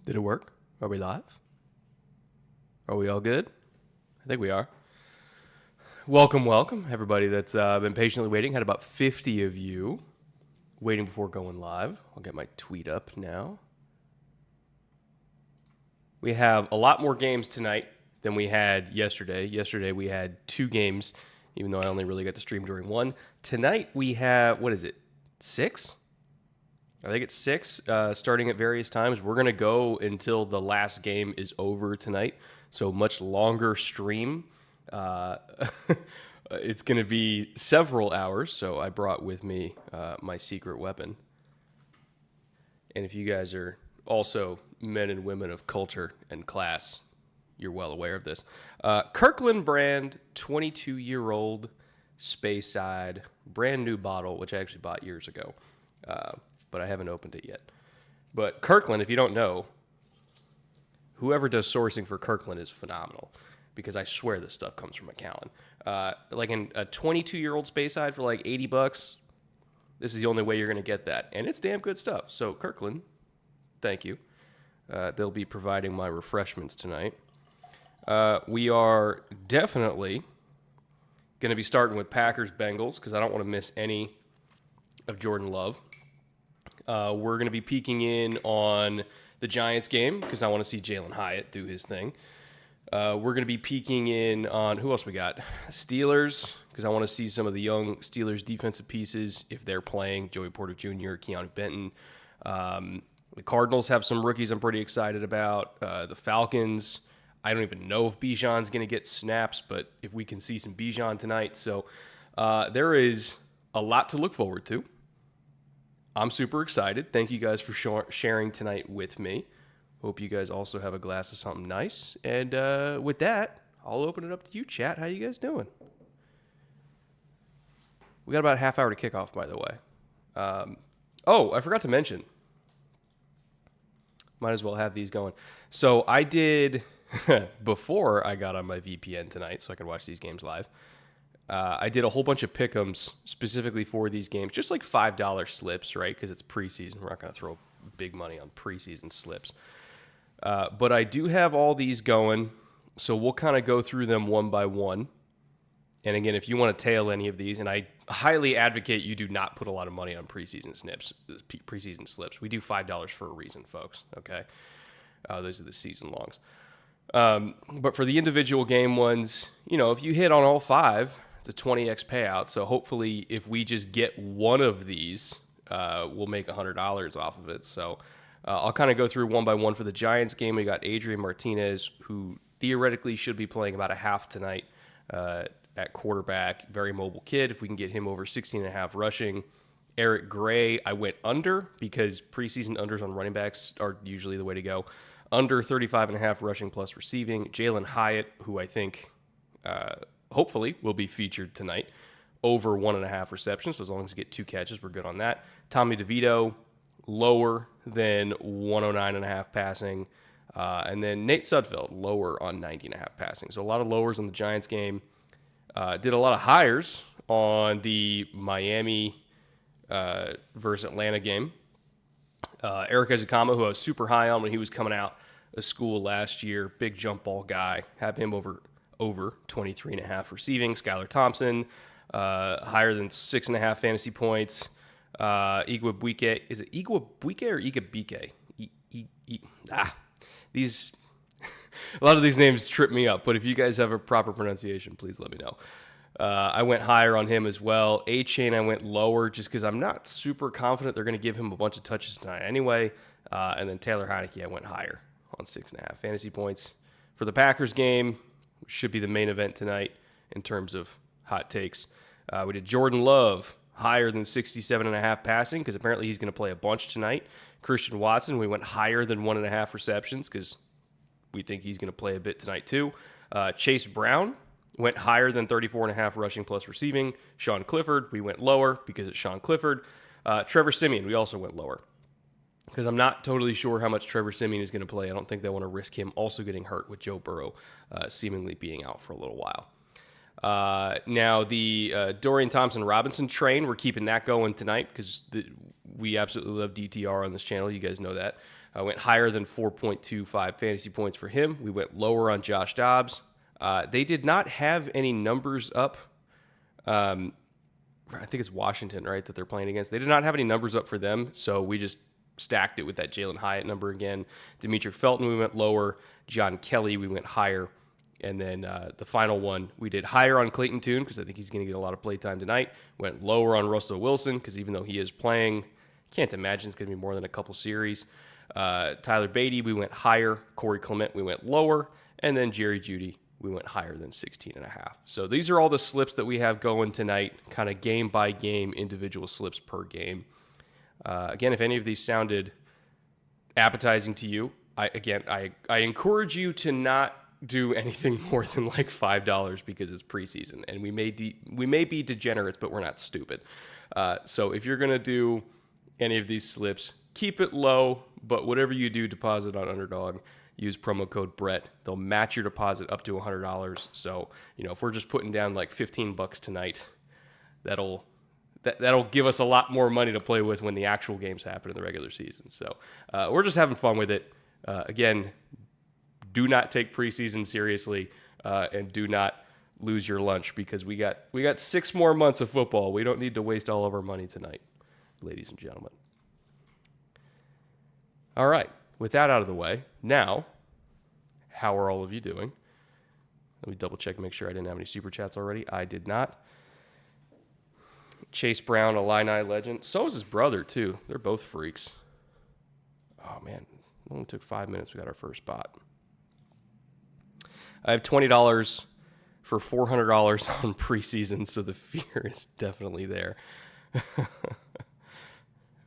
Did it work? Are we live? Are we all good? I think we are. Welcome, everybody that's been patiently waiting. Had about 50 of you waiting before going live. I'll get my tweet up now. We have a lot more games tonight than we had yesterday. Yesterday we had 2 games, even though I only really got to stream during one. Tonight we have, 6? I think it's 6, starting at various times. We're going to go until the last game is over tonight, so much longer stream. It's going to be several hours, so I brought with me my secret weapon. And if you guys are also men and women of culture and class, you're well aware of this. Kirkland brand, 22-year-old, Speyside, brand new bottle, which I actually bought years ago. But I haven't opened it yet. But Kirkland, if you don't know, whoever does sourcing for Kirkland is phenomenal, because I swear this stuff comes from Macallan. Like in a 22-year-old Speyside for like $80, this is the only way you're going to get that. And it's damn good stuff. So Kirkland, thank you. They'll be providing my refreshments tonight. We are definitely going to be starting with Packers-Bengals, because I don't want to miss any of Jordan Love. We're going to be peeking in on the Giants game because I want to see Jalen Hyatt do his thing. We're going to be peeking in on, who else we got? Steelers, because I want to see some of the young Steelers defensive pieces if they're playing. Joey Porter Jr., Keanu Benton. The Cardinals have some rookies I'm pretty excited about. The Falcons, I don't even know if Bijan's going to get snaps, but if we can see some Bijan tonight. So there is a lot to look forward to. I'm super excited. Thank you guys for sharing tonight with me. Hope you guys also have a glass of something nice. And with that, I'll open it up to you, chat. How you guys doing? We got about a half hour to kick off, by the way. I forgot to mention. Might as well have these going. So I did, before I got on my VPN tonight so I could watch these games live, I did a whole bunch of pick'ems specifically for these games, just like $5 slips, right? Because it's preseason. We're not going to throw big money on preseason slips. But I do have all these going, so we'll kind of go through them one by one. And again, if you want to tail any of these, and I highly advocate you do not put a lot of money on preseason slips. We do $5 for a reason, folks, okay? Those are the season longs. But for the individual game ones, if you hit on all 5, it's a 20x payout. So hopefully if we just get one of these, we'll make $100 off of it. So I'll kind of go through one by one. For the Giants game, we got Adrian Martinez, who theoretically should be playing about a half tonight at quarterback. Very mobile kid. If we can get him over 16.5 rushing. Eric Gray, I went under because preseason unders on running backs are usually the way to go. Under 35.5 rushing plus receiving. Jalen Hyatt, who I think hopefully will be featured tonight, over 1.5 receptions. So as long as you get 2 catches, we're good on that. Tommy DeVito, lower than 109.5 passing. And then Nate Sudfeld, lower on 90.5 passing. So a lot of lowers on the Giants game. Did a lot of higher on the Miami versus Atlanta game. Eric Ezekama, who I was super high on when he was coming out of school last year, big jump ball guy, have him over 23.5 receiving. Skylar Thompson, higher than 6.5 fantasy points. Igwebuike, is it Igwebuike or Igwebuike? These, a lot of these names trip me up, but if you guys have a proper pronunciation, please let me know. I went higher on him as well. A-Chain, I went lower just because I'm not super confident they're going to give him a bunch of touches tonight anyway. And then Taylor Heineke, I went higher on 6.5 fantasy points. For the Packers game, which should be the main event tonight in terms of hot takes, we did Jordan Love, higher than 67.5 passing because apparently he's going to play a bunch tonight. Christian Watson, we went higher than 1.5 receptions because we think he's going to play a bit tonight too. Chase Brown, went higher than 34.5 rushing plus receiving. Sean Clifford, we went lower because it's Sean Clifford. Trevor Siemian, we also went lower because I'm not totally sure how much Trevor Siemian is going to play. I don't think they want to risk him also getting hurt with Joe Burrow seemingly being out for a little while. Now, the Dorian Thompson-Robinson train, we're keeping that going tonight because we absolutely love DTR on this channel. You guys know that. I went higher than 4.25 fantasy points for him. We went lower on Josh Dobbs. They did not have any numbers up. I think it's Washington, right, that they're playing against. They did not have any numbers up for them, so we just stacked it with that Jalen Hyatt number again. Demetric Felton, we went lower. John Kelly, we went higher. And then the final one, we did higher on Clayton Tune because I think he's going to get a lot of playtime tonight. Went lower on Russell Wilson because even though he is playing, can't imagine it's going to be more than a couple series. Tyler Beatty, we went higher. Corey Clement, we went lower. And then Jerry Jeudy, we went higher than 16.5. So these are all the slips that we have going tonight, kind of game by game, individual slips per game. Again, if any of these sounded appetizing to you, I encourage you to not do anything more than like $5 because it's preseason, and we may be degenerates, but we're not stupid. So if you're gonna do any of these slips, keep it low. But whatever you do, deposit on Underdog. Use promo code Brett. They'll match your deposit up to $100. So if we're just putting down like $15 tonight, that'll give us a lot more money to play with when the actual games happen in the regular season. So we're just having fun with it. Again, do not take preseason seriously, and do not lose your lunch because we got 6 more months of football. We don't need to waste all of our money tonight, ladies and gentlemen. All right, with that out of the way, now, how are all of you doing? Let me double check, make sure I didn't have any super chats already. I did not. Chase Brown, Illini legend. So is his brother, too. They're both freaks. Oh, man. It only took 5 minutes. We got our first spot. I have $20 for $400 on preseason, so the fear is definitely there.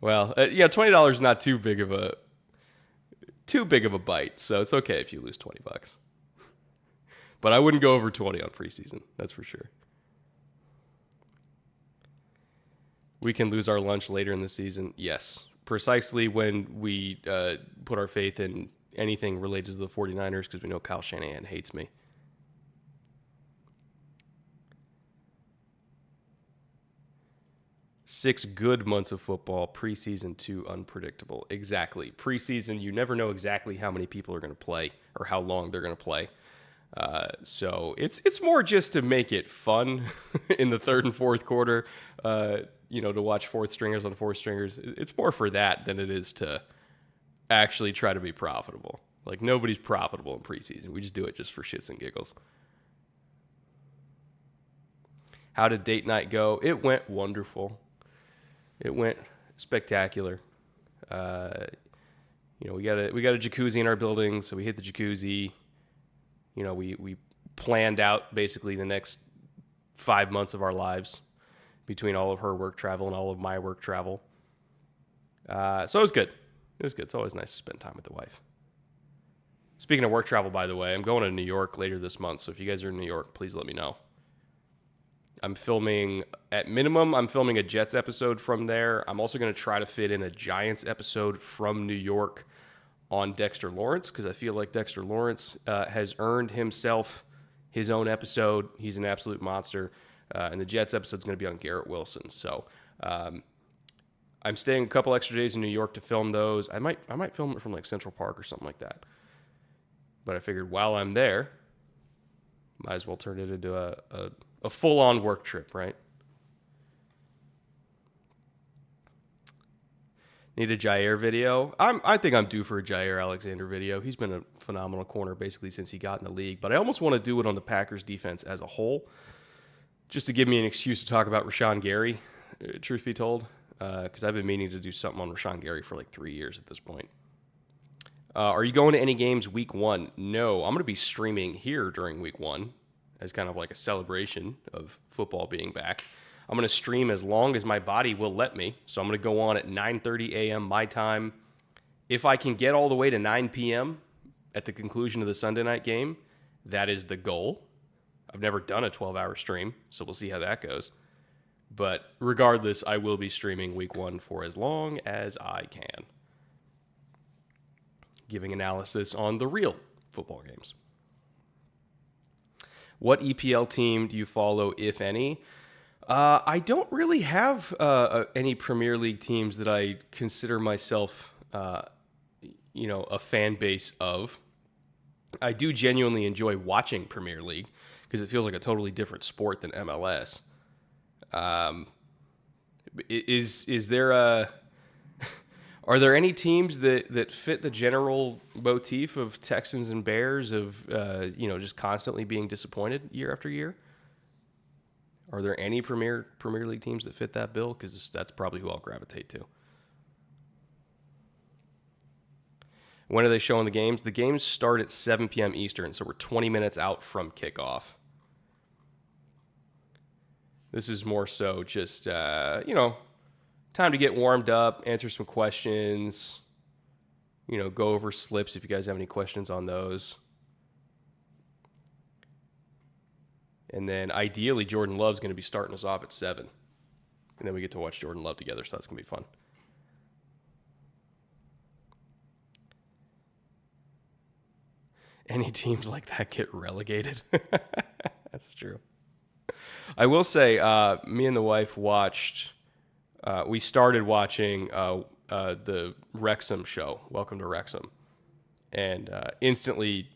Well, $20 is not too big of a bite, so it's okay if you lose $20. But I wouldn't go over 20 on preseason, that's for sure. We can lose our lunch later in the season. Yes, precisely when we put our faith in anything related to the 49ers because we know Kyle Shanahan hates me. Six good months of football, preseason 2 unpredictable. Exactly. Preseason, you never know exactly how many people are going to play or how long they're going to play. So it's more just to make it fun in the third and fourth quarter, to watch fourth stringers on fourth stringers. It's more for that than it is to actually try to be profitable. Like, nobody's profitable in preseason. We just do it just for shits and giggles. How did date night go? It went wonderful. It went spectacular. We got a jacuzzi in our building, so we hit the jacuzzi. We planned out basically the next 5 months of our lives between all of her work travel and all of my work travel. So it was good. It was good. It's always nice to spend time with the wife. Speaking of work travel, by the way, I'm going to New York later this month, so if you guys are in New York, please let me know. I'm filming a Jets episode from there. I'm also going to try to fit in a Giants episode from New York on Dexter Lawrence because I feel like Dexter Lawrence has earned himself his own episode. He's an absolute monster. And the Jets episode is going to be on Garrett Wilson. So I'm staying a couple extra days in New York to film those. I might film it from like Central Park or something like that. But I figured while I'm there, might as well turn it into a full-on work trip, right? Need a Jair video? I think I'm due for a Jair Alexander video. He's been a phenomenal corner basically since he got in the league. But I almost want to do it on the Packers defense as a whole, just to give me an excuse to talk about Rashawn Gary, truth be told, because I've been meaning to do something on Rashawn Gary for like 3 years at this point. Are you going to any games week 1? No, I'm going to be streaming here during week 1 as kind of like a celebration of football being back. I'm going to stream as long as my body will let me. So I'm going to go on at 9:30 a.m. my time. If I can get all the way to 9 p.m. at the conclusion of the Sunday night game, that is the goal. I've never done a 12-hour stream, so we'll see how that goes. But regardless, I will be streaming week 1 for as long as I can, giving analysis on the real football games. What EPL team do you follow, if any? I don't really have any Premier League teams that I consider myself a fan base of. I do genuinely enjoy watching Premier League because it feels like a totally different sport than MLS. Is there are there any teams that fit the general motif of Texans and Bears of just constantly being disappointed year after year? Are there any Premier League teams that fit that bill? Because that's probably who I'll gravitate to. When are they showing the games? The games start at 7 p.m. Eastern, so we're 20 minutes out from kickoff. This is more so just, time to get warmed up, answer some questions, go over slips if you guys have any questions on those. And then ideally, Jordan Love's going to be starting us off at 7. And then we get to watch Jordan Love together, so that's going to be fun. Any teams like that get relegated. That's true. I will say, me and the wife we started watching the Wrexham show, Welcome to Wrexham, and instantly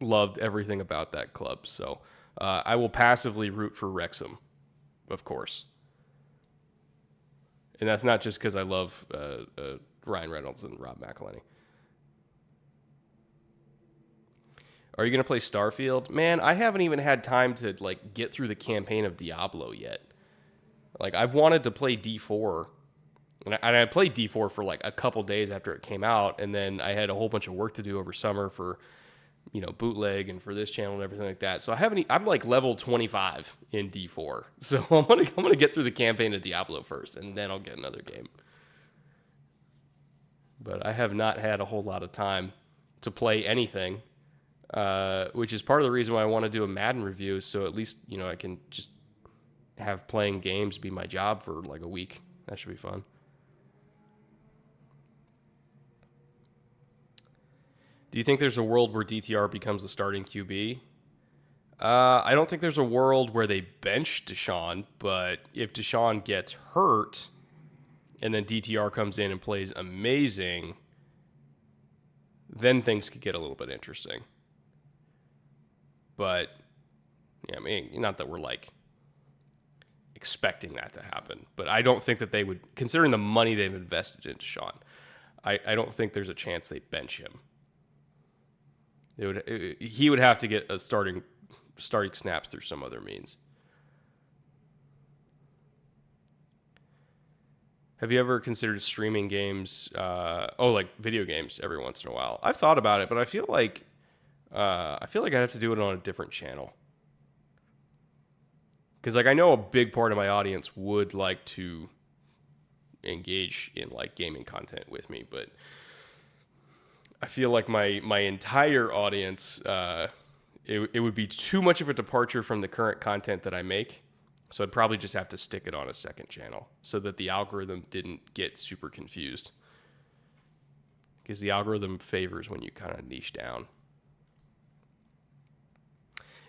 loved everything about that club. So I will passively root for Wrexham, of course. And that's not just because I love Ryan Reynolds and Rob McElhenney. Are you going to play Starfield? Man, I haven't even had time to get through the campaign of Diablo yet. I've wanted to play D4, and I played D4 for a couple days after it came out, and then I had a whole bunch of work to do over summer for, bootleg and for this channel and everything like that. So I'm level 25 in D4. So I'm gonna get through the campaign of Diablo first, and then I'll get another game. But I have not had a whole lot of time to play anything. Which is part of the reason why I want to do a Madden review, so at least, I can just have playing games be my job for a week. That should be fun. Do you think there's a world where DTR becomes the starting QB? I don't think there's a world where they bench Deshaun, but if Deshaun gets hurt and then DTR comes in and plays amazing, then things could get a little bit interesting. But, not that we're expecting that to happen. But I don't think that they would, considering the money they've invested into Deshaun, I don't think there's a chance they bench him. He would have to get a starting snaps through some other means. Have you ever considered streaming games, video games every once in a while? I've thought about it, but I feel like I'd have to do it on a different channel. Because I know a big part of my audience would like to engage in gaming content with me, but I feel like my entire audience, it would be too much of a departure from the current content that I make. So I'd probably just have to stick it on a second channel so that the algorithm didn't get super confused. Because the algorithm favors when you kind of niche down.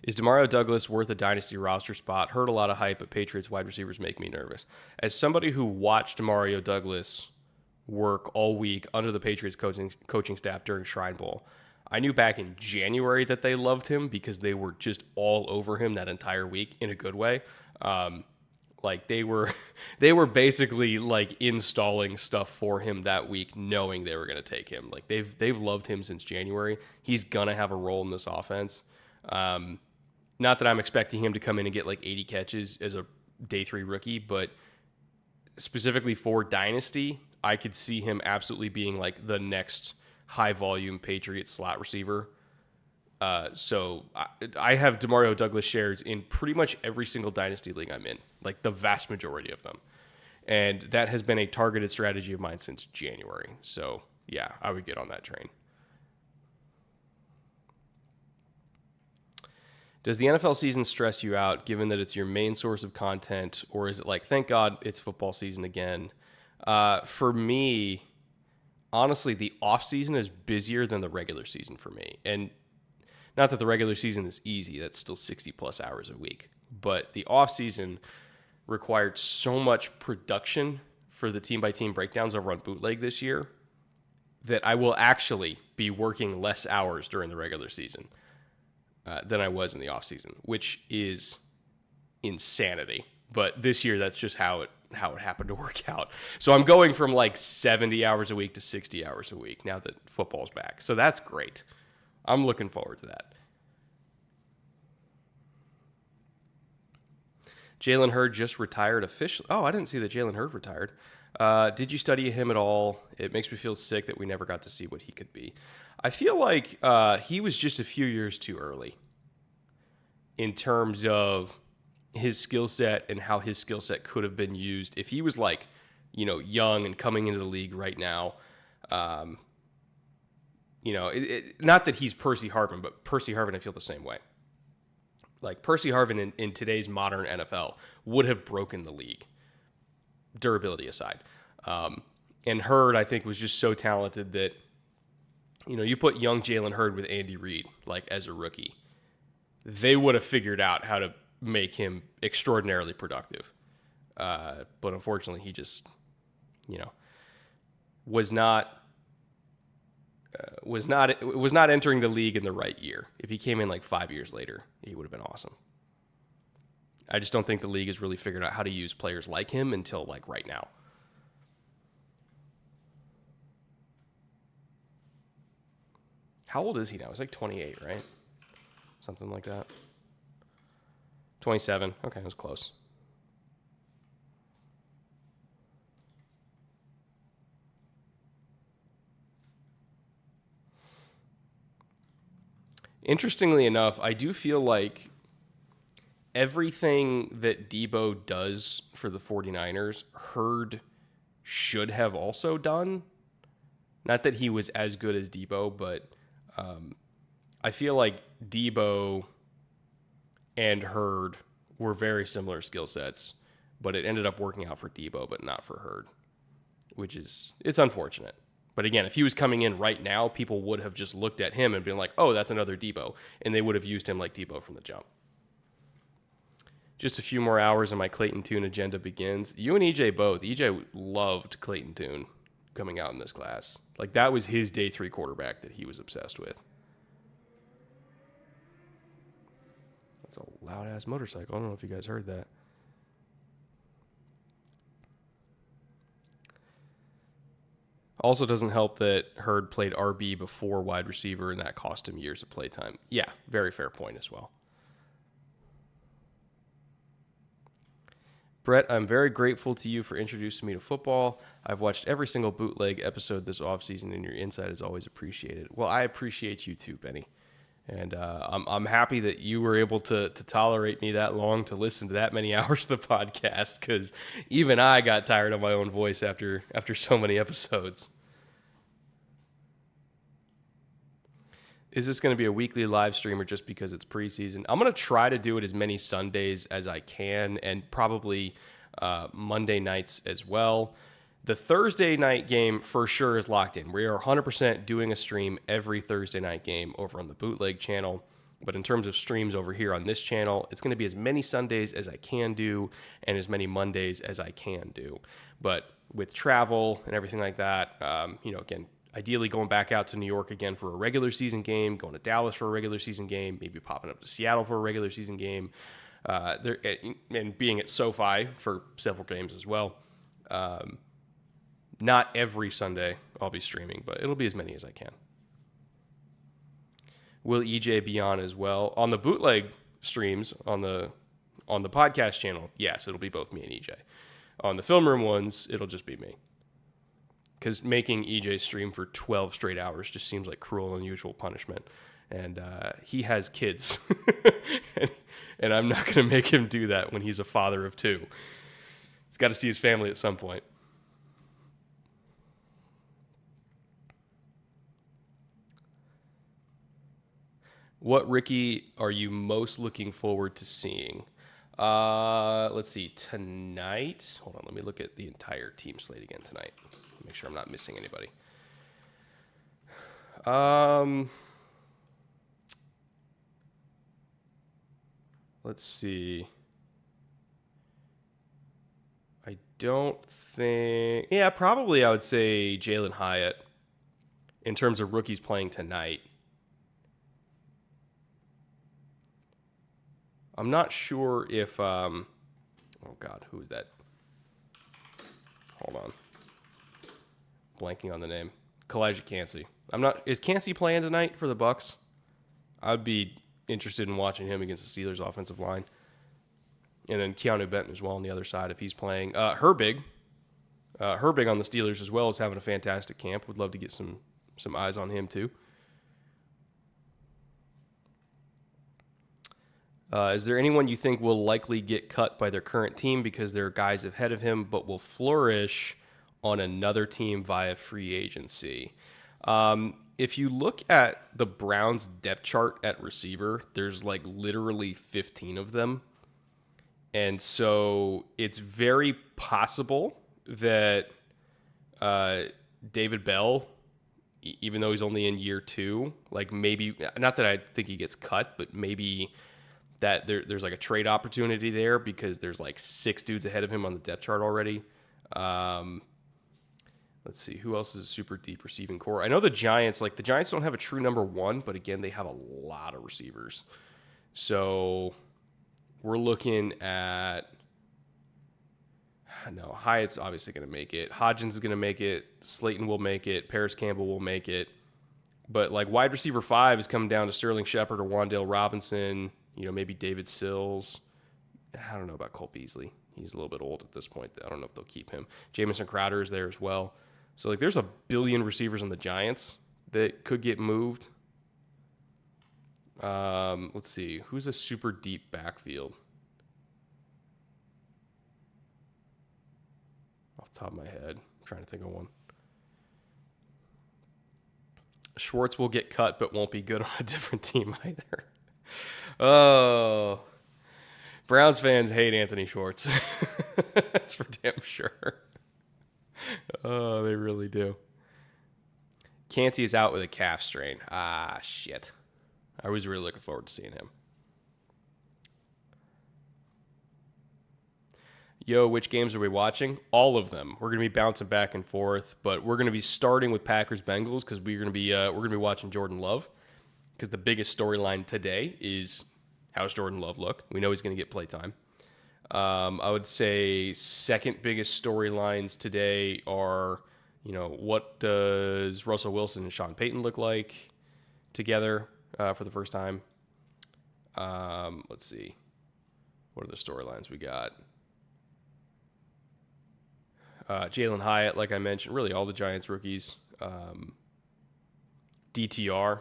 Is Demario Douglas worth a dynasty roster spot? Heard a lot of hype, but Patriots wide receivers make me nervous. As somebody who watched Demario Douglas work all week under the Patriots coaching staff during Shrine Bowl, I knew back in January that they loved him because they were just all over him that entire week in a good way. They were basically installing stuff for him that week, knowing they were going to take him. They've loved him since January. He's gonna have a role in this offense. Not that I'm expecting him to come in and get 80 catches as a day 3 rookie, but specifically for Dynasty, I could see him absolutely being the next high volume Patriots slot receiver. So I have Demario Douglas shares in pretty much every single Dynasty league I'm in, the vast majority of them. And that has been a targeted strategy of mine since January. So yeah, I would get on that train. Does the NFL season stress you out, given that it's your main source of content, or is it thank God it's football season again? For me, honestly, the off season is busier than the regular season for me. And not that the regular season is easy, that's still 60 plus hours a week. But the off season required so much production for the team by team breakdowns over on Bootleg this year that I will actually be working less hours during the regular season than I was in the offseason, which is insanity. But this year, that's just how it happened to work out. So I'm going from like 70 hours a week to 60 hours a week now that football's back. So that's great. I'm looking forward to that. Jalen Hurd just retired officially. Oh, I didn't see that Jalen Hurd retired. Did you study him at all? It makes me feel sick that we never got to see what he could be. I feel like he was just a few years too early in terms of his skill set and how his skill set could have been used. If he was like, young and coming into the league right now, not that he's Percy Harvin, but Percy Harvin, I feel the same way. Like Percy Harvin in today's modern NFL would have broken the league, durability aside. And Hurd, I think, was just so talented that, you put young Jalen Hurd with Andy Reid, like as a rookie, they would have figured out how to make him extraordinarily productive. But unfortunately, he just, was not entering the league in the right year. If he came in like 5 years later, he would have been awesome. I just don't think the league has really figured out how to use players like him until like right now. How old is he now? He's like 28, right? Something like that. 27. Okay, it was close. Interestingly enough, I do feel like everything that Debo does for the 49ers, Hurd should have also done. Not that he was as good as Debo, but I feel like Debo and Hurd were very similar skill sets, but it ended up working out for Debo, but not for Hurd, it's unfortunate. But again, if he was coming in right now, people would have just looked at him and been like, oh, that's another Debo, and they would have used him like Debo from the jump. Just a few more hours and my Clayton Tune agenda begins. You and EJ both. EJ loved Clayton Tune coming out in this class. Like, that was his day 3 quarterback that he was obsessed with. That's a loud-ass motorcycle. I don't know if you guys heard that. Also doesn't help that Hurd played RB before wide receiver, and that cost him years of playtime. Yeah, very fair point as well. Brett, I'm very grateful to you for introducing me to football. I've watched every single bootleg episode this offseason, and your insight is always appreciated. Well, I appreciate you too, Benny. And I'm happy that you were able to tolerate me that long to listen to that many hours of the podcast, because even I got tired of my own voice after so many episodes. Is this going to be a weekly live stream or just because it's preseason? I'm going to try to do it as many Sundays as I can, and probably Monday nights as well. The Thursday night game for sure is locked in. We are 100% doing a stream every Thursday night game over on the Bootleg channel. But in terms of streams over here on this channel, it's going to be as many Sundays as I can do and as many Mondays as I can do. But with travel and everything like that, again, ideally going back out to New York again for a regular season game, going to Dallas for a regular season game, maybe popping up to Seattle for a regular season game, and being at SoFi for several games as well. Not every Sunday I'll be streaming, but it'll be as many as I can. Will EJ be on as well? On the bootleg streams, on the podcast channel, yes, it'll be both me and EJ. On the film room ones, it'll just be me. Because making EJ stream for 12 straight hours just seems like cruel and unusual punishment. And he has kids. and I'm not going to make him do that when he's a father of 2. He's got to see his family at some point. What Ricky are you most looking forward to seeing? Let's see. Tonight. Hold on. Let me look at the entire team slate again tonight. Make sure I'm not missing anybody. Let's see. I don't think... Yeah, probably I would say Jalen Hyatt. in terms of rookies playing tonight. I'm not sure if, oh God, who is that? Hold on. Blanking on the name. Kalijah Cansey. Is Cansey playing tonight for the Bucs? I'd be interested in watching him against the Steelers offensive line. And then Keanu Benton as well on the other side if he's playing. Herbig on the Steelers as well is having a fantastic camp. Would love to get some eyes on him too. Is there anyone you think will likely get cut by their current team because there are guys ahead of him but will flourish on another team via free agency? If you look at the Browns depth chart at receiver, there's like literally 15 of them. And so it's very possible that David Bell, even though he's only in year 2, like maybe, not that I think he gets cut, but maybe that there's like a trade opportunity there because there's like 6 dudes ahead of him on the depth chart already. Let's see, who else is a super deep receiving core? I know the Giants don't have a true number 1, but again, they have a lot of receivers. So we're looking at, no, Hyatt's obviously going to make it. Hodgins is going to make it. Slayton will make it. Paris Campbell will make it. But like wide receiver 5 is coming down to Sterling Shepard or Wan'Dale Robinson, maybe David Sills. I don't know about Cole Beasley. He's a little bit old at this point. I don't know if they'll keep him. Jamison Crowder is there as well. So like there's a billion receivers on the Giants that could get moved. Let's see. Who's a super deep backfield? Off the top of my head. I'm trying to think of one. Schwartz will get cut but won't be good on a different team either. Oh. Browns fans hate Anthony Schwartz. That's for damn sure. Oh, they really do. Cansey is out with a calf strain. Ah, shit. I was really looking forward to seeing him. Yo, which games are we watching? All of them. We're going to be bouncing back and forth, but we're going to be starting with Packers Bengals because we're going to be watching Jordan Love because the biggest storyline today is how's Jordan Love look? We know he's going to get play time. I would say second biggest storylines today are, what does Russell Wilson and Sean Payton look like together for the first time? Let's see. What are the storylines we got? Jalen Hyatt, like I mentioned, really all the Giants rookies. DTR,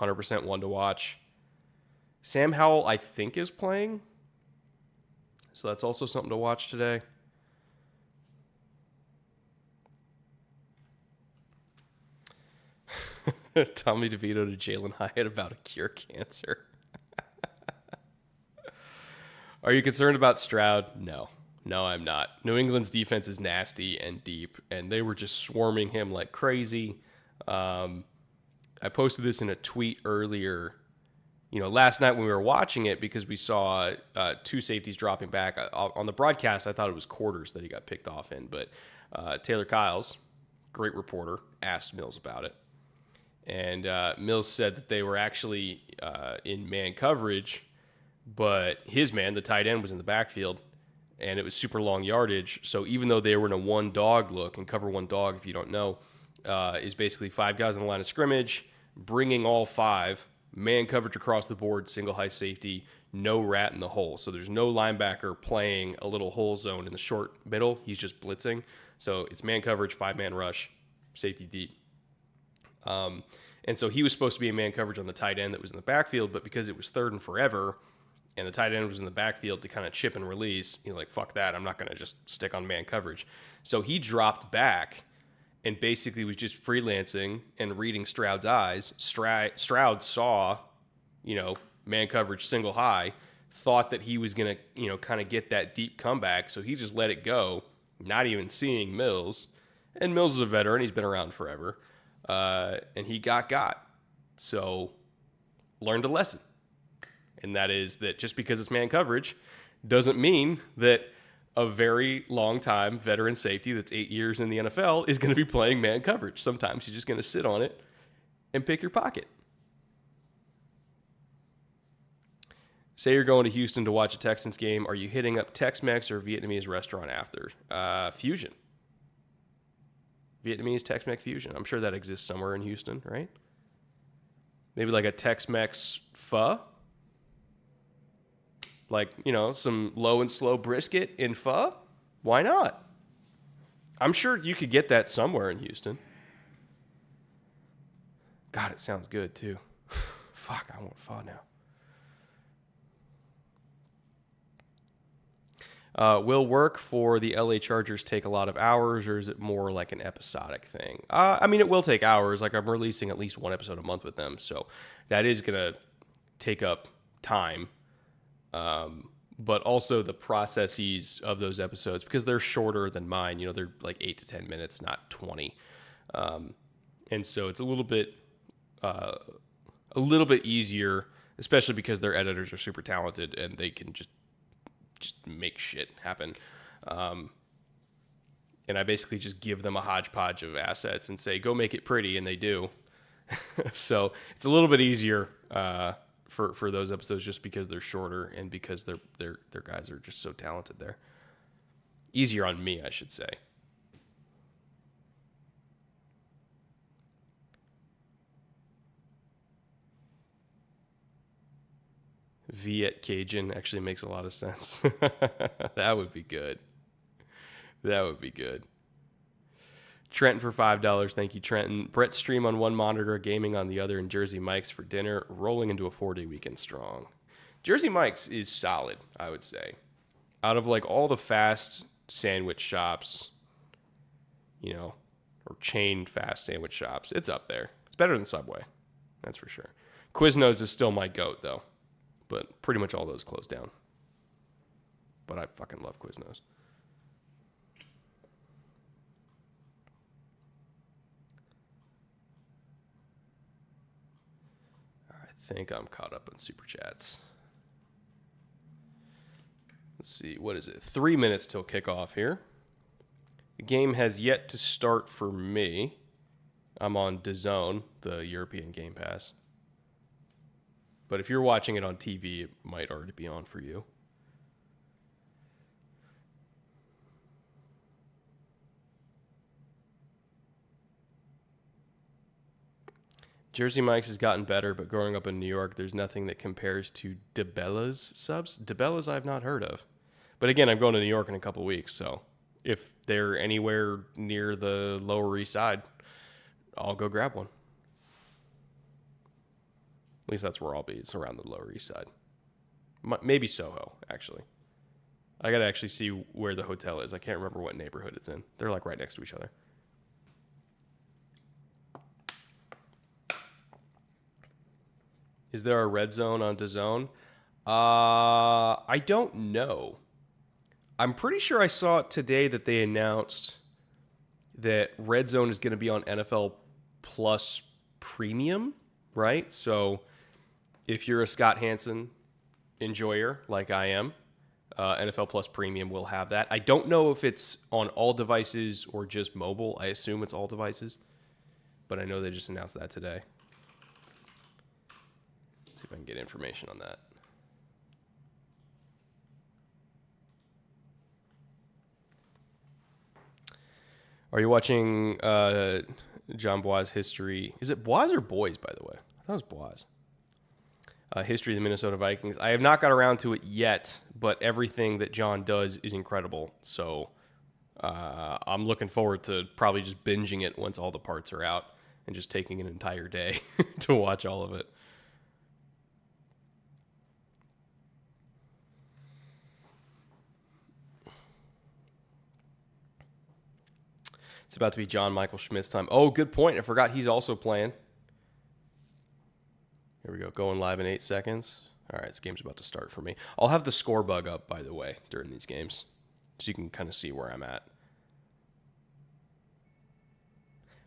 100% one to watch. Sam Howell, I think, is playing. So that's also something to watch today. Tommy DeVito to Jalen Hyatt about to cure cancer. Are you concerned about Stroud? No. No, I'm not. New England's defense is nasty and deep, and they were just swarming him like crazy. I posted this in a tweet earlier. Last night when we were watching it, because we saw 2 safeties dropping back. On the broadcast, I thought it was quarters that he got picked off in, but Taylor Kyles, great reporter, asked Mills about it. And Mills said that they were actually in man coverage, but his man, the tight end, was in the backfield, and it was super long yardage. So even though they were in a 1-dog look, and cover 1 dog, if you don't know, is basically 5 guys on the line of scrimmage, bringing all 5, man coverage across the board, single high safety, no rat in the hole. So there's no linebacker playing a little hole zone in the short middle. He's just blitzing. So it's man coverage, 5-man rush, safety deep. And so he was supposed to be in man coverage on the tight end that was in the backfield, but because it was 3rd and forever, and the tight end was in the backfield to kind of chip and release, he's like, fuck that, I'm not going to just stick on man coverage. So he dropped back and basically was just freelancing and reading Stroud's eyes. Stroud saw, man coverage single high, thought that he was going to, kind of get that deep comeback, so he just let it go, not even seeing Mills. And Mills is a veteran, he's been around forever. And he got. So learned a lesson. And that is that just because it's man coverage doesn't mean that a very long time veteran safety that's 8 years in the NFL is going to be playing man coverage. Sometimes you're just going to sit on it and pick your pocket. Say you're going to Houston to watch a Texans game. Are you hitting up Tex-Mex or Vietnamese restaurant after? Fusion. Vietnamese Tex-Mex fusion. I'm sure that exists somewhere in Houston, right? Maybe like a Tex-Mex pho. Like, some low and slow brisket in pho. Why not? I'm sure you could get that somewhere in Houston. God, it sounds good too. Fuck, I want pho now. Will work for the LA Chargers take a lot of hours, or is it more like an episodic thing? It will take hours. Like, I'm releasing at least one episode a month with them, so that is going to take up time. But also the processes of those episodes, because they're shorter than mine. They're like 8 to 10 minutes, not 20. And so it's a little bit easier, especially because their editors are super talented and they can just make shit happen. And I basically just give them a hodgepodge of assets and say, go make it pretty, and they do. So it's a little bit easier for those episodes just because they're shorter and because their guys are just so talented there. Easier on me, I should say. Viet Cajun actually makes a lot of sense. That would be good. That would be good. Trenton for $5. Thank you, Trenton. Brett stream on one monitor, gaming on the other, and Jersey Mike's for dinner, rolling into a 4-day weekend strong. Jersey Mike's is solid, I would say. Out of like all the fast sandwich shops, or chain fast sandwich shops, it's up there. It's better than Subway. That's for sure. Quiznos is still my goat, though. But pretty much all those closed down. But I fucking love Quiznos. I think I'm caught up on Super Chats. Let's see. What is it? 3 minutes till kickoff here. The game has yet to start for me. I'm on DAZN, the European Game Pass. But if you're watching it on TV, it might already be on for you. Jersey Mike's has gotten better, but growing up in New York, there's nothing that compares to DeBella's subs. DeBella's I've not heard of. But again, I'm going to New York in a couple weeks, so if they're anywhere near the Lower East Side, I'll go grab one. At least that's where I'll be. It's around the Lower East Side. Maybe Soho, actually. I got to actually see where the hotel is. I can't remember what neighborhood it's in. They're like right next to each other. Is there a red zone on DAZN? I don't know. I'm pretty sure I saw it today that they announced that red zone is going to be on NFL Plus Premium, right? So if you're a Scott Hansen enjoyer like I am, NFL Plus Premium will have that. I don't know if it's on all devices or just mobile. I assume it's all devices, but I know they just announced that today. Let's see if I can get information on that. Are you watching John Bois' history? Is it Bois or Boys, by the way? I thought it was Bois. History of the Minnesota Vikings. I have not got around to it yet, but everything that John does is incredible. So I'm looking forward to probably just binging it once all the parts are out and just taking an entire day to watch all of it. It's about to be John Michael Schmidt's time. Oh, good point. I forgot he's also playing. Here we go. Going live in 8 seconds. All right, this game's about to start for me. I'll have the score bug up, by the way, during these games, so you can kind of see where I'm at.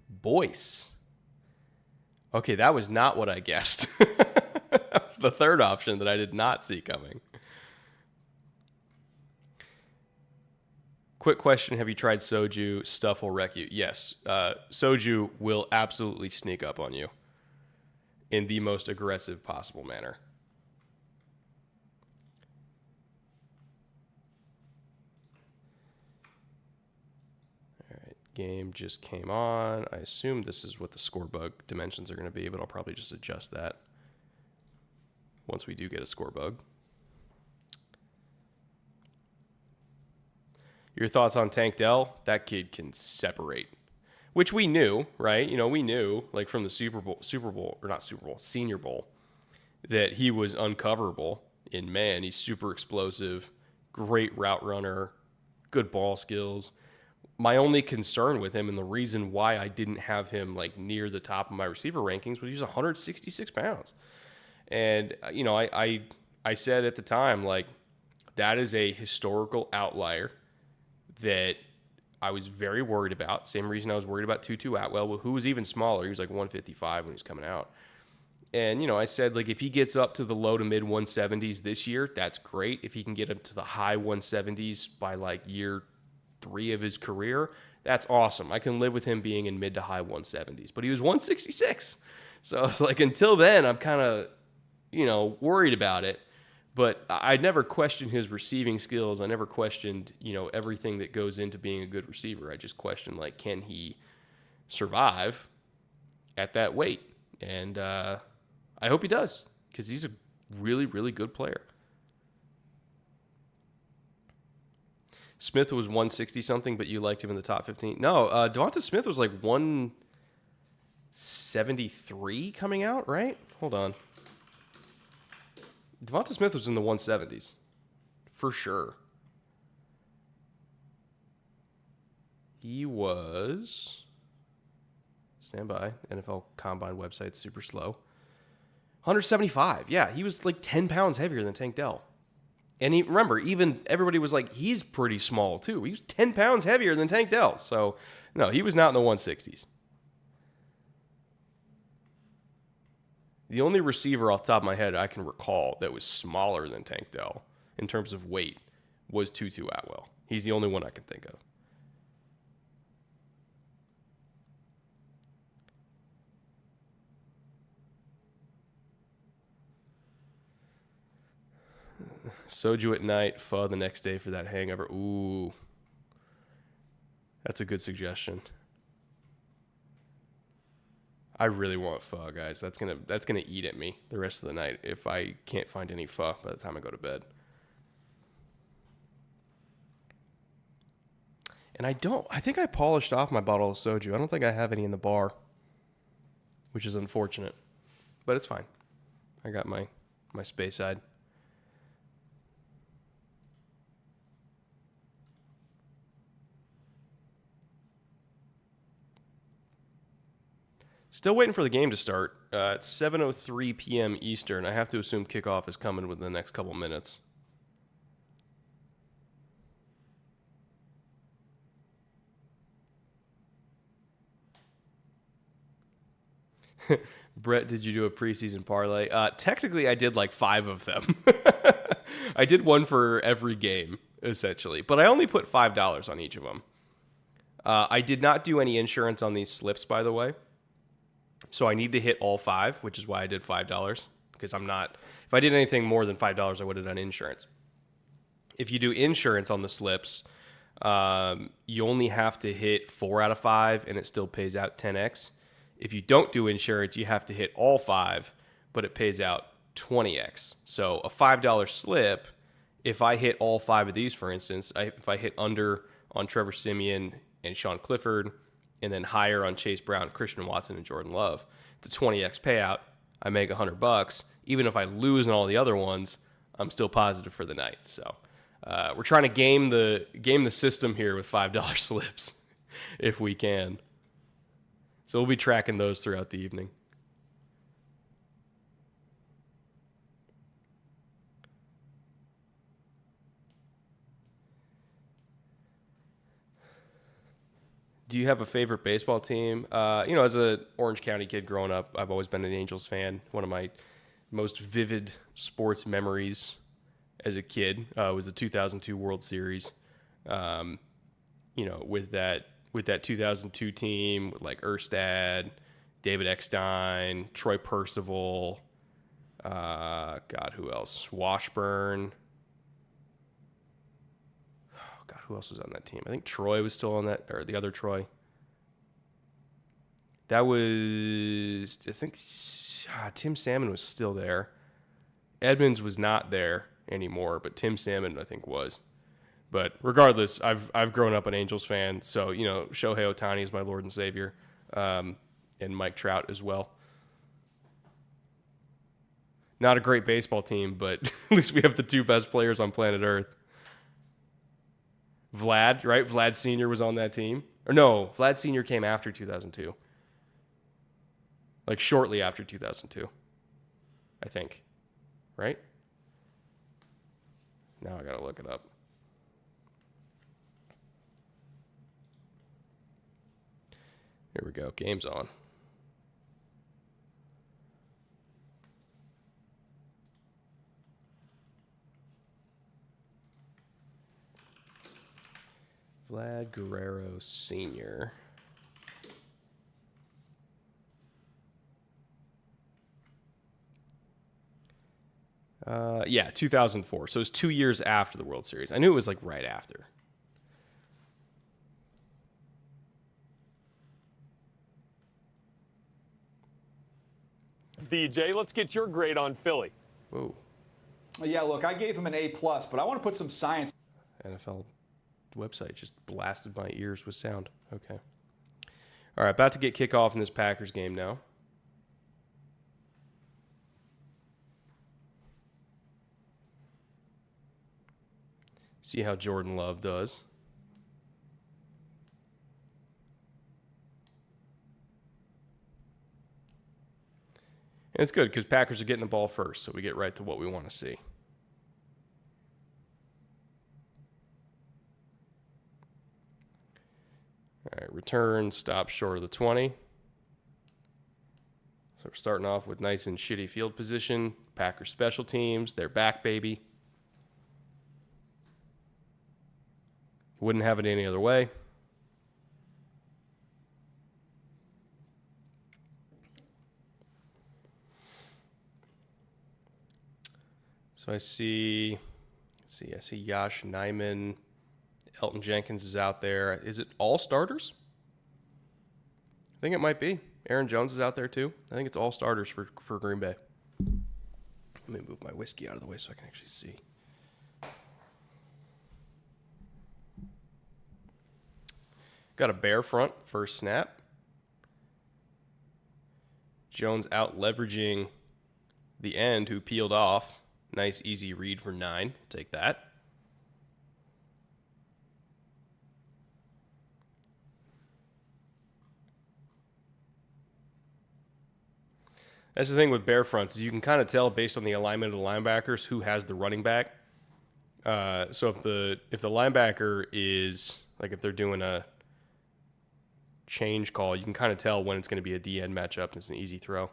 Boyce. Okay, that was not what I guessed. That was the third option that I did not see coming. Quick question: have you tried soju? Stuff will wreck you. Yes, soju will absolutely sneak up on you in the most aggressive possible manner. All right, game just came on. I assume this is what the score bug dimensions are going to be, but I'll probably just adjust that once we do get a score bug. Your thoughts on Tank Dell? That kid can separate, which we knew, right? We knew like from the Senior Bowl, that he was uncoverable in man. He's super explosive, great route runner, good ball skills. My only concern with him, and the reason why I didn't have him like near the top of my receiver rankings, was he was 166 pounds. And, I said at the time, like, that is a historical outlier that I was very worried about. Same reason I was worried about Tutu Atwell, who was even smaller. He was like 155 when he was coming out. And, I said, like, if he gets up to the low to mid 170s this year, that's great. If he can get up to the high 170s by like year 3 of his career, that's awesome. I can live with him being in mid to high 170s. But he was 166. So I was like, until then, I'm kind of, worried about it. But I never questioned his receiving skills. I never questioned, everything that goes into being a good receiver. I just questioned, like, can he survive at that weight? And I hope he does, because he's a really, really good player. Smith was 160-something, but you liked him in the top 15. No, Devonta Smith was like 173 coming out, right? Hold on. Devonta Smith was in the 170s, for sure. He was, stand by, NFL Combine website's super slow, 175. Yeah, he was like 10 pounds heavier than Tank Dell. And remember, even everybody was like, he's pretty small too. He was 10 pounds heavier than Tank Dell. So, no, he was not in the 160s. The only receiver off the top of my head I can recall that was smaller than Tank Dell in terms of weight was Tutu Atwell. He's the only one I can think of. Soju at night, pho the next day for that hangover. Ooh. That's a good suggestion. I really want pho, guys. That's gonna eat at me the rest of the night if I can't find any pho by the time I go to bed. And I think I polished off my bottle of soju. I don't think I have any in the bar, which is unfortunate, but it's fine. I got my space side. Still waiting for the game to start. It's 7:03 p.m. Eastern. I have to assume kickoff is coming within the next couple minutes. Brett, did you do a preseason parlay? Technically, I did like 5 of them. I did one for every game, essentially. But I only put $5 on each of them. I did not do any insurance on these slips, by the way. So I need to hit all 5, which is why I did $5. Because if I did anything more than $5, I would have done insurance. If you do insurance on the slips, you only have to hit 4 out of 5, and it still pays out 10x. If you don't do insurance, you have to hit all 5, but it pays out 20x. So a $5 slip, if I hit all 5 of these, for instance, if I hit under on Trevor Siemian and Sean Clifford, and then higher on Chase Brown, Christian Watson, and Jordan Love, it's a 20x payout. I make $100. Even if I lose in all the other ones, I'm still positive for the night. So we're trying to game the system here with $5 slips if we can. So we'll be tracking those throughout the evening. Do you have a favorite baseball team? As a Orange County kid growing up, I've always been an Angels fan. One of my most vivid sports memories as a kid was the 2002 World Series. with that 2002 team with like Erstad, David Eckstein, Troy Percival, God, who else? Washburn. Oh, God, who else was on that team? I think Troy was still on that, or the other Troy. That was, I think, Tim Salmon was still there. Edmonds was not there anymore, but Tim Salmon, I think, was. But regardless, I've grown up an Angels fan, so, Shohei Ohtani is my Lord and Savior, and Mike Trout as well. Not a great baseball team, but at least we have the two best players on planet Earth. Vlad, right? Vlad Sr. was on that team. Or no, Vlad Sr. came after 2002. Like shortly after 2002, I think. Right? Now I got to look it up. Here we go. Game's on. Vlad Guerrero Sr. Yeah, 2004. So it was 2 years after the World Series. I knew it was like right after. DJ, let's get your grade on Philly. Whoa. Yeah, look, I gave him an A+, but I want to put some science. NFL website just blasted my ears with sound. Okay. All right, about to get kickoff in this Packers game now. See how Jordan Love does. And it's good because Packers are getting the ball first, so we get right to what we want to see. All right, return, stop short of the 20. So we're starting off with nice and shitty field position. Packers special teams, they're back, baby. Wouldn't have it any other way. So I see Yash Nyman, Elton Jenkins is out there. Is it all starters? I think it might be. Aaron Jones is out there too. I think it's all starters for Green Bay. Let me move my whiskey out of the way so I can actually see. Got a bear front, first snap. Jones out leveraging the end who peeled off. Nice, easy read for 9. Take that. That's the thing with bear fronts is you can kind of tell based on the alignment of the linebackers who has the running back. So if the linebacker is, like if they're doing a change call, you can kind of tell when it's going to be a D-end matchup and it's an easy throw.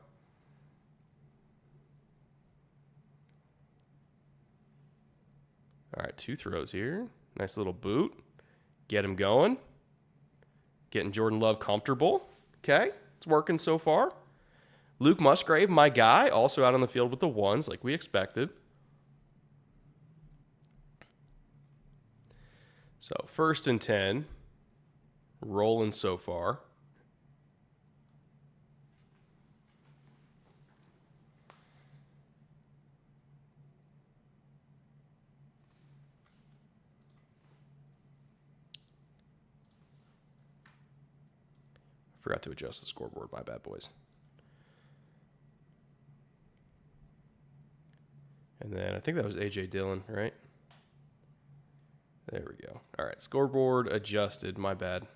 All right, 2 throws here. Nice little boot. Get him going. Getting Jordan Love comfortable. Okay, it's working so far. Luke Musgrave, my guy, also out on the field with the 1s like we expected. So 1st and 10. Rolling so far. Forgot to adjust the scoreboard. My bad, boys. And then I think that was A.J. Dillon, right? There we go. All right, scoreboard adjusted. My bad.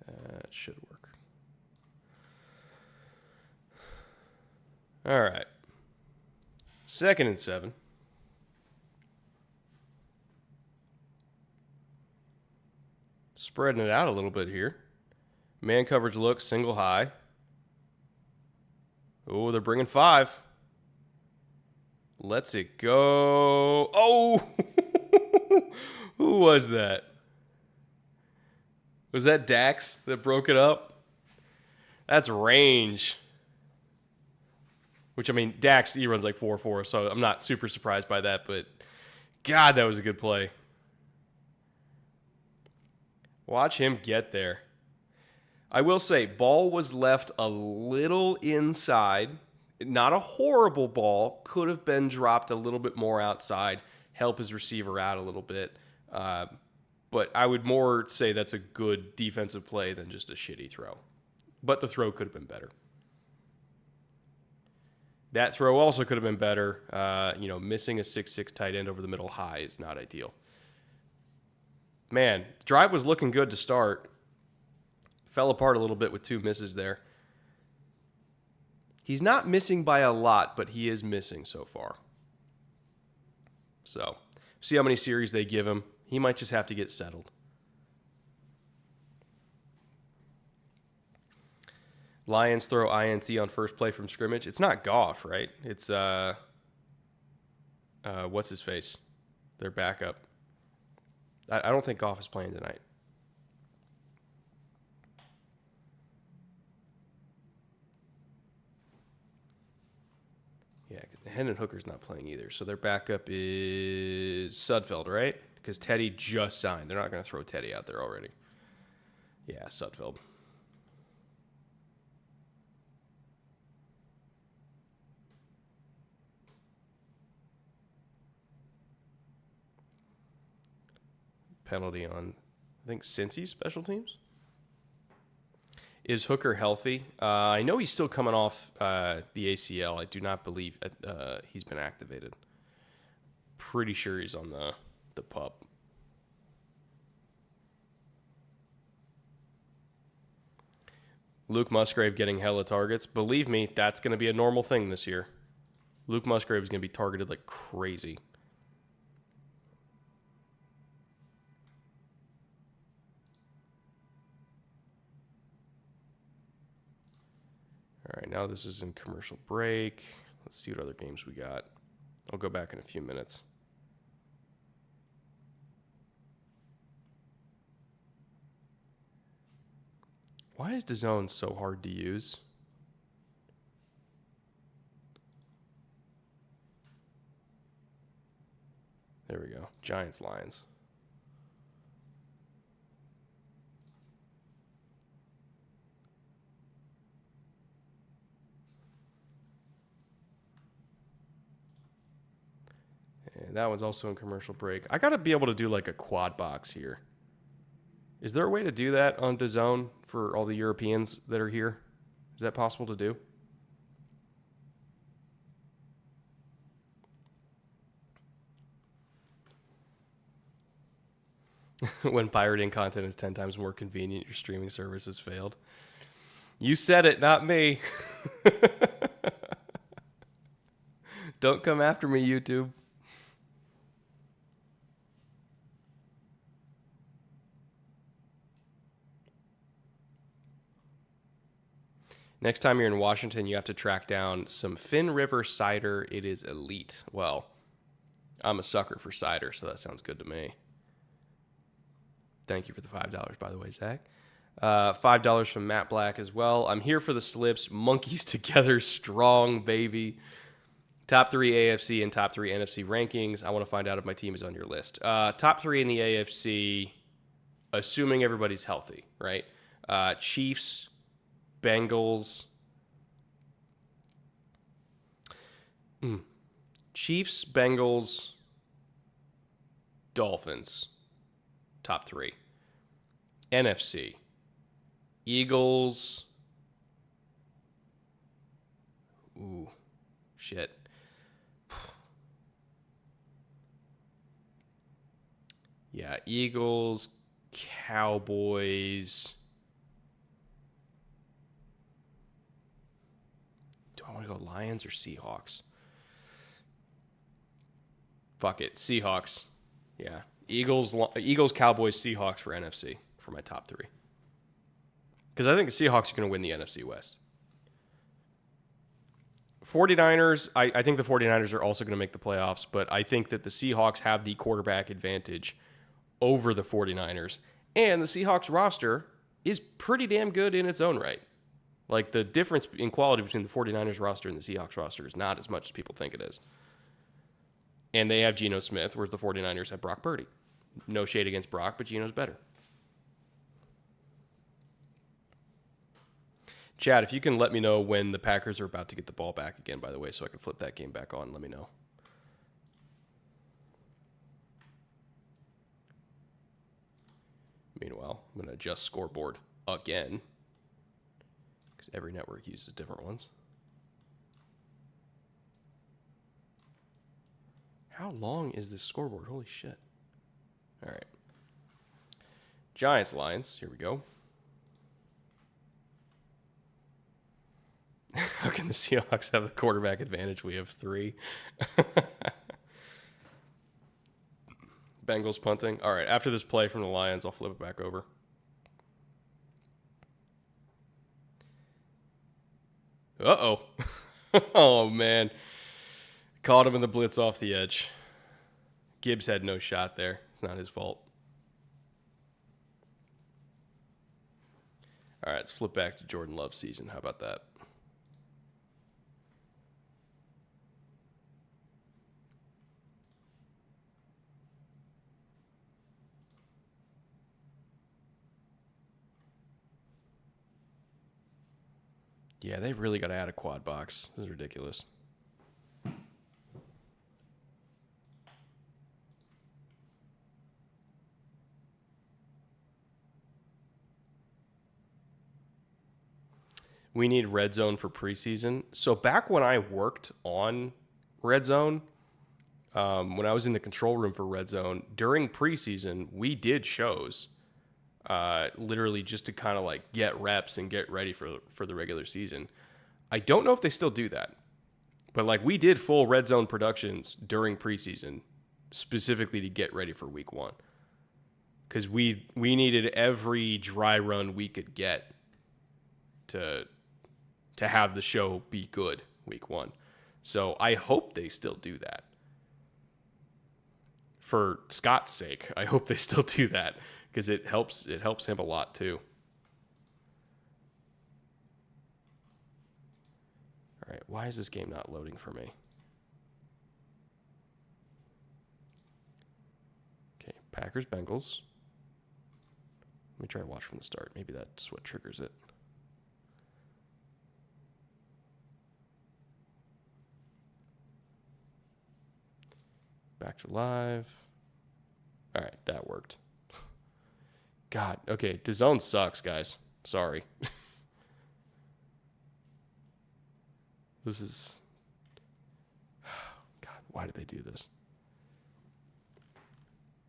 That should work. All right. 2nd and 7. Spreading it out a little bit here. Man coverage look, single high. Oh, they're bringing 5. Let's it go. Oh! Who was that? Was that Dax that broke it up? That's range. Which, I mean, Dax, he runs like 4.4, so I'm not super surprised by that, but God, that was a good play. Watch him get there. I will say, ball was left a little inside. Not a horrible ball. Could have been dropped a little bit more outside. Help his receiver out a little bit. But I would more say that's a good defensive play than just a shitty throw. But the throw could have been better. That throw also could have been better. Missing a 6'6" tight end over the middle high is not ideal. Man, drive was looking good to start. Fell apart a little bit with 2 misses there. He's not missing by a lot, but he is missing so far. So, see how many series they give him. He might just have to get settled. Lions throw INT on first play from scrimmage. It's not Goff, right? It's, what's his face? Their backup. I don't think Goff is playing tonight. Yeah, Hendon Hooker's not playing either. So their backup is Sudfeld, right? Because Teddy just signed. They're not going to throw Teddy out there already. Yeah, Sudfeld. Penalty on, I think, Cincy's special teams. Is Hooker healthy? I know he's still coming off the ACL. I do not believe he's been activated. Pretty sure he's on the pup. Luke Musgrave getting hella targets. Believe me, that's going to be a normal thing this year. Luke Musgrave is going to be targeted like crazy. All right, now this is in commercial break. Let's see what other games we got. I'll go back in a few minutes. Why is DAZN so hard to use? There we go. Giants, Lions. And that one's also in commercial break. I got to be able to do like a quad box here. Is there a way to do that on DAZN for all the Europeans that are here? Is that possible to do? When pirating content is 10 times more convenient, your streaming service has failed. You said it, not me. Don't come after me, YouTube. Next time you're in Washington, you have to track down some Finn River cider. It is elite. Well, I'm a sucker for cider, so that sounds good to me. Thank you for the $5, by the way, Zach. $5 from Matt Black as well. I'm here for the slips. Monkeys together, strong, baby. Top 3 AFC and top 3 NFC rankings. I want to find out if my team is on your list. Top 3 in the AFC, assuming everybody's healthy, right? Chiefs, Bengals. Chiefs, Bengals, Dolphins. Top 3. NFC. Eagles. Ooh, shit. Yeah, Eagles, Cowboys. Do I want to go Lions or Seahawks? Fuck it, Seahawks. Yeah, Eagles, Cowboys, Seahawks for NFC for my top 3. Because I think the Seahawks are going to win the NFC West. 49ers, I think the 49ers are also going to make the playoffs, but I think that the Seahawks have the quarterback advantage over the 49ers. And the Seahawks roster is pretty damn good in its own right. Like, the difference in quality between the 49ers roster and the Seahawks roster is not as much as people think it is. And they have Geno Smith, whereas the 49ers have Brock Purdy. No shade against Brock, but Geno's better. Chad, if you can let me know when the Packers are about to get the ball back again, by the way, so I can flip that game back on, let me know. Meanwhile, I'm going to adjust scoreboard again, because every network uses different ones. How long is this scoreboard? Holy shit. All right. Giants, Lions. Here we go. How can the Seahawks have the quarterback advantage? We have 3. Bengals punting. All right, after this play from the Lions, I'll flip it back over. Uh-oh. Oh, man. Caught him in the blitz off the edge. Gibbs had no shot there. It's not his fault. All right, let's flip back to Jordan Love's season. How about that? Yeah, they really got to add a quad box. This is ridiculous. We need red zone for preseason. So back when I worked on red zone, when I was in the control room for red zone, during preseason, we did shows literally just to kind of like get reps and get ready for the regular season. I don't know if they still do that, but like we did full red zone productions during preseason specifically to get ready for week 1. Because we needed every dry run we could get to have the show be good week 1. So I hope they still do that. For Scott's sake, I hope they still do that because it helps him a lot too. All right, why is this game not loading for me? Okay, Packers Bengals. Let me try to watch from the start. Maybe that's what triggers it. Back to live. All right, that worked. God, okay, DAZN sucks, guys. Sorry. This is... God, why did they do this?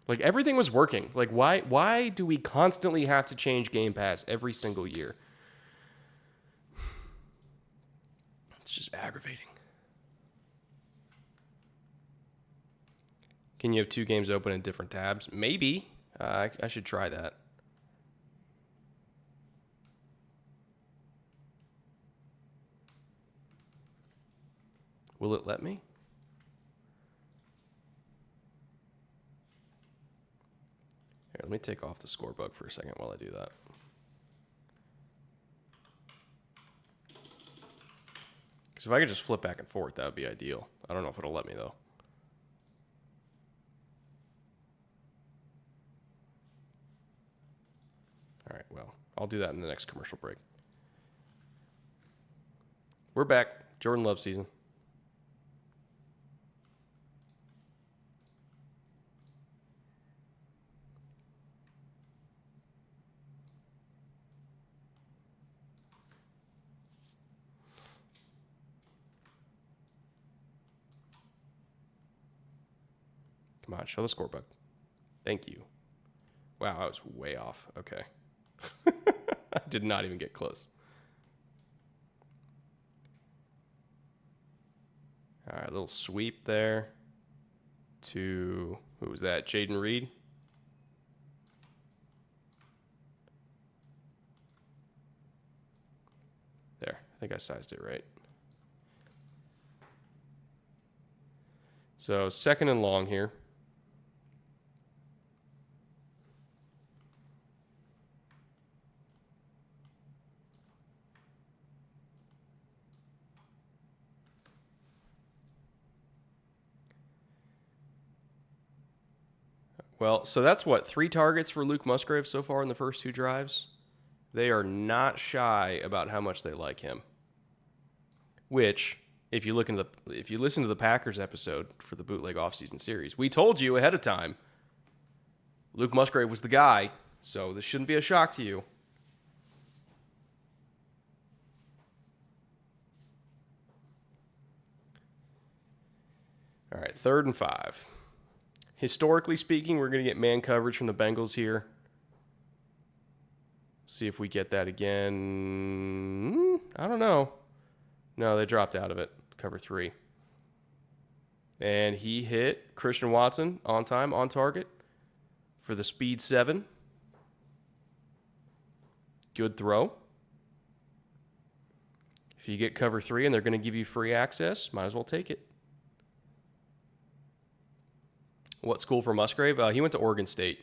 Like, everything was working. Like, why do we constantly have to change Game Pass every single year? It's just aggravating. Can you have 2 games open in different tabs? Maybe. I should try that. Will it let me? Here, let me take off the score bug for a second while I do that. Because if I could just flip back and forth, that would be ideal. I don't know if it'll let me, though. All right, well, I'll do that in the next commercial break. We're back. Jordan Love season. Come on, show the score bug. Thank you. Wow, I was way off. Okay. I did not even get close. All right, a little sweep there to, who was that? Jaden Reed. There, I think I sized it right. So 2nd and long here. Well, so that's what, 3 targets for Luke Musgrave so far in the first 2 drives? They are not shy about how much they like him. Which, if you listen to the Packers episode for the Bootleg offseason series, we told you ahead of time Luke Musgrave was the guy, so this shouldn't be a shock to you. All right, 3rd and 5. Historically speaking, we're going to get man coverage from the Bengals here. See if we get that again. I don't know. No, they dropped out of it. Cover 3. And he hit Christian Watson on time, on target for the speed 7. Good throw. If you get cover 3 and they're going to give you free access, might as well take it. What school for Musgrave? He went to Oregon State.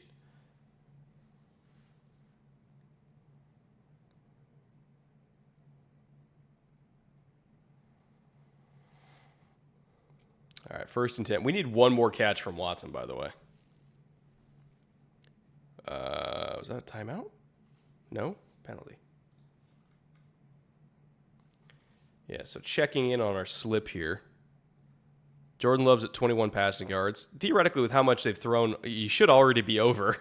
All right, 1st and 10. We need one more catch from Watson, by the way. Was that a timeout? No? Penalty. Yeah, so checking in on our slip here. Jordan Love's at 21 passing yards. Theoretically, with how much they've thrown, you should already be over.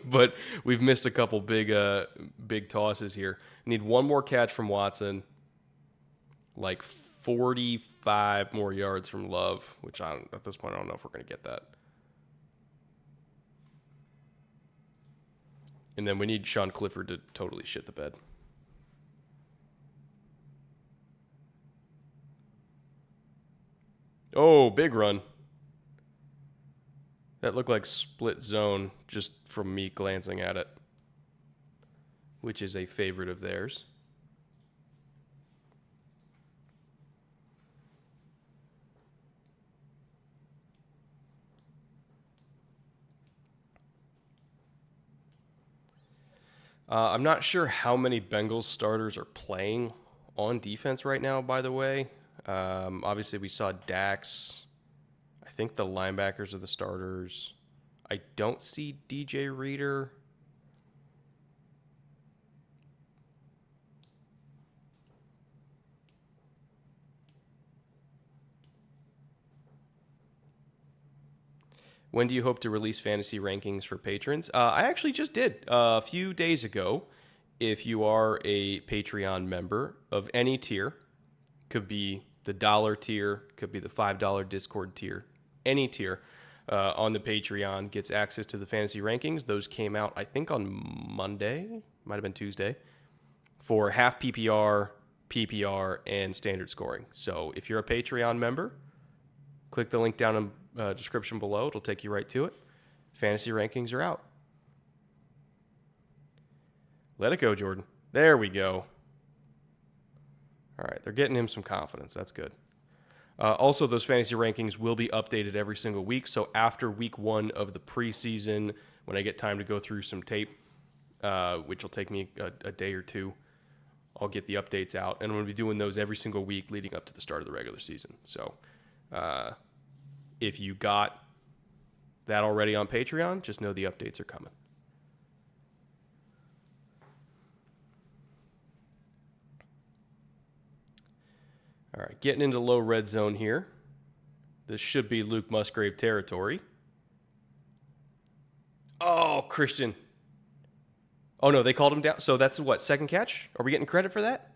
But we've missed a couple big tosses here. Need one more catch from Watson. Like 45 more yards from Love, which at this point, I don't know if we're going to get that. And then we need Sean Clifford to totally shit the bed. Oh, big run. That looked like split zone just from me glancing at it, which is a favorite of theirs. I'm not sure how many Bengals starters are playing on defense right now, by the way. Obviously, we saw Dax. I think the linebackers are the starters. I don't see DJ Reader. When do you hope to release fantasy rankings for patrons? I actually just did a few days ago. If you are a Patreon member of any tier, could be the $1 tier, could be the $5 Discord tier, any tier on the Patreon gets access to the fantasy rankings. Those came out, I think, on Monday, might have been Tuesday, for half PPR, PPR, and standard scoring. So if you're a Patreon member, click the link down in the description below. It'll take you right to it. Fantasy rankings are out. Let it go, Jordan. There we go. All right, they're getting him some confidence. That's good. Also, those fantasy rankings will be updated every single week. So after week 1 of the preseason, when I get time to go through some tape, which will take me a day or two, I'll get the updates out. And I'm going to be doing those every single week leading up to the start of the regular season. So if you got that already on Patreon, just know the updates are coming. All right, getting into low red zone here. This should be Luke Musgrave territory. Oh, Christian. Oh, no, they called him down. So that's what, 2nd catch? Are we getting credit for that?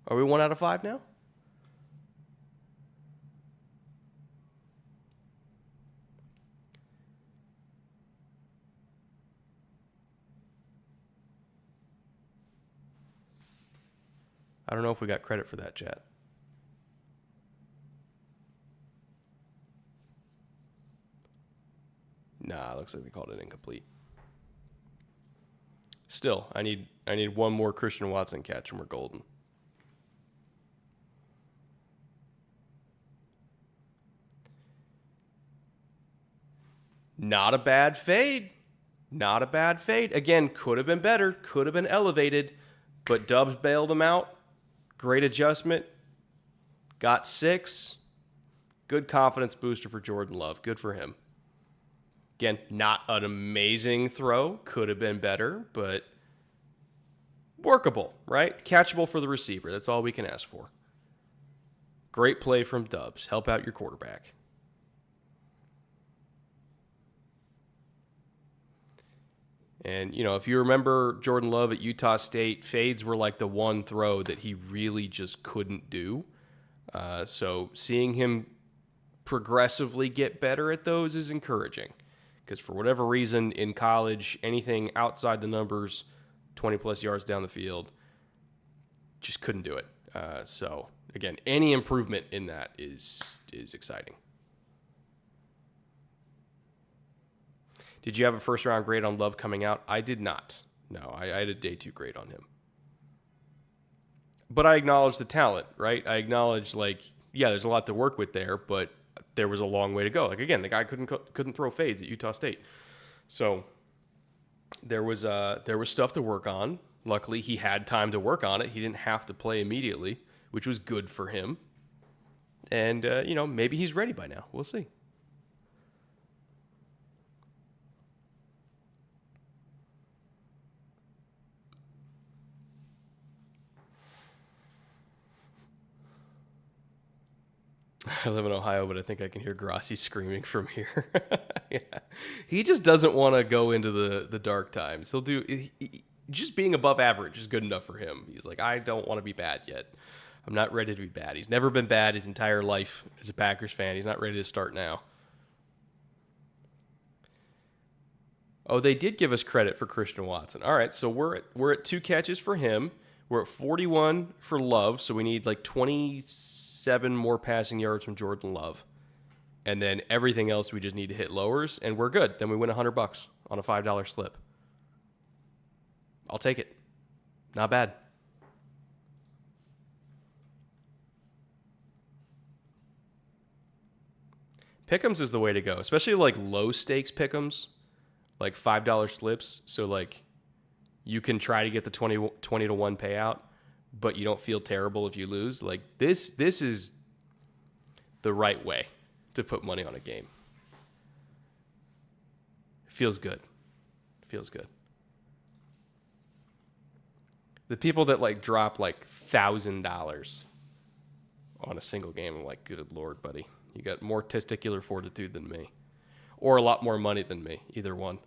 Are we 1 out of 5 now? I don't know if we got credit for that, chat. Nah, looks like they called it incomplete. Still, I need one more Christian Watson catch and we're golden. Not a bad fade. Not a bad fade. Again, could have been better, could have been elevated, but Dubs bailed him out. Great adjustment. Got 6. Good confidence booster for Jordan Love. Good for him. Again, not an amazing throw. Could have been better, but workable, right? Catchable for the receiver. That's all we can ask for. Great play from Dubs. Help out your quarterback. And, if you remember Jordan Love at Utah State, fades were like the one throw that he really just couldn't do. So seeing him progressively get better at those is encouraging. Because for whatever reason, in college, anything outside the numbers, 20-plus yards down the field, just couldn't do it. So, again, any improvement in that is exciting. Did you have a first-round grade on Love coming out? I did not. No, I had a day 2 grade on him. But I acknowledge the talent, right? I acknowledge, there's a lot to work with there, but there was a long way to go. Again, the guy couldn't throw fades at Utah State. So there was stuff to work on. Luckily, he had time to work on it. He didn't have to play immediately, which was good for him. And, maybe he's ready by now. We'll see. I live in Ohio, but I think I can hear Grassi screaming from here. Yeah. He just doesn't want to go into the dark times. Just being above average is good enough for him. He's like, I don't want to be bad yet. I'm not ready to be bad. He's never been bad his entire life as a Packers fan. He's not ready to start now. Oh, they did give us credit for Christian Watson. All right, so we're at 2 catches for him. We're at 41 for Love, so we need 27 more passing yards from Jordan Love. And then everything else we just need to hit lowers, and we're good. Then we win $100 on a $5 slip. I'll take it. Not bad. Pick'ems is the way to go, especially low stakes pick'ems, $5 slips. So you can try to get the 20 to 1 payout, but you don't feel terrible if you lose. This is the right way to put money on a game. Feels good. Feels good. The people that drop $1,000 on a single game, I'm like, good Lord, buddy. You got more testicular fortitude than me. Or a lot more money than me. Either one.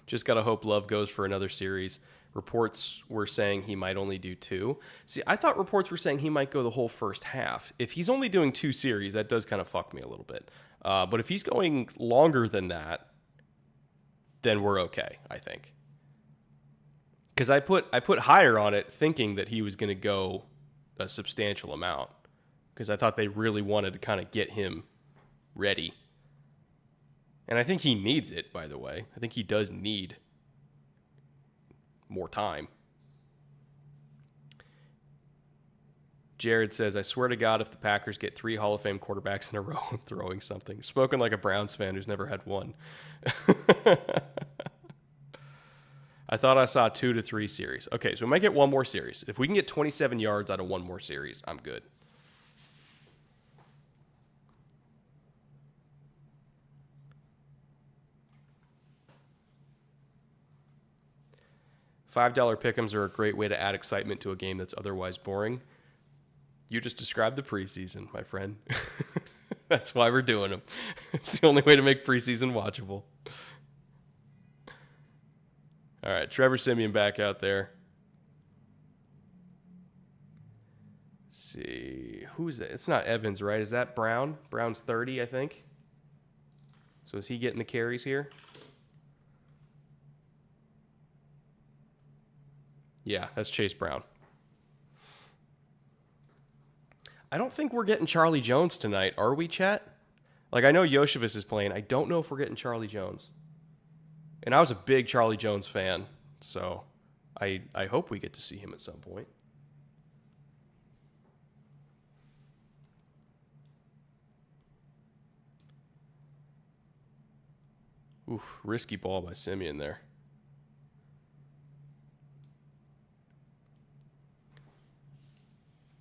Just got to hope Love goes for another series. Reports were saying he might only do 2. See, I thought reports were saying he might go the whole first half. If he's only doing 2 series, that does kind of fuck me a little bit. But if he's going longer than that, then we're okay, I think. Because I put higher on it thinking that he was going to go a substantial amount. Because I thought they really wanted to kind of get him ready. And I think he needs it, by the way. I think he does need more time. Jared says, I swear to God, if the Packers get 3 Hall of Fame quarterbacks in a row, I'm throwing something. Spoken like a Browns fan who's never had one. I thought I saw 2 to 3 series. Okay, so we might get one more series. If we can get 27 yards out of one more series, I'm good. $5 pick'ems are a great way to add excitement to a game that's otherwise boring. You just described the preseason, my friend. That's why we're doing them. It's the only way to make preseason watchable. All right, Trevor Siemian back out there. Let's see. Who's that? It's not Evans, right? Is that Brown? Brown's 30, I think. So is he getting the carries here? Yeah, that's Chase Brown. I don't think we're getting Charlie Jones tonight, are we, chat? I know Yoshevich is playing. I don't know if we're getting Charlie Jones. And I was a big Charlie Jones fan, so I hope we get to see him at some point. Oof, risky ball by Simeon there.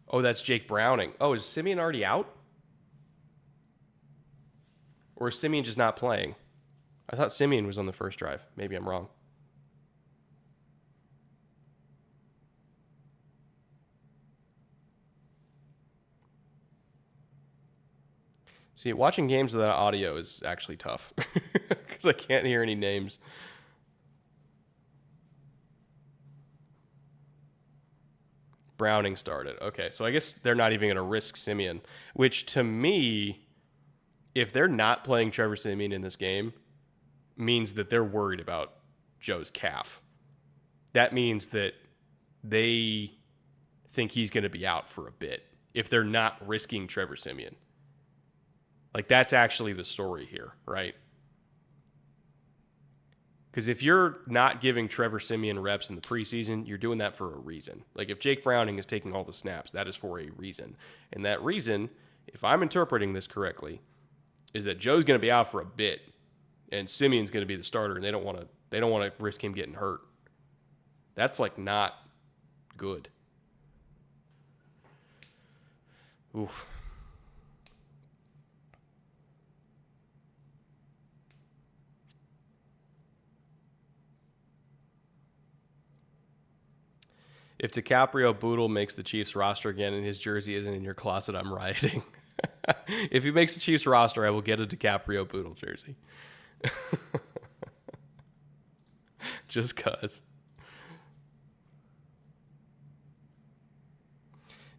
Oh, that's Jake Browning. Oh, is Simeon already out? Or is Simeon just not playing? I thought Simeon was on the first drive. Maybe I'm wrong. See, watching games without audio is actually tough because I can't hear any names. Browning started. Okay, so I guess they're not even going to risk Simeon, which to me, if they're not playing Trevor Simeon in this game, means that they're worried about Joe's calf. That means that they think he's going to be out for a bit if they're not risking Trevor Simeon. Like, that's actually the story here, right? Because if you're not giving Trevor Simeon reps in the preseason, you're doing that for a reason. Like, if Jake Browning is taking all the snaps, that is for a reason. And that reason, if I'm interpreting this correctly, is that Joe's going to be out for a bit, and Simeon's going to be the starter, and they don't want to risk him getting hurt. That's like not good. Oof. If DiCaprio Boodle makes the Chiefs roster again and his jersey isn't in your closet, I'm rioting. If he makes the Chiefs roster, I will get a DiCaprio Boodle jersey. Just cuz.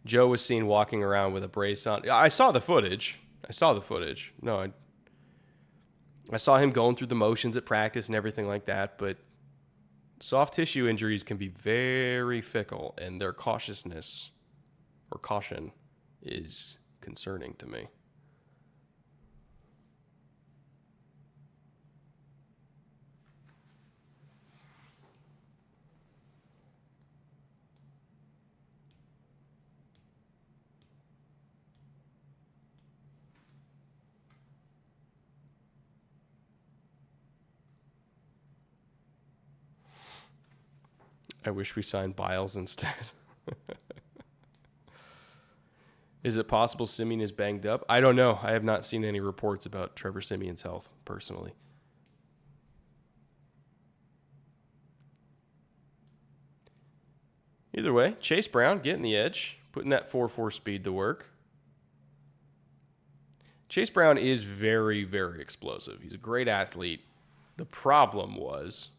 Joe was seen walking around with a brace on. I saw the footage. No, I saw him going through the motions at practice and everything like that, but soft tissue injuries can be very fickle, and their cautiousness or caution is concerning to me. I wish we signed Biles instead. Is it possible Simeon is banged up? I don't know. I have not seen any reports about Trevor Simeon's health personally. Either way, Chase Brown getting the edge, putting that 4.4 speed to work. Chase Brown is very, very explosive. He's a great athlete. The problem was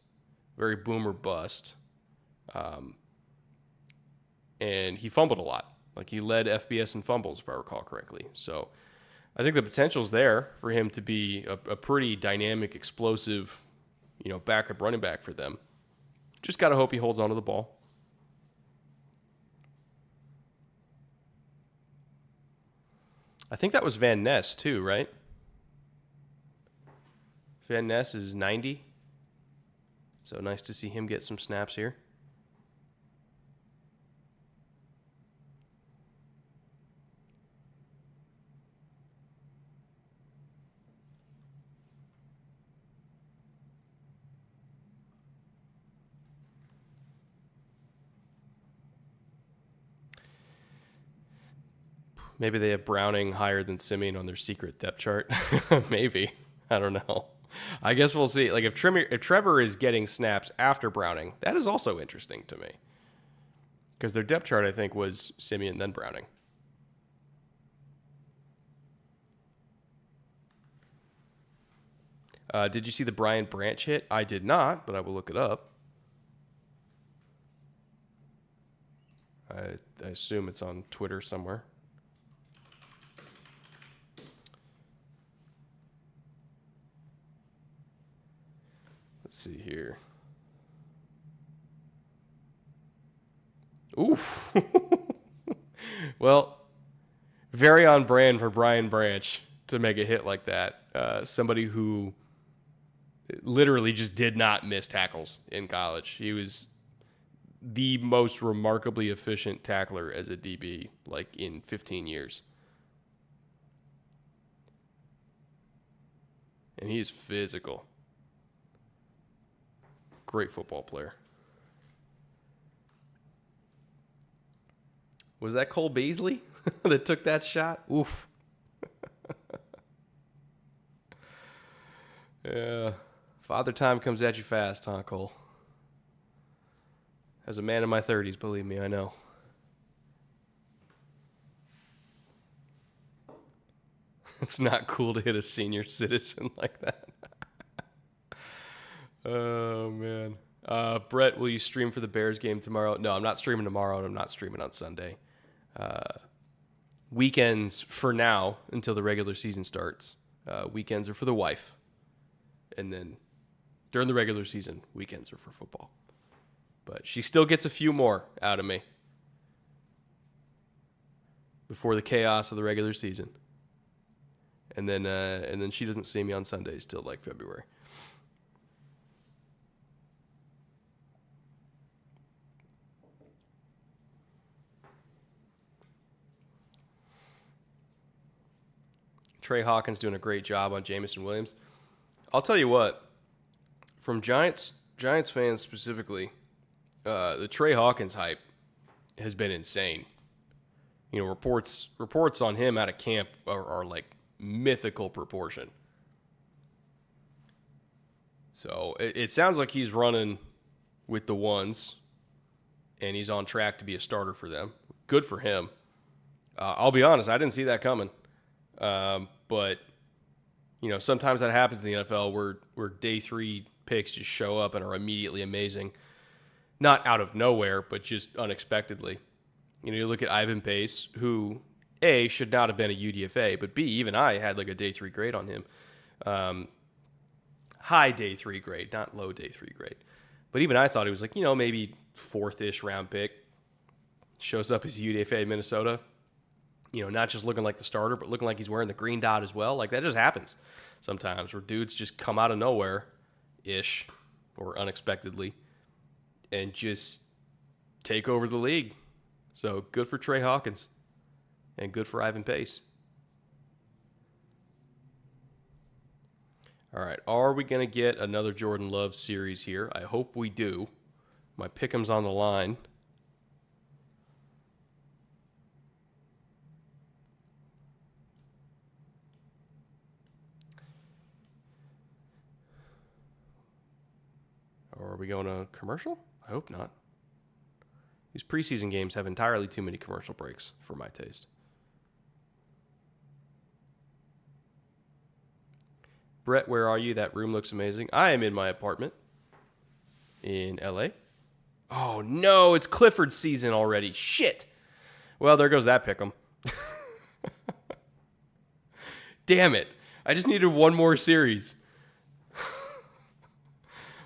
very boom or bust. And he fumbled a lot. Like, he led FBS in fumbles, if I recall correctly. So I think the potential's there for him to be a pretty dynamic, explosive, backup running back for them. Just got to hope he holds onto the ball. I think that was Van Ness too, right? Van Ness is 90. So nice to see him get some snaps here. Maybe they have Browning higher than Simeon on their secret depth chart. Maybe. I don't know. I guess we'll see. Like, if Trevor is getting snaps after Browning, that is also interesting to me. Because their depth chart, I think, was Simeon then Browning. Did you see the Brian Branch hit? I did not, but I will look it up. I assume it's on Twitter somewhere. Let's see here. Oof. Well, very on brand for Brian Branch to make a hit like that. Somebody who literally just did not miss tackles in college. He was the most remarkably efficient tackler as a DB, like in 15 years. And he is physical. Great football player. Was that Cole Beasley that took that shot? Oof. Yeah. Father time comes at you fast, huh, Cole? As a man in my 30s, believe me, I know. It's not cool to hit a senior citizen like that. Oh, man. Brett, will you stream for the Bears game tomorrow? No, I'm not streaming tomorrow, and I'm not streaming on Sunday. Weekends, for now, until the regular season starts, weekends are for the wife. And then during the regular season, weekends are for football. But she still gets a few more out of me before the chaos of the regular season. And then she doesn't see me on Sundays till like February. Trey Hawkins doing a great job on Jamison Williams. I'll tell you what, from Giants fans specifically, the Trey Hawkins hype has been insane. You know, reports on him out of camp are like mythical proportion. So it sounds like he's running with the ones, and he's on track to be a starter for them. Good for him. I'll be honest, I didn't see that coming. But, you know, sometimes that happens in the NFL where day 3 picks just show up and are immediately amazing. Not out of nowhere, but just unexpectedly. You know, you look at Ivan Pace, who, A, should not have been a UDFA, but B, even I had like a day 3 grade on him. High day 3 grade, not low day 3 grade. But even I thought he was like, you know, maybe 4th-ish round pick. Shows up as UDFA in Minnesota. You know, not just looking like the starter, but looking like he's wearing the green dot as well. Like, that just happens sometimes where dudes just come out of nowhere-ish or unexpectedly and just take over the league. So, good for Trey Hawkins and good for Ivan Pace. All right, are we going to get another Jordan Love series here? I hope we do. My pick'em's on the line. Or are we going to commercial? I hope not. These preseason games have entirely too many commercial breaks for my taste. Brett, where are you? That room looks amazing. I am in my apartment in LA. Oh, no, it's Clifford season already. Shit. Well, there goes that pick'em. Damn it. I just needed one more series.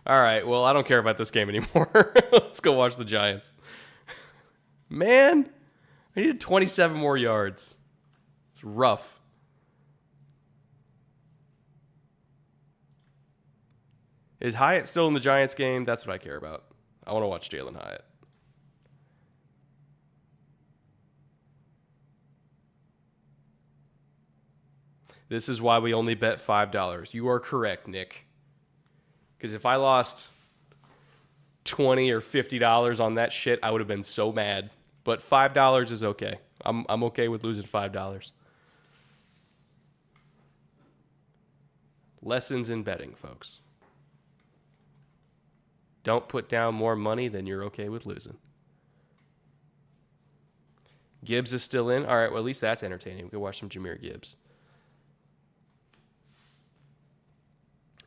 All right, well, I don't care about this game anymore. Let's go watch the Giants. Man, I needed 27 more yards. It's rough. Is Hyatt still in the Giants game? That's what I care about. I want to watch Jalen Hyatt. This is why we only bet $5. You are correct, Nick. Because if I lost $20 or $50 on that shit, I would have been so mad. But $5 is okay. I'm okay with losing $5. Lessons in betting, folks. Don't put down more money than you're okay with losing. Gibbs is still in. All right, well, at least that's entertaining. We can watch some Jahmyr Gibbs.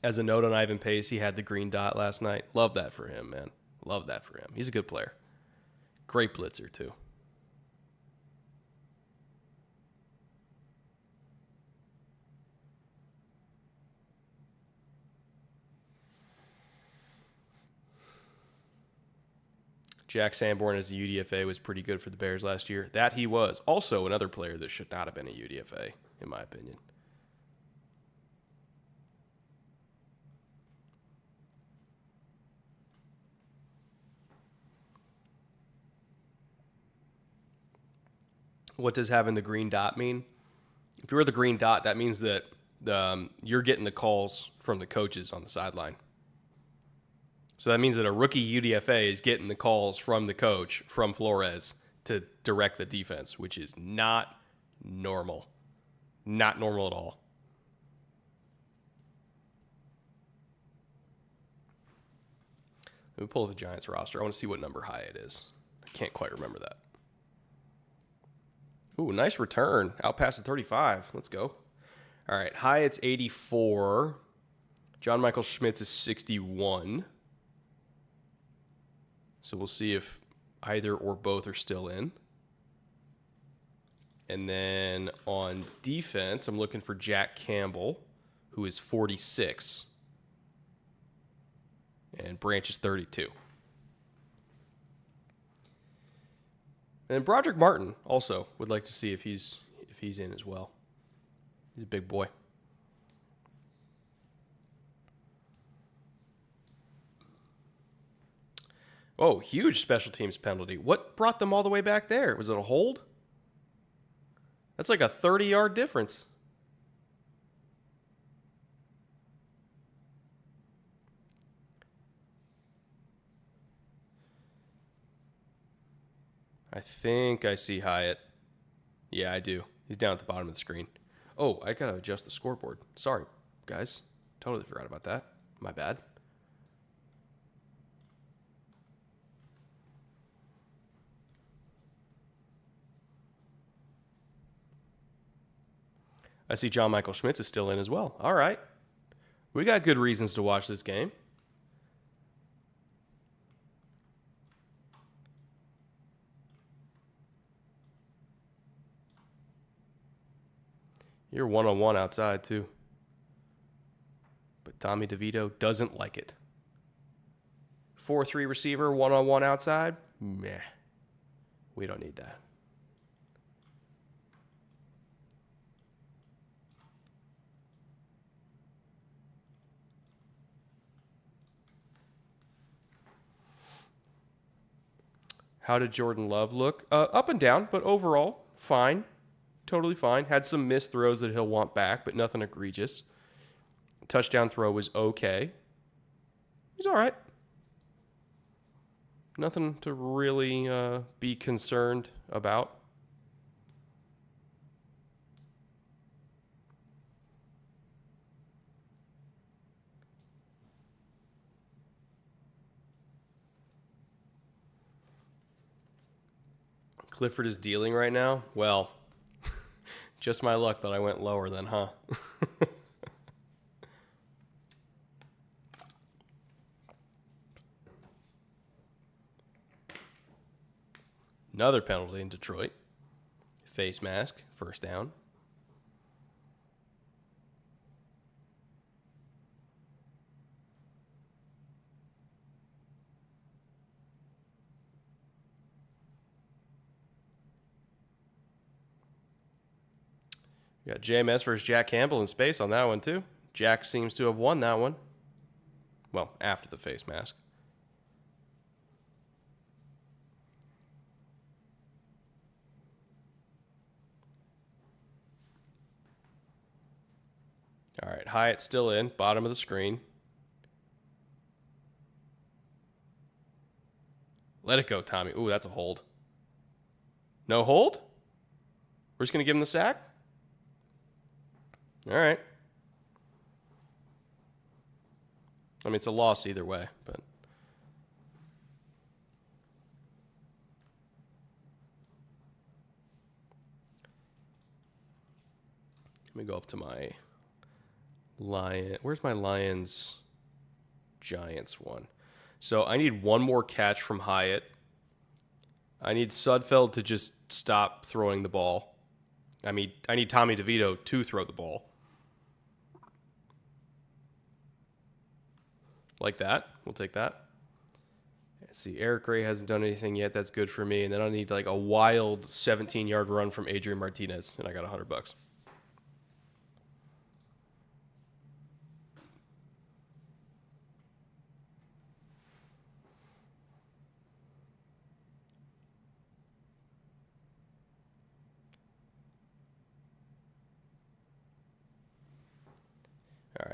As a note on Ivan Pace, he had the green dot last night. Love that for him, man. Love that for him. He's a good player. Great blitzer, too. Jack Sanborn as a UDFA was pretty good for the Bears last year. That he was. Also another player that should not have been a UDFA, in my opinion. What does having the green dot mean? If you're the green dot, that means that you're getting the calls from the coaches on the sideline. So that means that a rookie UDFA is getting the calls from the coach, from Flores, to direct the defense, which is not normal. Not normal at all. Let me pull up the Giants roster. I want to see what number Hyatt is. I can't quite remember that. Ooh, nice return. Out past the 35. Let's go. All right, Hyatt's 84. John Michael Schmitz is 61. So we'll see if either or both are still in. And then on defense, I'm looking for Jack Campbell, who is 46. And Branch is 32. And Broderick Martin also would like to see if he's in as well. He's a big boy. Oh, huge special teams penalty. What brought them all the way back there? Was it a hold? That's like a 30-yard difference. I think I see Hyatt. Yeah, I do. He's down at the bottom of the screen. Oh, I gotta adjust the scoreboard. Sorry, guys. Totally forgot about that. My bad. I see John Michael Schmitz is still in as well. All right. We got good reasons to watch this game. You're one-on-one outside, too. But Tommy DeVito doesn't like it. 4-3 receiver, one-on-one outside? Meh. We don't need that. How did Jordan Love look? Up and down, but overall, fine. Totally fine. Had some missed throws that he'll want back, but nothing egregious. Touchdown throw was okay. He's all right. Nothing to really be concerned about. Clifford is dealing right now. Well, just my luck that I went lower then, huh? Another penalty in Detroit. Face mask, first down. We got JMS versus Jack Campbell in space on that one, too. Jack seems to have won that one. Well, after the face mask. All right, Hyatt's still in, bottom of the screen. Let it go, Tommy. Ooh, that's a hold. No hold? We're just going to give him the sack? All right. I mean, it's a loss either way, but. Let me go up to my Lion. Where's my Lions Giants one? So I need one more catch from Hyatt. I need Sudfeld to just stop throwing the ball. I need Tommy DeVito to throw the ball. Like that. We'll take that. Let's see. Eric Gray hasn't done anything yet. That's good for me. And then I need like a wild 17-yard run from Adrian Martinez, and I got $100.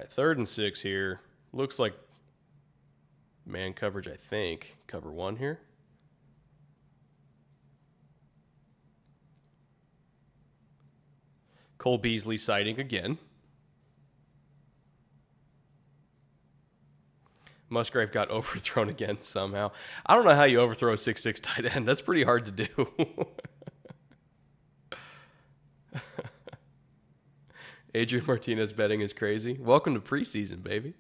right, 3rd and 6 here. Looks like man coverage, I think. Cover 1 here. Cole Beasley sighting again. Musgrave got overthrown again somehow. I don't know how you overthrow a 6'6" tight end. That's pretty hard to do. Adrian Martinez betting is crazy. Welcome to preseason, baby.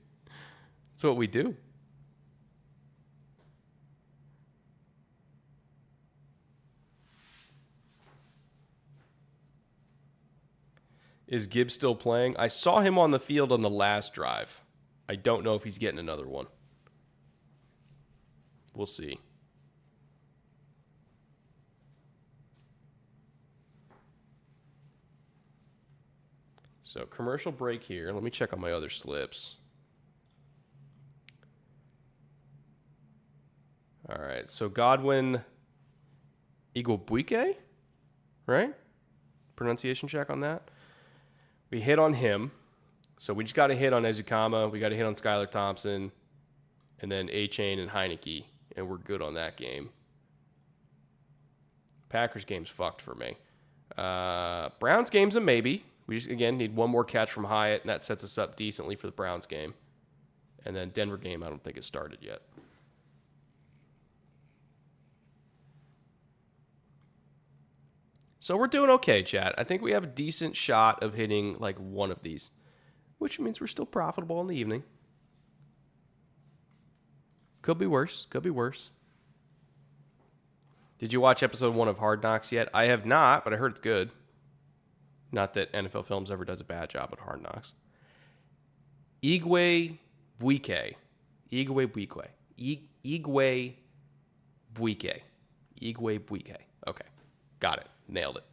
That's what we do. Is Gibbs still playing? I saw him on the field on the last drive. I don't know if he's getting another one. We'll see. So commercial break here. Let me check on my other slips. All right. So Godwin Igwebuike, right? Pronunciation check on that. We hit on him. So we just got to hit on Ezukama. We got to hit on Skylar Thompson. And then A-Chain and Heineke. And we're good on that game. Packers game's fucked for me. Browns game's a maybe. We just, again, need one more catch from Hyatt, and that sets us up decently for the Browns game. And then Denver game, I don't think it's started yet. So we're doing okay, chat. I think we have a decent shot of hitting like one of these, which means we're still profitable in the evening. Could be worse. Could be worse. Did you watch episode 1 of Hard Knocks yet? I have not, but I heard it's good. Not that NFL Films ever does a bad job at Hard Knocks. Igwebuike. Igwebuike. Igwebuike. Okay. Got it. Nailed it.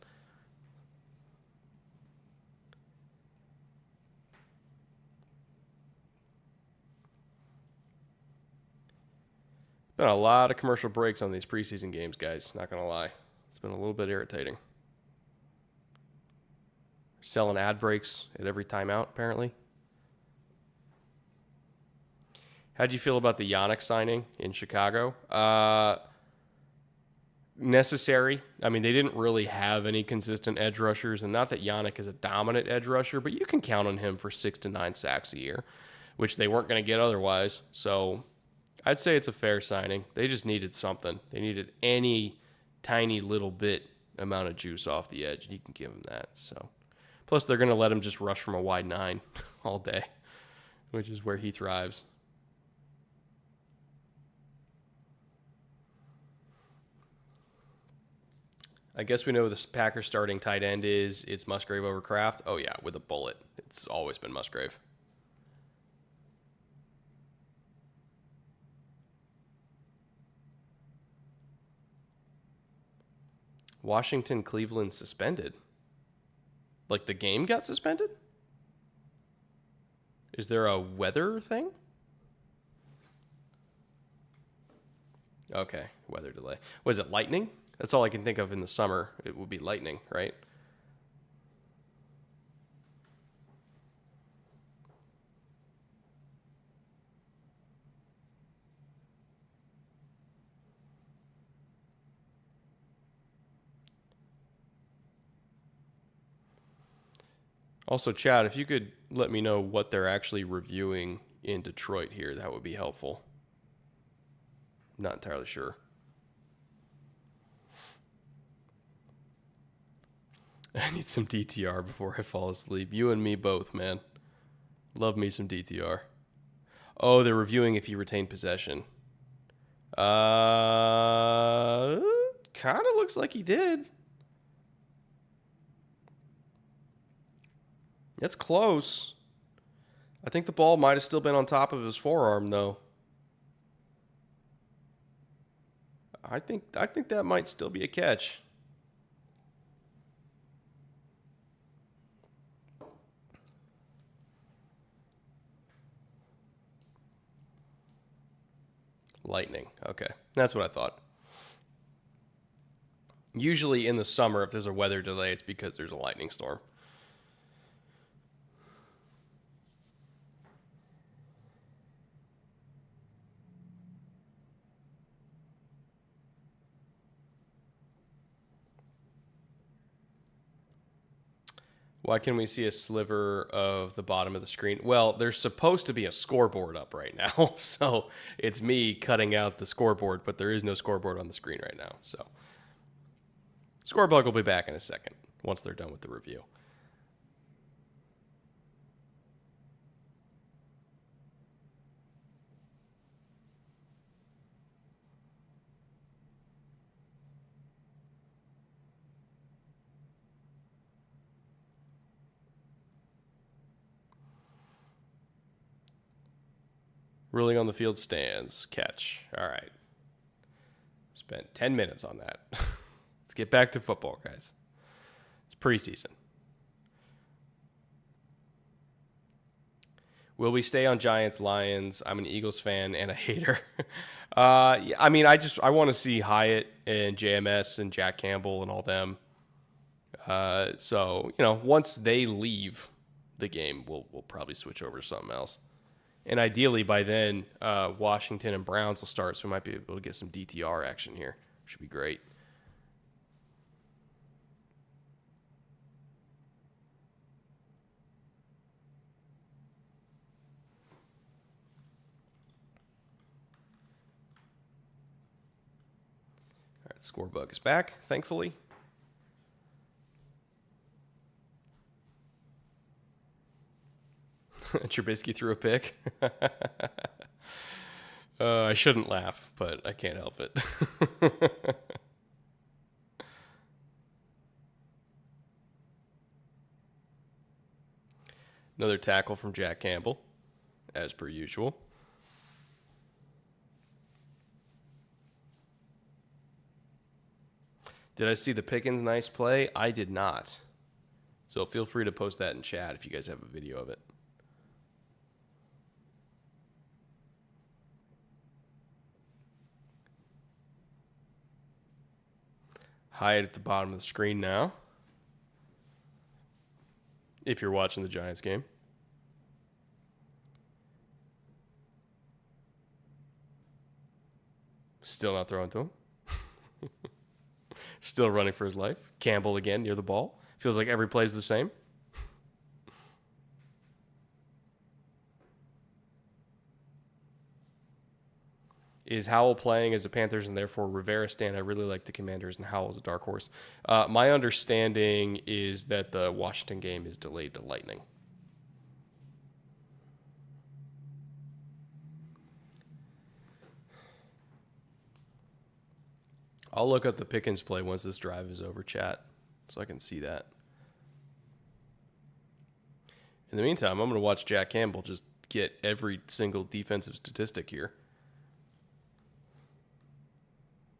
Been a lot of commercial breaks on these preseason games, guys. Not going to lie. It's been a little bit irritating. Selling ad breaks at every timeout, apparently. How'd you feel about the Yannick signing in Chicago? Necessary. I mean, they didn't really have any consistent edge rushers, and not that Yannick is a dominant edge rusher, but you can count on him for 6 to 9 sacks a year, which they weren't going to get otherwise. So I'd say it's a fair signing. They just needed something. They needed any tiny little bit amount of juice off the edge, and you can give them that. So, plus they're going to let him just rush from a wide 9 all day, which is where he thrives. I guess we know the Packers starting tight end is. It's Musgrave over Kraft. Oh, yeah, with a bullet. It's always been Musgrave. Washington, Cleveland suspended. Like the game got suspended? Is there a weather thing? Okay, weather delay. Was it lightning? That's all I can think of in the summer. It would be lightning, right? Also, Chad, if you could let me know what they're actually reviewing in Detroit here, that would be helpful. Not entirely sure. I need some DTR before I fall asleep. You and me both, man. Love me some DTR. Oh, they're reviewing if you retain possession. Kind of looks like he did. It's close. I think the ball might have still been on top of his forearm, though. I think that might still be a catch. Lightning. Okay. That's what I thought. Usually in the summer, if there's a weather delay, it's because there's a lightning storm. Why can we see a sliver of the bottom of the screen? Well, there's supposed to be a scoreboard up right now, so it's me cutting out the scoreboard, but there is no scoreboard on the screen right now. So Scorebug will be back in a second once they're done with the review. Ruling on the field stands. Catch. All right. Spent 10 minutes on that. Let's get back to football, guys. It's preseason. Will we stay on Giants, Lions? I'm an Eagles fan and a hater. Yeah, I mean, I want to see Hyatt and JMS and Jack Campbell and all them. So, once they leave the game, we'll probably switch over to something else. And ideally, by then, Washington and Browns will start, so we might be able to get some DTR action here. Should be great. All right, Scorebug is back, thankfully. Trubisky threw a pick. I shouldn't laugh, but I can't help it. Another tackle from Jack Campbell, as per usual. Did I see the Pickens nice play? I did not. So feel free to post that in chat if you guys have a video of it. Hide at the bottom of the screen now. If you're watching the Giants game. Still not throwing to him. Still running for his life. Campbell again near the ball. Feels like every play is the same. Is Howell playing as the Panthers and therefore Rivera stand? I really like the Commanders and Howell as a dark horse. My understanding is that the Washington game is delayed to Lightning. I'll look up the Pickens play once this drive is over, chat, so I can see that. In the meantime, I'm going to watch Jack Campbell just get every single defensive statistic here,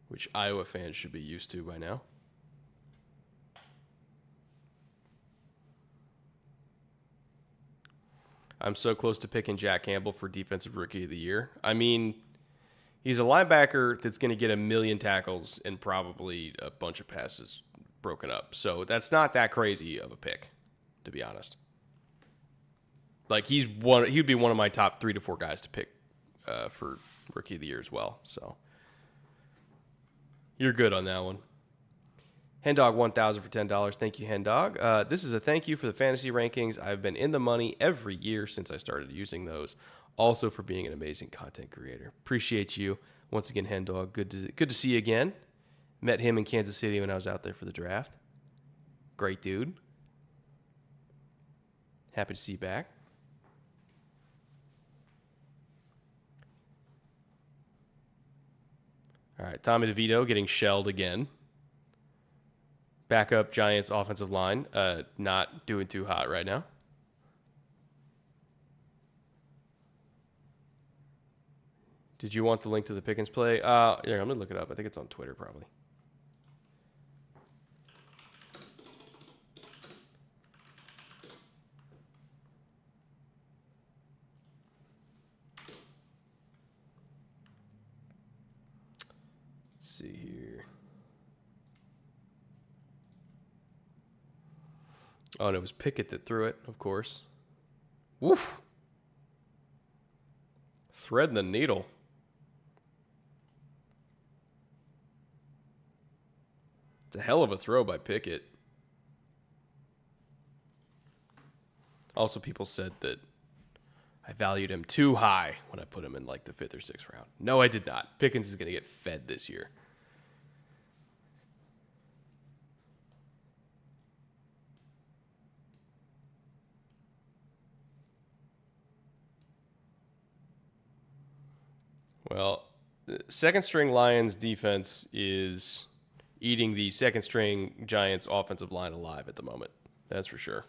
which Iowa fans should be used to by now. I'm so close to picking Jack Campbell for Defensive Rookie of the Year. I mean, he's a linebacker that's going to get a million tackles and probably a bunch of passes broken up. So that's not that crazy of a pick, to be honest. Like, he'd be one of my top 3 to 4 guys to pick for Rookie of the Year as well. So you're good on that one. Hendog 1000 for $10. Thank you, Hendog. This is a thank you for the fantasy rankings. I've been in the money every year since I started using those. Also for being an amazing content creator. Appreciate you. Once again, Hendog, good to see you again. Met him in Kansas City when I was out there for the draft. Great dude. Happy to see you back. All right, Tommy DeVito getting shelled again. Backup Giants offensive line, not doing too hot right now. Did you want the link to the Pickens play? Here, I'm going to look it up. I think it's on Twitter probably. Let's see here. Oh, and it was Pickett that threw it, of course. Woof. Threading the needle. It's a hell of a throw by Pickett. Also, people said that I valued him too high when I put him in like the 5th or 6th round. No, I did not. Pickens is going to get fed this year. Well, the second string Lions defense is eating the second string Giants offensive line alive at the moment. That's for sure.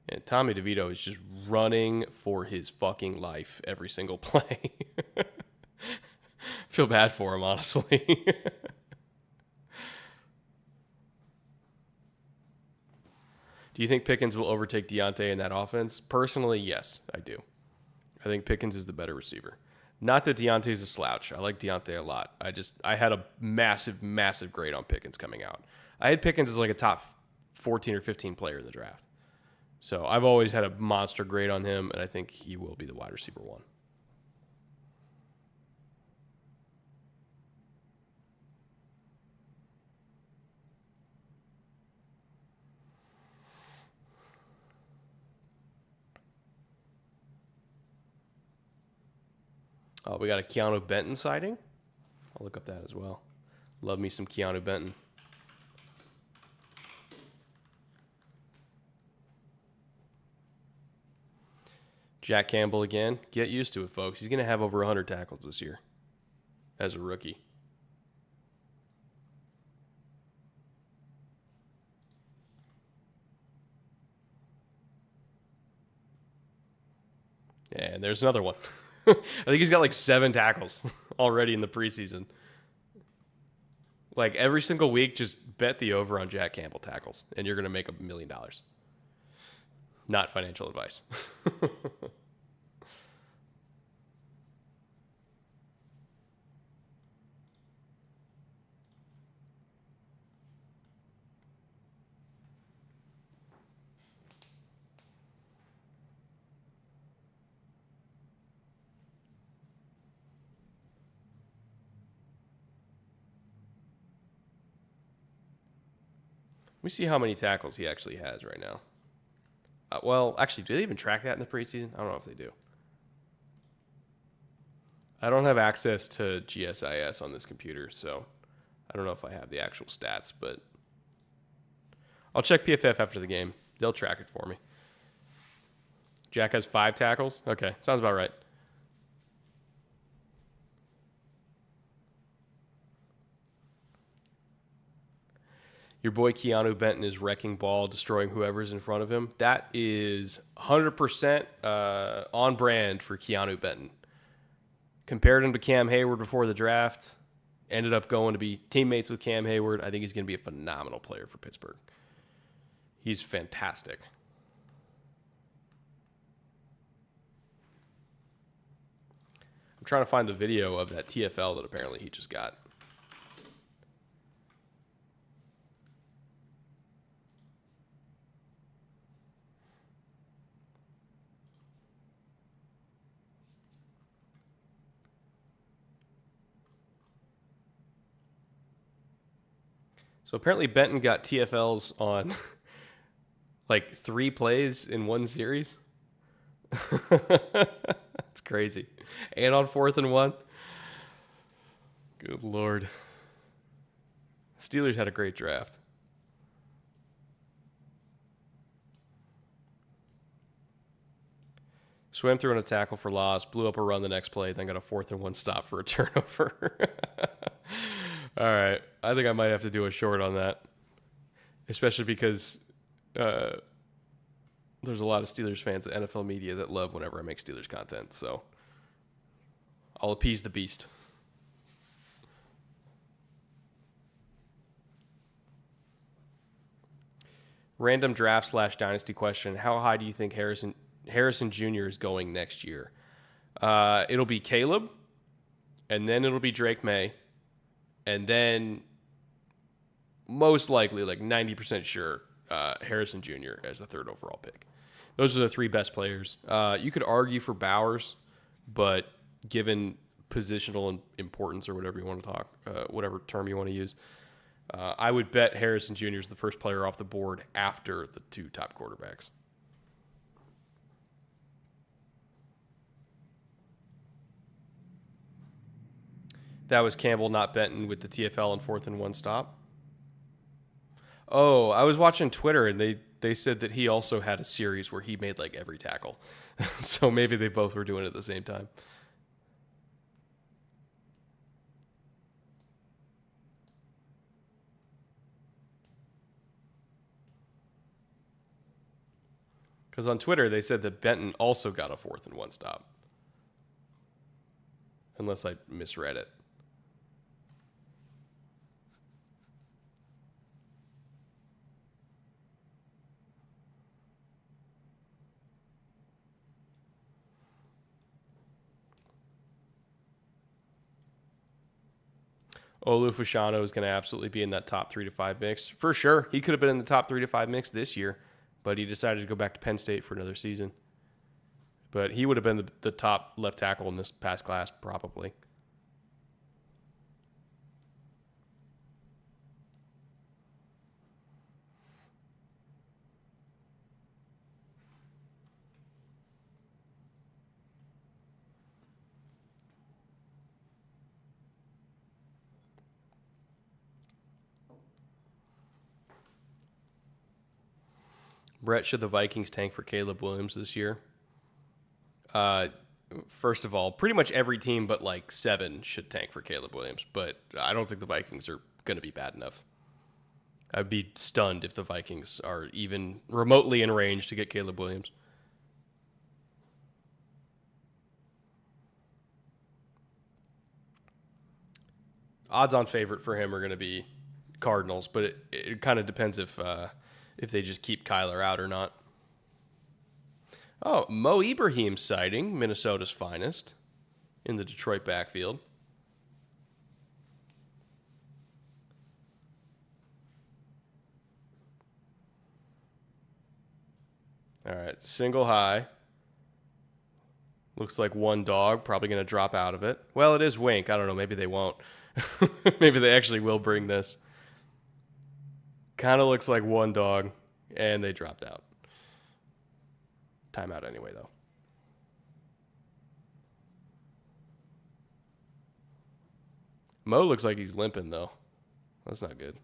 And Tommy DeVito is just running for his fucking life every single play. Feel bad for him, honestly. Do you think Pickens will overtake Deontay in that offense? Personally, yes, I do. I think Pickens is the better receiver. Not that Deontay is a slouch. I like Deontay a lot. I had a massive, massive grade on Pickens coming out. I had Pickens as like a top 14 or 15 player in the draft. So I've always had a monster grade on him, and I think he will be the wide receiver 1. Oh, we got a Keanu Benton sighting. I'll look up that as well. Love me some Keanu Benton. Jack Campbell again. Get used to it, folks. He's going to have over 100 tackles this year as a rookie. And there's another one. I think he's got like 7 tackles already in the preseason. Like every single week, just bet the over on Jack Campbell tackles, and you're going to make $1 million. Not financial advice. Let me see how many tackles he actually has right now. Well, actually, do they even track that in the preseason? I don't know if they do. I don't have access to GSIS on this computer, so I don't know if I have the actual stats, but I'll check PFF after the game. They'll track it for me. Jack has 5 tackles? Okay, sounds about right. Your boy Keanu Benton is wrecking ball, destroying whoever's in front of him. That is 100% on brand for Keanu Benton. Compared him to Cam Hayward before the draft. Ended up going to be teammates with Cam Hayward. I think he's going to be a phenomenal player for Pittsburgh. He's fantastic. I'm trying to find the video of that TFL that apparently he just got. So apparently Benton got TFLs on like 3 plays in one series. It's crazy. And on 4th and 1. Good Lord. Steelers had a great draft. Swam through on a tackle for loss, blew up a run the next play, then got a 4th and 1 stop for a turnover. All right. I think I might have to do a short on that, especially because there's a lot of Steelers fans at NFL media that love whenever I make Steelers content. So I'll appease the beast. Random draft / dynasty question. How high do you think Harrison Jr. is going next year? It'll be Caleb, and then it'll be Drake May, and then most likely, like 90% sure, Harrison Jr. as the 3rd overall pick. Those are the 3 best players. You could argue for Bowers, but given positional importance or whatever you want to talk, whatever term you want to use. I would bet Harrison Jr. is the first player off the board after the 2 top quarterbacks. That was Campbell, not Benton, with the TFL and 4th and 1 stop. Oh, I was watching Twitter, and they said that he also had a series where he made like every tackle. So maybe they both were doing it at the same time. Because on Twitter, they said that Benton also got a 4th and 1 stop. Unless I misread it. Olu Fashanu is going to absolutely be in that top 3 to 5 mix. For sure. He could have been in the top 3 to 5 mix this year, but he decided to go back to Penn State for another season. But he would have been the top left tackle in this past class, probably. Brett, should the Vikings tank for Caleb Williams this year? First of all, pretty much every team but like 7 should tank for Caleb Williams, but I don't think the Vikings are going to be bad enough. I'd be stunned if the Vikings are even remotely in range to get Caleb Williams. Odds-on favorite for him are going to be Cardinals, but it kind of depends if they just keep Kyler out or not. Oh, Mo Ibrahim sighting, Minnesota's finest, in the Detroit backfield. All right, single high. Looks like 1 dog, probably going to drop out of it. Well, it is Wink. I don't know, maybe they won't. Maybe they actually will bring this. Kind of looks like 1 dog, and they dropped out. Timeout anyway, though. Mo looks like he's limping, though. That's not good.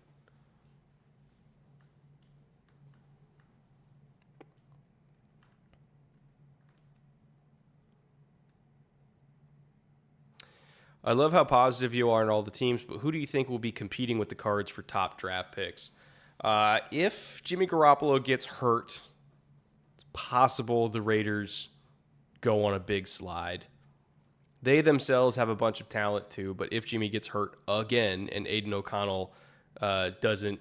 I love how positive you are in all the teams, but who do you think will be competing with the Cards for top draft picks? If Jimmy Garoppolo gets hurt, it's possible the Raiders go on a big slide. They themselves have a bunch of talent too, but if Jimmy gets hurt again and Aiden O'Connell doesn't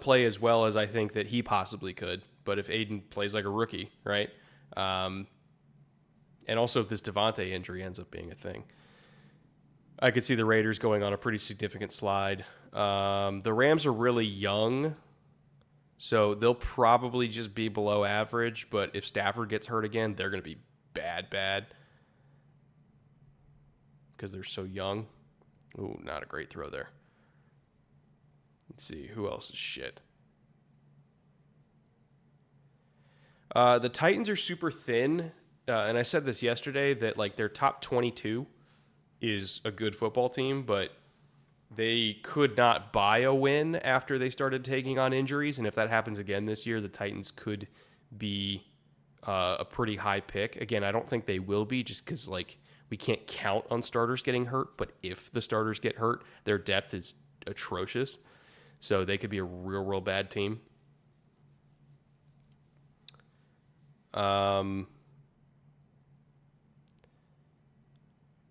play as well as I think that he possibly could, but if Aiden plays like a rookie, right? And also if this Devontae injury ends up being a thing, I could see the Raiders going on a pretty significant slide. The Rams are really young, so they'll probably just be below average, but if Stafford gets hurt again, they're going to be bad because they're so young. Ooh, not a great throw there. Let's see, who else is shit? The Titans are super thin, and I said this yesterday that like their top 22 is a good football team, but they could not buy a win after they started taking on injuries, and if that happens again this year, the Titans could be a pretty high pick. Again, I don't think they will be just because like we can't count on starters getting hurt, but if the starters get hurt, their depth is atrocious, so they could be a real bad team.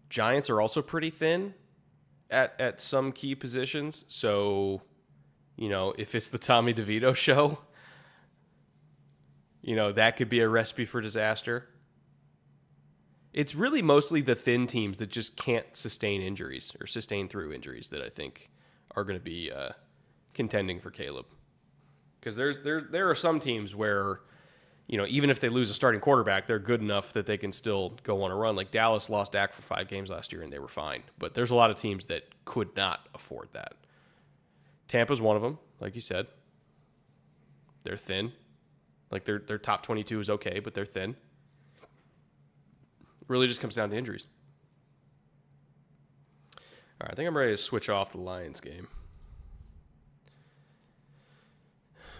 Giants are also pretty thin at some key positions. So, you know, if it's the Tommy DeVito show, you know, that could be a recipe for disaster. It's really mostly the thin teams that just can't sustain injuries or sustain through injuries that I think are going to be contending for Caleb. Because there are some teams where, even if they lose a starting quarterback, they're good enough that they can still go on a run. Like Dallas lost Dak for 5 games last year, and they were fine. But there's a lot of teams that could not afford that. Tampa's one of them, like you said. They're thin. Like their top 22 is okay, but they're thin. It really just comes down to injuries. All right, I think I'm ready to switch off the Lions game.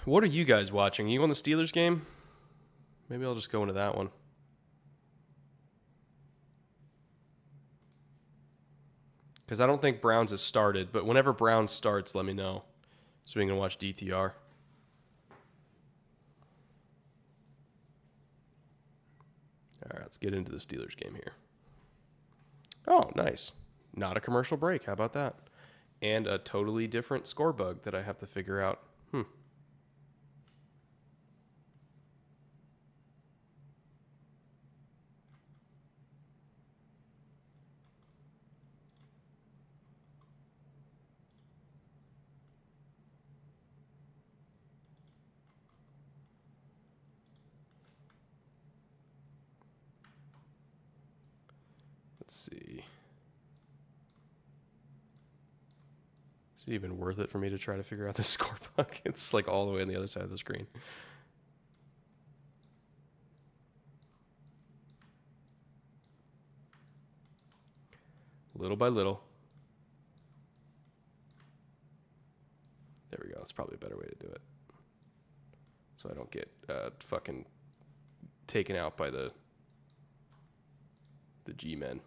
What are you guys watching? Are you on the Steelers game? Maybe I'll just go into that one. Because I don't think Browns has started, but whenever Browns starts, let me know so we can watch DTR. All right, let's get into the Steelers game here. Oh, nice. Not a commercial break. How about that? And a totally different score bug that I have to figure out. Let's see. Is it even worth it for me to try to figure out the score bug? It's like all the way on the other side of the screen. Little by little. There we go. That's probably a better way to do it. So I don't get fucking taken out by the G-men.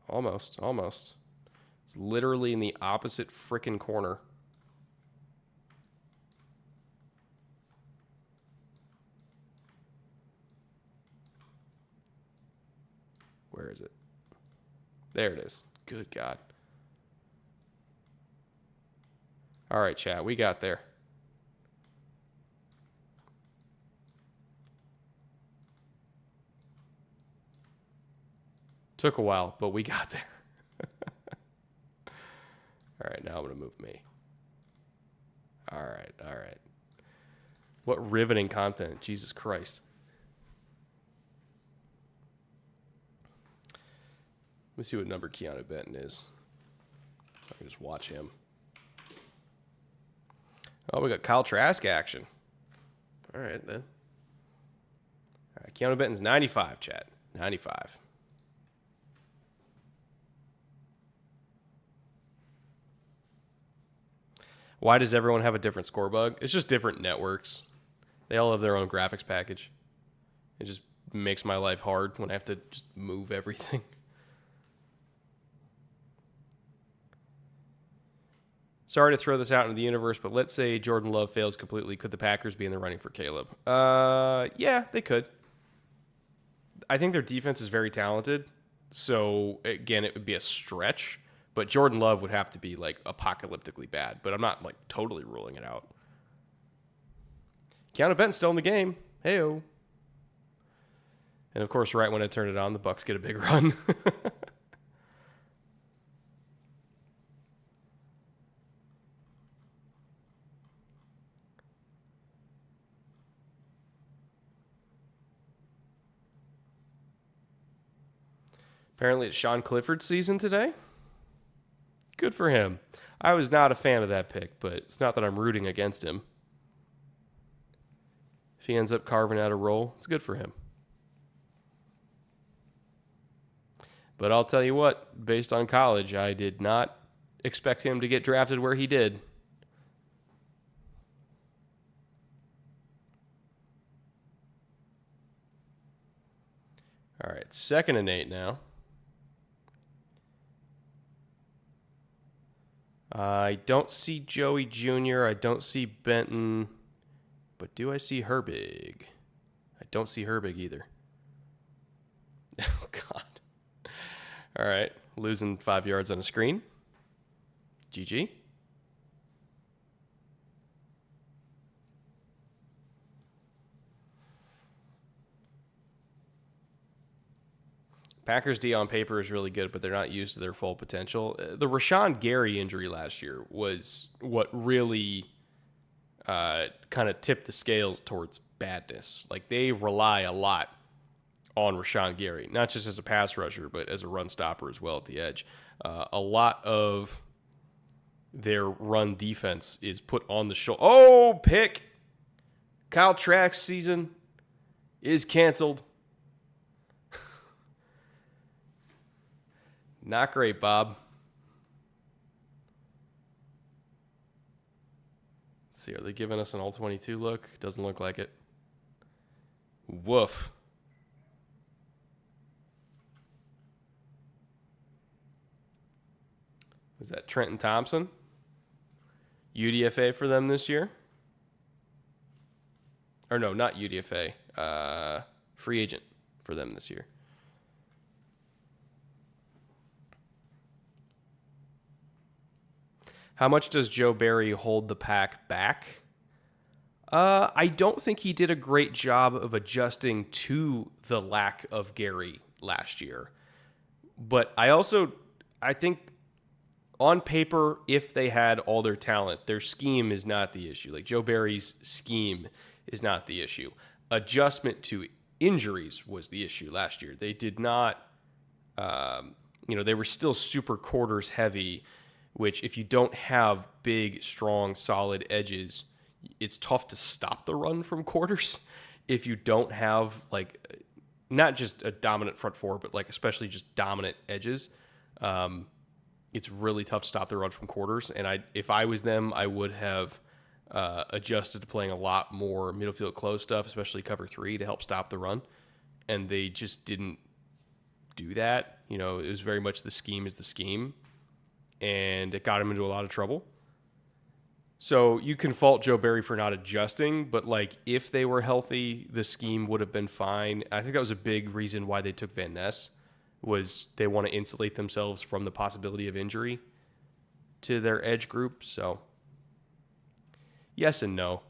Almost. It's literally in the opposite frickin' corner. Where is it? There it is. Good God. All right, chat. We got there. Took a while, but we got there. All right, now I'm going to move me. All right. What riveting content. Jesus Christ. Let me see what number Keanu Benton is. I can just watch him. Oh, we got Kyle Trask action. All right, then. All right, Keanu Benton's 95, chat. 95. Why does everyone have a different score bug? It's just different networks. They all have their own graphics package. It just makes my life hard when I have to just move everything. Sorry to throw this out into the universe, but let's say Jordan Love fails completely. Could the Packers be in the running for Caleb? Yeah, they could. I think their defense is very talented. So, again, it would be a stretch. But Jordan Love would have to be, like, apocalyptically bad. But I'm not, like, totally ruling it out. Keanu Benton's still in the game. Hey-o. And, of course, right when I turn it on, the Bucs get a big run. Apparently it's Sean Clifford's season today. Good for him. I was not a fan of that pick, but it's not that I'm rooting against him. If he ends up carving out a role, it's good for him. But I'll tell you what, based on college, I did not expect him to get drafted where he did. All right, 2nd and 8 now. I don't see Joey Jr. I don't see Benton. But do I see Herbig? I don't see Herbig either. Oh, God. All right. Losing 5 yards on a screen. GG. Packers D on paper is really good, but they're not used to their full potential. The Rashawn Gary injury last year was what really kind of tip the scales towards badness. Like, they rely a lot on Rashawn Gary, not just as a pass rusher, but as a run stopper as well at the edge. A lot of their run defense is put on the shoulder. Oh, pick! Kyle Trask's season is canceled. Not great, Bob. Let's see, are they giving us an all-22 look? Doesn't look like it. Woof. Was that Trenton Thompson? UDFA for them this year? Or no, not UDFA. Free agent for them this year. How much does Joe Barry hold the pack back? I don't think he did a great job of adjusting to the lack of Gary last year. But I think on paper, if they had all their talent, their scheme is not the issue. Like, Joe Barry's scheme is not the issue. Adjustment to injuries was the issue last year. They did not, they were still super quarters heavy, which if you don't have big, strong, solid edges, it's tough to stop the run from quarters. If you don't have, like, not just a dominant front four, but like especially just dominant edges, it's really tough to stop the run from quarters. And if I was them, I would have adjusted to playing a lot more middle field close stuff, especially cover 3, to help stop the run. And they just didn't do that. It was very much the scheme is the scheme. And it got him into a lot of trouble. So you can fault Joe Barry for not adjusting, but like if they were healthy, the scheme would have been fine. I think that was a big reason why they took Van Ness, was they want to insulate themselves from the possibility of injury to their edge group. So yes and no.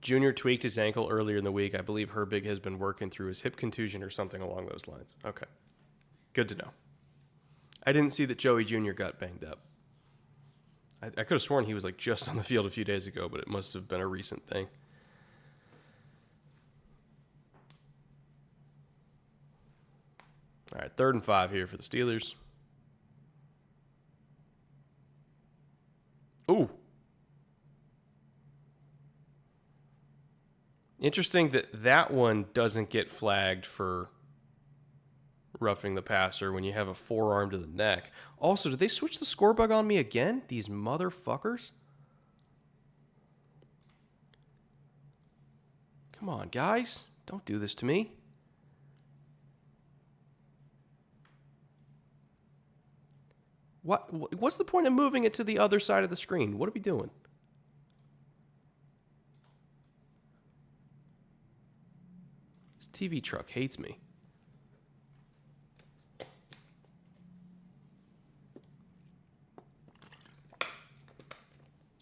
Junior tweaked his ankle earlier in the week. I believe Herbig has been working through his hip contusion or something along those lines. Okay. Good to know. I didn't see that Joey Jr. got banged up. I could have sworn he was like just on the field a few days ago, but it must have been a recent thing. All right, 3rd and 5 here for the Steelers. Ooh. Interesting that one doesn't get flagged for roughing the passer when you have a forearm to the neck. Also, did they switch the score bug on me again? These motherfuckers. Come on, guys. Don't do this to me. What's the point of moving it to the other side of the screen? What are we doing? This TV truck hates me.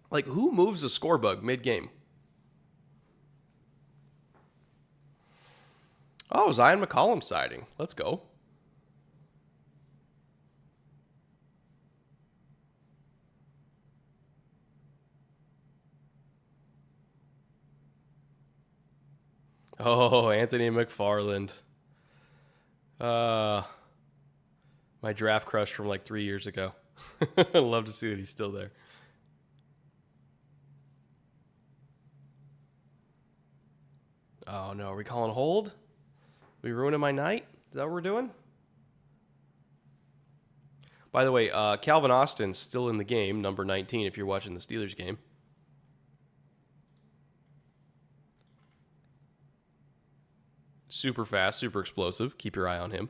Like, who moves a score bug mid-game? Oh, Zion McCollum sighting. Let's go. Oh, Anthony McFarland. My draft crush from like 3 years ago. I'd love to see that he's still there. Oh, no. Are we calling hold? We ruining my night? Is that what we're doing? By the way, Calvin Austin's still in the game, number 19, if you're watching the Steelers game. Super fast, super explosive. Keep your eye on him.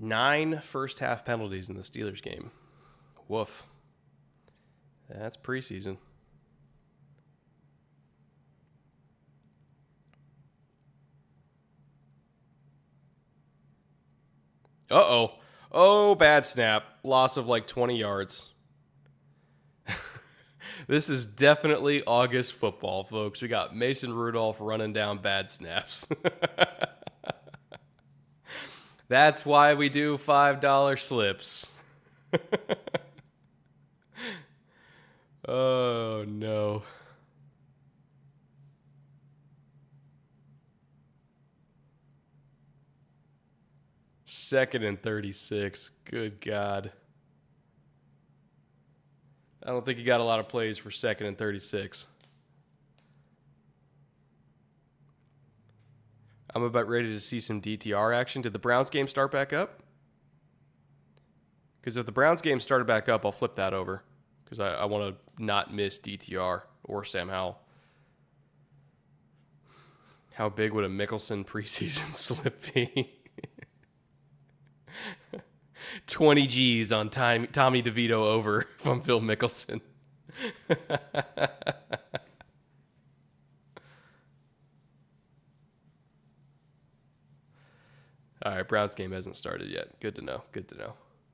Nine first half penalties in the Steelers game. Woof. That's preseason. Uh-oh. Oh, bad snap. Loss of like 20 yards. This is definitely August football, folks. We got Mason Rudolph running down bad snaps. That's why we do $5 slips. Oh, no. Second and 36. Good God. I don't think he got a lot of plays for second and 36. I'm about ready to see some DTR action. Did the Browns game start back up? Because if the Browns game started back up, I'll flip that over. Because I want to not miss DTR or Sam Howell. How big would a Mickelson preseason slip be? 20 G's on Tommy DeVito over from Phil Mickelson. All right, Browns game hasn't started yet. Good to know. Good to know.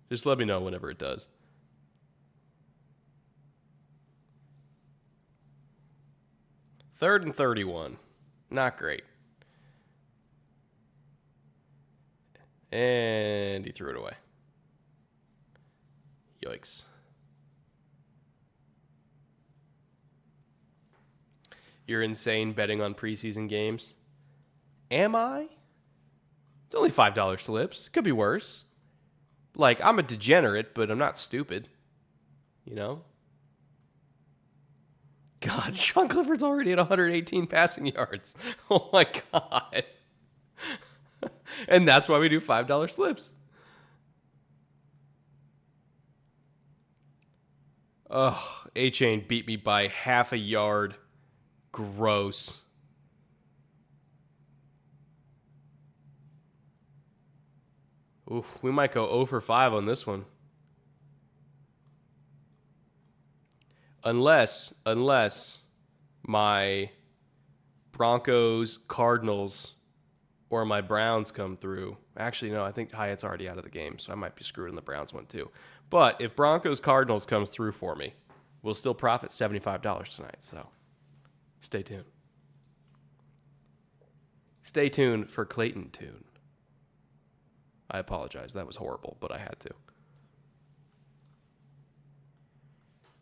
Just let me know whenever it does. Third and 31. Not great. And he threw it away. Yikes. You're insane betting on preseason games. Am I? It's only $5 slips. Could be worse. Like, I'm a degenerate, but I'm not stupid. You know? God, Sean Clifford's already at 118 passing yards. Oh my God. And that's why we do $5 slips. Oh, A-Chain beat me by half a yard. Gross. Oof, we might go 0 for 5 on this one. Unless my Broncos, Cardinals, or my Browns come through. Actually, no, I think Hyatt's already out of the game, so I might be screwed in the Browns one too. But if Broncos, Cardinals comes through for me, we'll still profit $75 tonight, so stay tuned. Stay tuned for Clayton Tune. I apologize. That was horrible, but I had to.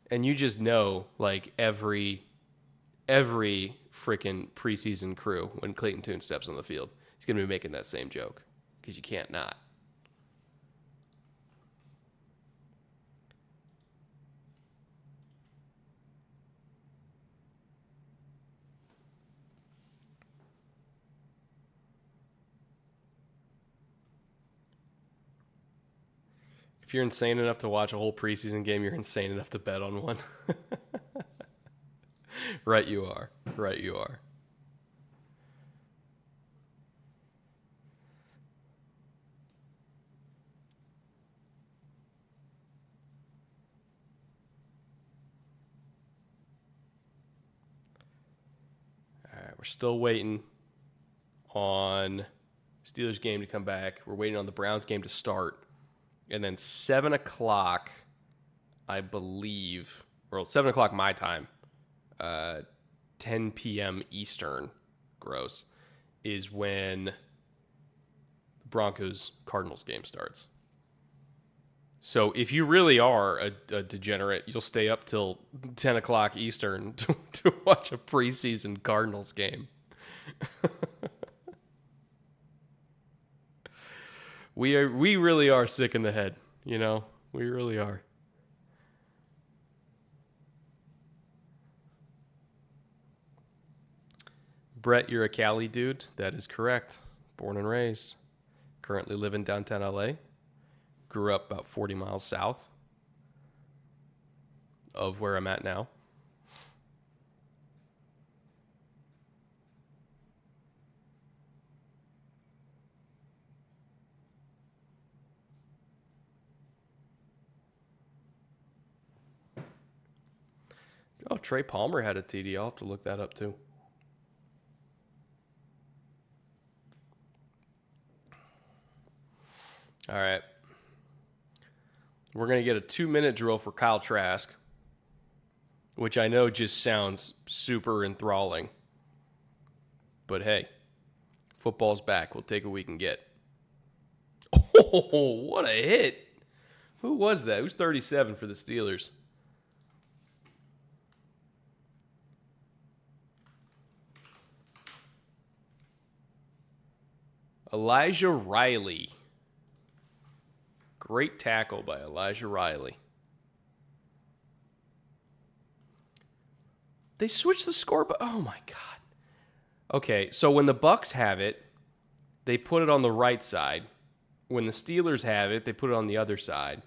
And you just know, like, every freaking preseason crew, when Clayton Tune steps on the field, he's going to be making that same joke, because you can't not. If you're insane enough to watch a whole preseason game, you're insane enough to bet on one. Right you are. Right you are. All right, we're still waiting on Steelers game to come back. We're waiting on the Browns game to start. And then 7 o'clock, I believe, or 7 o'clock my time, 10 p.m. Eastern, gross, is when the Broncos-Cardinals game starts. So if you really are a degenerate, you'll stay up till 10 o'clock Eastern to watch a preseason Cardinals game. We really are sick in the head, you know? We really are. Brett, you're a Cali dude. That is correct. Born and raised. Currently live in downtown LA. Grew up about 40 miles south of where I'm at now. Oh, Trey Palmer had a TD. I'll have to look that up too. All right. We're going to get a 2-minute drill for Kyle Trask, which I know just sounds super enthralling. But hey, football's back. We'll take what we can get. Oh, what a hit. Who was that? Who's 37 for the Steelers? Elijah Riley. Great tackle by Elijah Riley. They switched the score, but oh my God. Okay, so when the Bucs have it, they put it on the right side. When the Steelers have it, they put it on the other side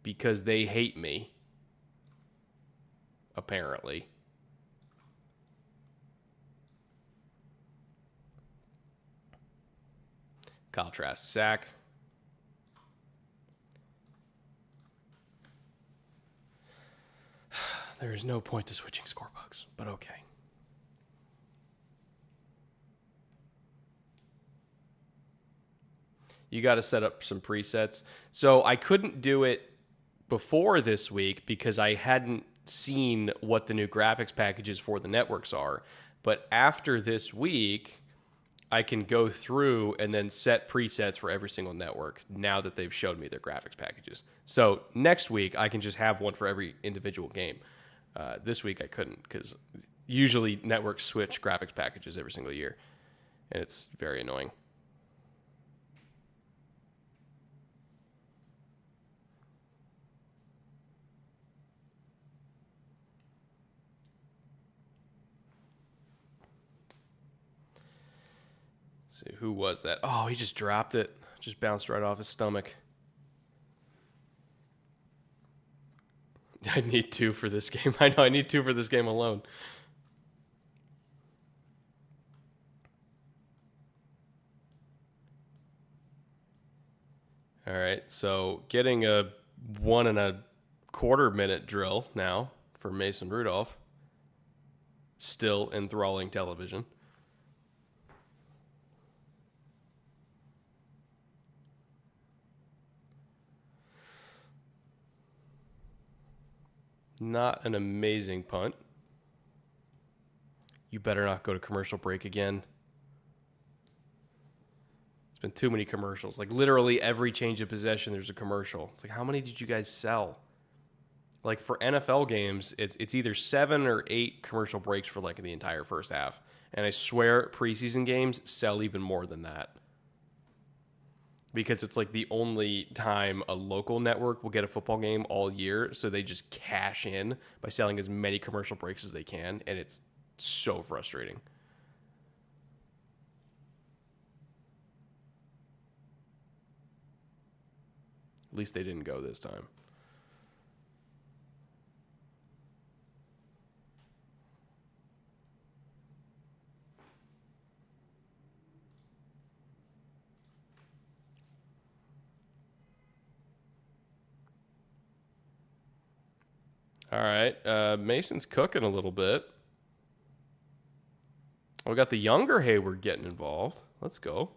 because they hate me, apparently. Kyle Trask, sack. There is no point to switching scorebooks, but okay. You got to set up some presets. So I couldn't do it before this week because I hadn't seen what the new graphics packages for the networks are. But after this week, I can go through and then set presets for every single network now that they've showed me their graphics packages. So next week, I can just have one for every individual game. This week, I couldn't because usually networks switch graphics packages every single year, and it's very annoying. Let's see, who was that? Oh, he just dropped it. Just bounced right off his stomach. I need 2 for this game. I know I need 2 for this game alone. All right, so getting a 1.25 minute drill now for Mason Rudolph. Still enthralling television. Not an amazing punt. You better not go to commercial break again. There's been too many commercials. Like literally every change of possession, there's a commercial. It's like, how many did you guys sell? Like for NFL games, it's either 7 or 8 commercial breaks for like the entire first half. And I swear preseason games sell even more than that. Because it's like the only time a local network will get a football game all year. So they just cash in by selling as many commercial breaks as they can. And it's so frustrating. At least they didn't go this time. All right, Mason's cooking a little bit. We got the younger Hayward getting involved. Let's go.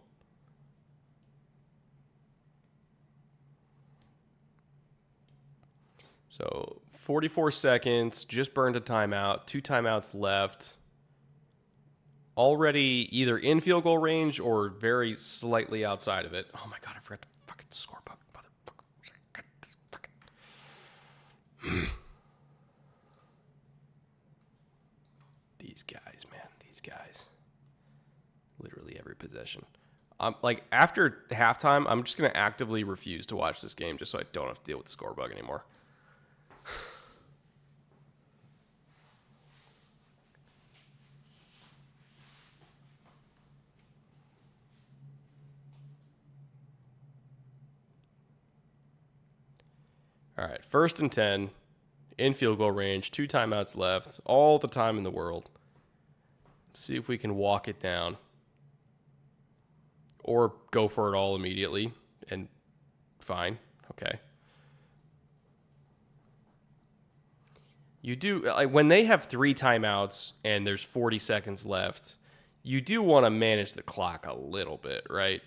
So 44 seconds, just burned a timeout, 2 timeouts left. Already either in field goal range or very slightly outside of it. Oh my God, I forgot the fucking scorebook. Motherfucker. These guys, man, these guys. Literally every possession. Like after halftime, I'm just gonna actively refuse to watch this game just so I don't have to deal with the score bug anymore. All right, 1st and 10, in field goal range, 2 timeouts left, all the time in the world. Let's see if we can walk it down. Or go for it all immediately, and fine, okay. you do, like, when they have 3 timeouts and there's 40 seconds left, you do want to manage the clock a little bit, right?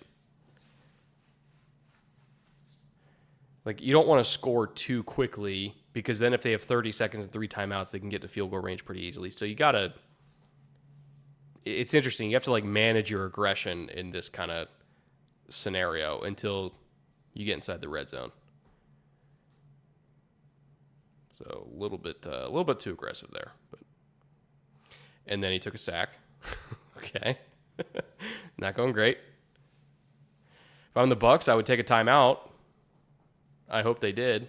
Like, you don't want to score too quickly, because then if they have 30 seconds and 3 timeouts, they can get to field goal range pretty easily. So you got to, it's interesting. You have to, like, manage your aggression in this kind of scenario until you get inside the red zone. So a little bit too aggressive there. But, and then he took a sack. Okay. Not going great. If I'm the Bucs, I would take a timeout. I hope they did,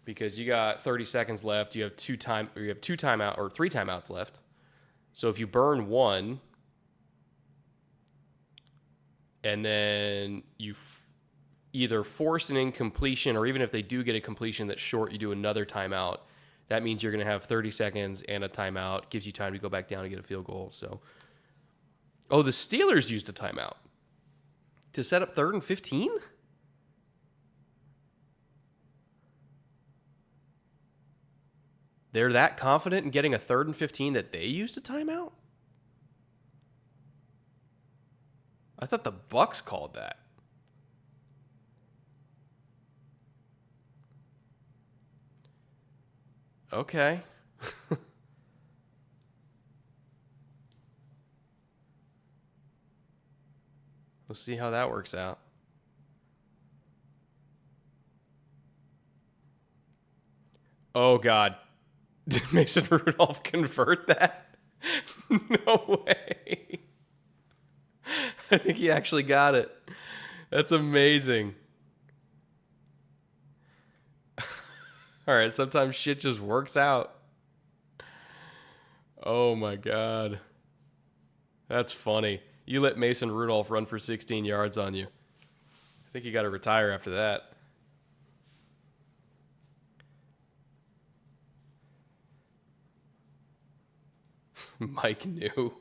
because you got 30 seconds left. You have 3 timeouts left. So if you burn one, and then you either force an incompletion, or even if they do get a completion that's short, you do another timeout. That means you're going to have 30 seconds and a timeout. Gives you time to go back down and get a field goal. So, the Steelers used a timeout to set up 3rd and 15? They're that confident in getting a 3rd and 15 that they used a timeout? I thought the Bucs called that. Okay. We'll see how that works out. Oh, God. Did Mason Rudolph convert that? No way. I think he actually got it. That's amazing. All right, sometimes shit just works out. Oh, my God. That's funny. You let Mason Rudolph run for 16 yards on you. I think you got to retire after that. Mike knew.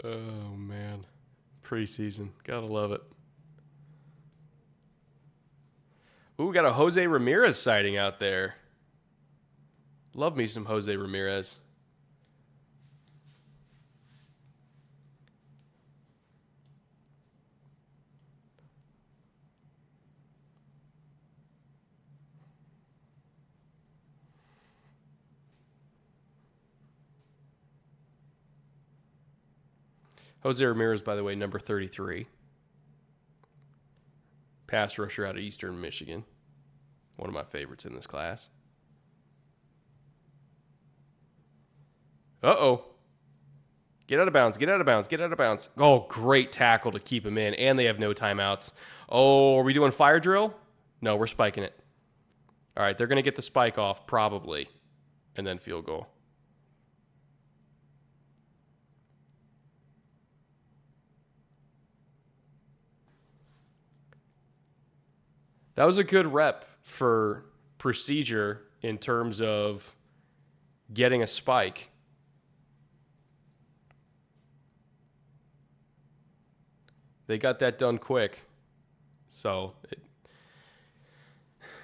Oh, man. Preseason. Gotta love it. Ooh, we got a Jose Ramirez sighting out there. Love me some Jose Ramirez. Jose Ramirez, by the way, number 33. Pass rusher out of Eastern Michigan. One of my favorites in this class. Uh-oh. Get out of bounds, get out of bounds, get out of bounds. Oh, great tackle to keep him in, and they have no timeouts. Oh, are we doing fire drill? No, we're spiking it. All right, they're going to get the spike off, probably, and then field goal. That was a good rep for procedure in terms of getting a spike. They got that done quick. So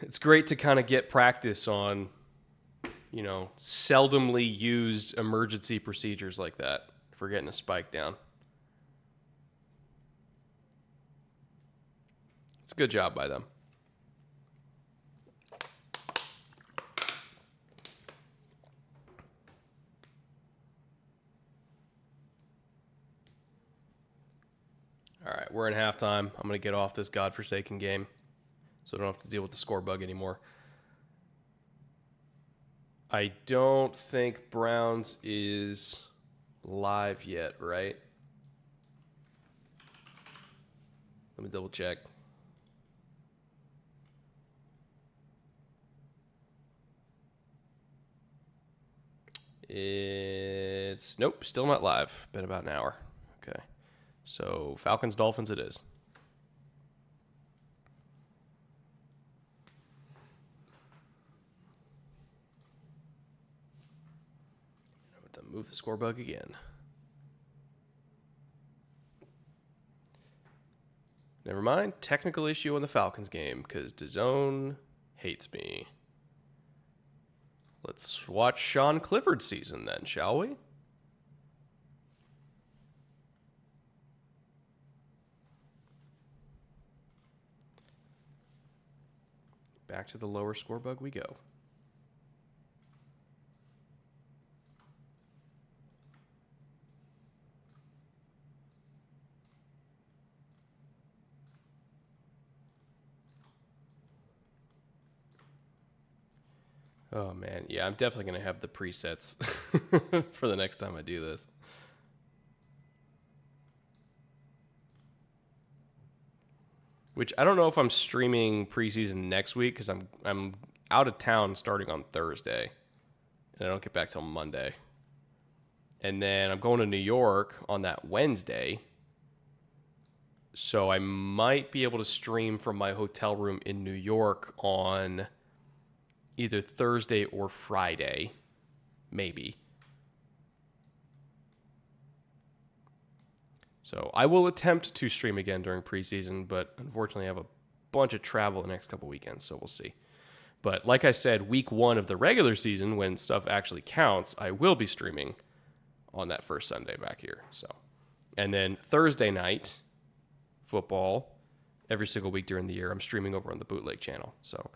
it's great to kind of get practice on, seldomly used emergency procedures like that for getting a spike down. It's a good job by them. All right, we're in halftime. I'm going to get off this godforsaken game so I don't have to deal with the score bug anymore. I don't think Browns is live yet, right? Let me double check. Nope, still not live. Been about an hour. Okay. So, Falcons-Dolphins it is. To move the score bug again. Never mind. Technical issue on the Falcons game because DAZN hates me. Let's watch Sean Clifford's season then, shall we? Back to the lower score bug we go. Oh, man. Yeah, I'm definitely going to have the presets for the next time I do this. Which I don't know if I'm streaming preseason next week because I'm out of town starting on Thursday. And I don't get back till Monday. And then I'm going to New York on that Wednesday. So I might be able to stream from my hotel room in New York on either Thursday or Friday, maybe. So I will attempt to stream again during preseason, but unfortunately I have a bunch of travel the next couple weekends, so we'll see. But like I said, week 1 of the regular season, when stuff actually counts, I will be streaming on that first Sunday back here. So, and then Thursday night, football, every single week during the year, I'm streaming over on the Bootleg channel. So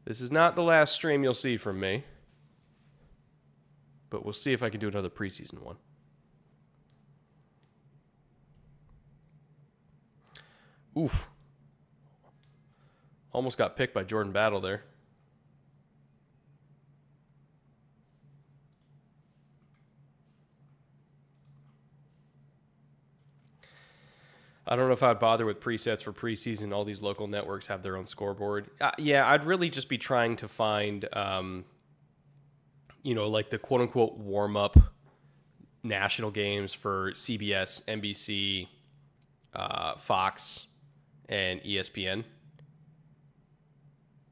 this is not the last stream you'll see from me, but we'll see if I can do another preseason one. Oof. Almost got picked by Jordan Battle there. I don't know if I'd bother with presets for preseason. All these local networks have their own scoreboard. Yeah, I'd really just be trying to find, like the quote-unquote warm-up national games for CBS, NBC, Fox, and ESPN.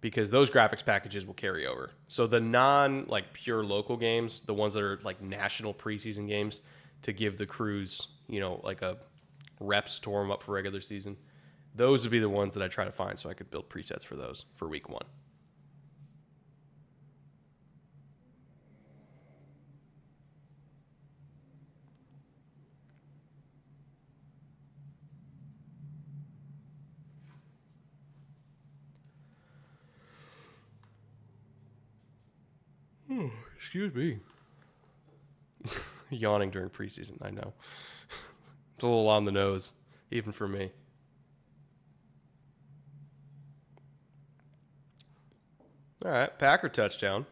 Because those graphics packages will carry over. So the pure local games, the ones that are like national preseason games, to give the crews, like a reps to warm up for regular season, those would be the ones that I try to find so I could build presets for those for week 1. Excuse me. Yawning during preseason, I know. It's a little on the nose, even for me. All right, Packer touchdown.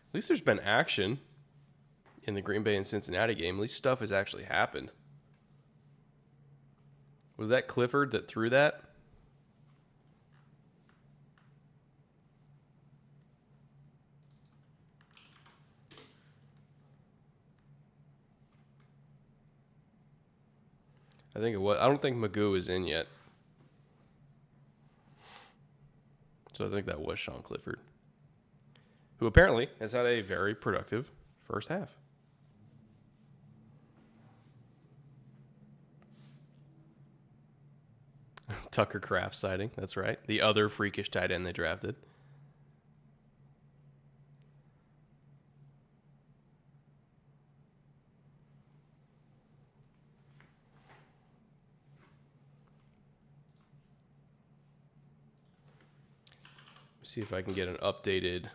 At least there's been action in the Green Bay and Cincinnati game. At least stuff has actually happened. Was that Clifford that threw that? I think it was. I don't think Magoo is in yet. So I think that was Sean Clifford, who apparently has had a very productive first half. Tucker Kraft sighting. That's right. The other freakish tight end they drafted. See if I can get an updated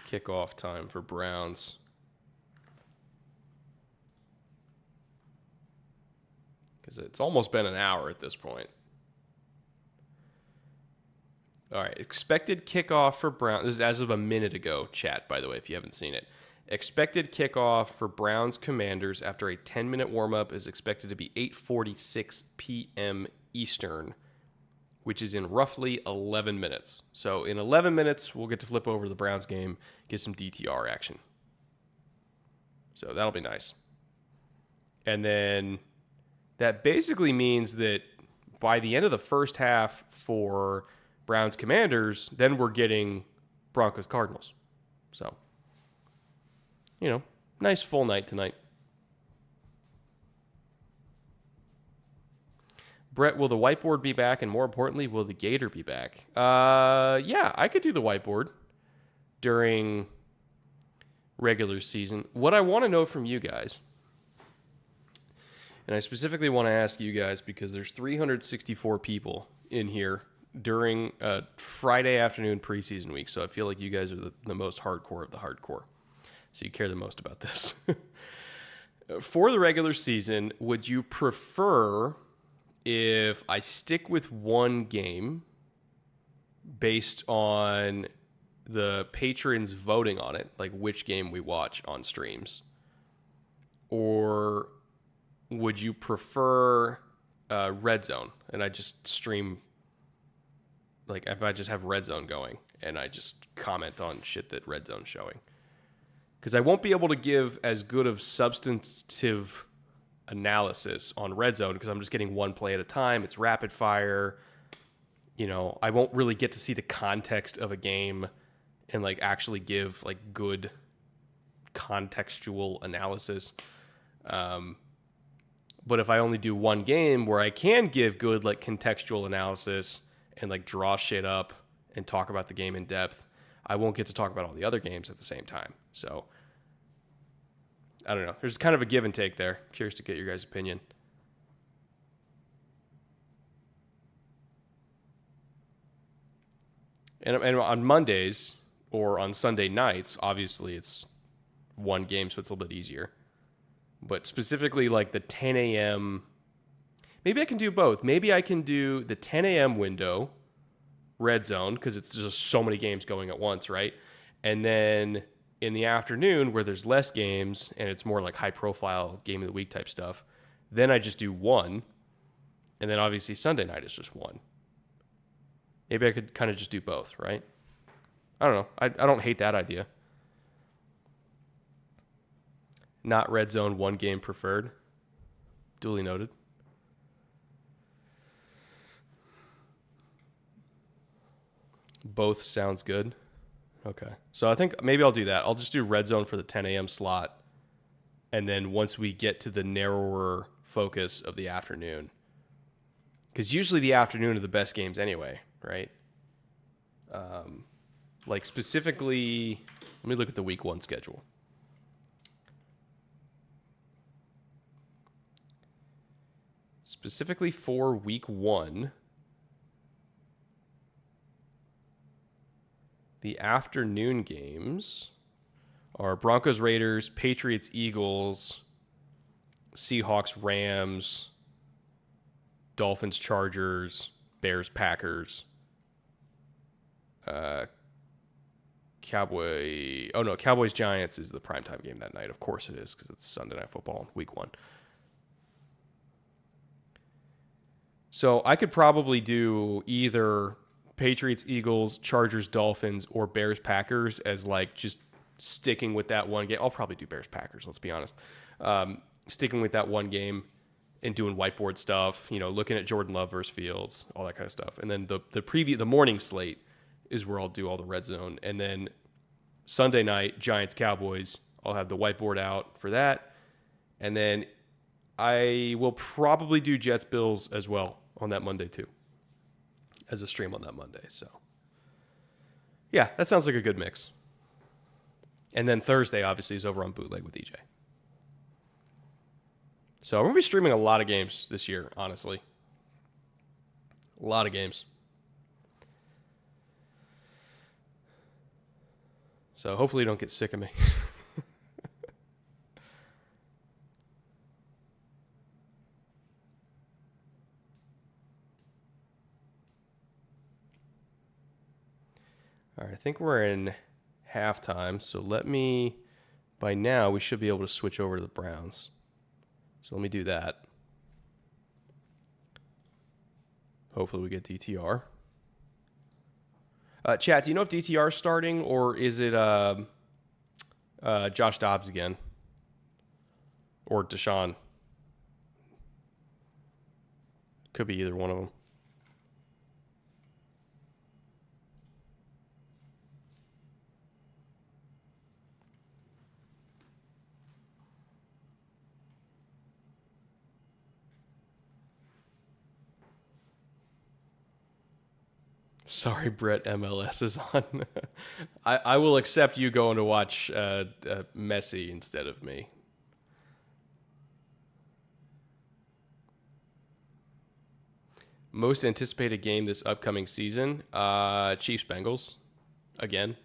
kickoff time for Browns. Because it's almost been an hour at this point. All right, expected kickoff for Browns. This is as of a minute ago, chat, by the way, if you haven't seen it. Expected kickoff for Browns Commanders after a 10-minute warm-up is expected to be 8:46 p.m. Eastern, which is in roughly 11 minutes. So in 11 minutes, we'll get to flip over to the Browns game, get some DTR action. So that'll be nice. And then that basically means that by the end of the first half for Browns Commanders, then we're getting Broncos Cardinals. So, nice full night tonight. Brett, will the whiteboard be back? And more importantly, will the Gator be back? Yeah, I could do the whiteboard during regular season. What I want to know from you guys, and I specifically want to ask you guys because there's 364 people in here during Friday afternoon preseason week, so I feel like you guys are the most hardcore of the hardcore, so you care the most about this. For the regular season, would you prefer if I stick with one game based on the patrons voting on it, like which game we watch on streams? Or would you prefer Red Zone and I just stream, like if I just have Red Zone going and I just comment on shit that Red Zone's showing? Because I won't be able to give as good of substantive analysis on Red Zone because I'm just getting one play at a time. It's rapid fire. You know, I won't really get to see the context of a game and like actually give like good contextual analysis. But if I only do one game where I can give good like contextual analysis and like draw shit up and talk about the game in depth, I won't get to talk about all the other games at the same time. So I don't know. There's kind of a give and take there. Curious to get your guys' opinion. And on Mondays or on Sunday nights, obviously it's one game, so it's a little bit easier. But specifically like the 10 a.m., maybe I can do both. Maybe I can do the 10 a.m. window, Red Zone, because it's just so many games going at once, right? And then in the afternoon where there's less games and it's more like high profile game of the week type stuff, then I just do one. And then obviously Sunday night is just one. Maybe I could kind of just do both, right? I don't know. I don't hate that idea. Not Red Zone, one game preferred. Duly noted. Both sounds good. Okay. So I think maybe I'll do that. I'll just do Red Zone for the 10 a.m. slot. And then once we get to the narrower focus of the afternoon, because usually the afternoon are the best games anyway, right? Like specifically, let me look at the week one schedule. Specifically for week one, the afternoon games are Broncos, Raiders, Patriots, Eagles, Seahawks, Rams, Dolphins, Chargers, Bears, Packers, Cowboys, Giants is the primetime game that night. Of course it is, because it's Sunday Night Football, week one. So I could probably do either Patriots, Eagles, Chargers, Dolphins, or Bears, Packers as like just sticking with that one game. I'll probably do Bears, Packers, let's be honest. Sticking with that one game and doing whiteboard stuff, you know, looking at Jordan Love versus Fields, all that kind of stuff. And then the morning slate is where I'll do all the Red Zone. And then Sunday night, Giants, Cowboys, I'll have the whiteboard out for that. And then I will probably do Jets, Bills as well on that Monday too, as a stream on that Monday. So yeah, that sounds like a good mix. And then Thursday obviously is over on Bootleg with EJ. So we're going to be streaming a lot of games this year, honestly. A lot of games. So hopefully you don't get sick of me. All right, I think we're in halftime. So by now, we should be able to switch over to the Browns. So let me do that. Hopefully we get DTR. Chat, do you know if DTR is starting or is it Josh Dobbs again? Or Deshaun? Could be either one of them. Sorry, Brett, MLS is on. I will accept you going to watch Messi instead of me. Most anticipated game this upcoming season? Chiefs Bengals. Again.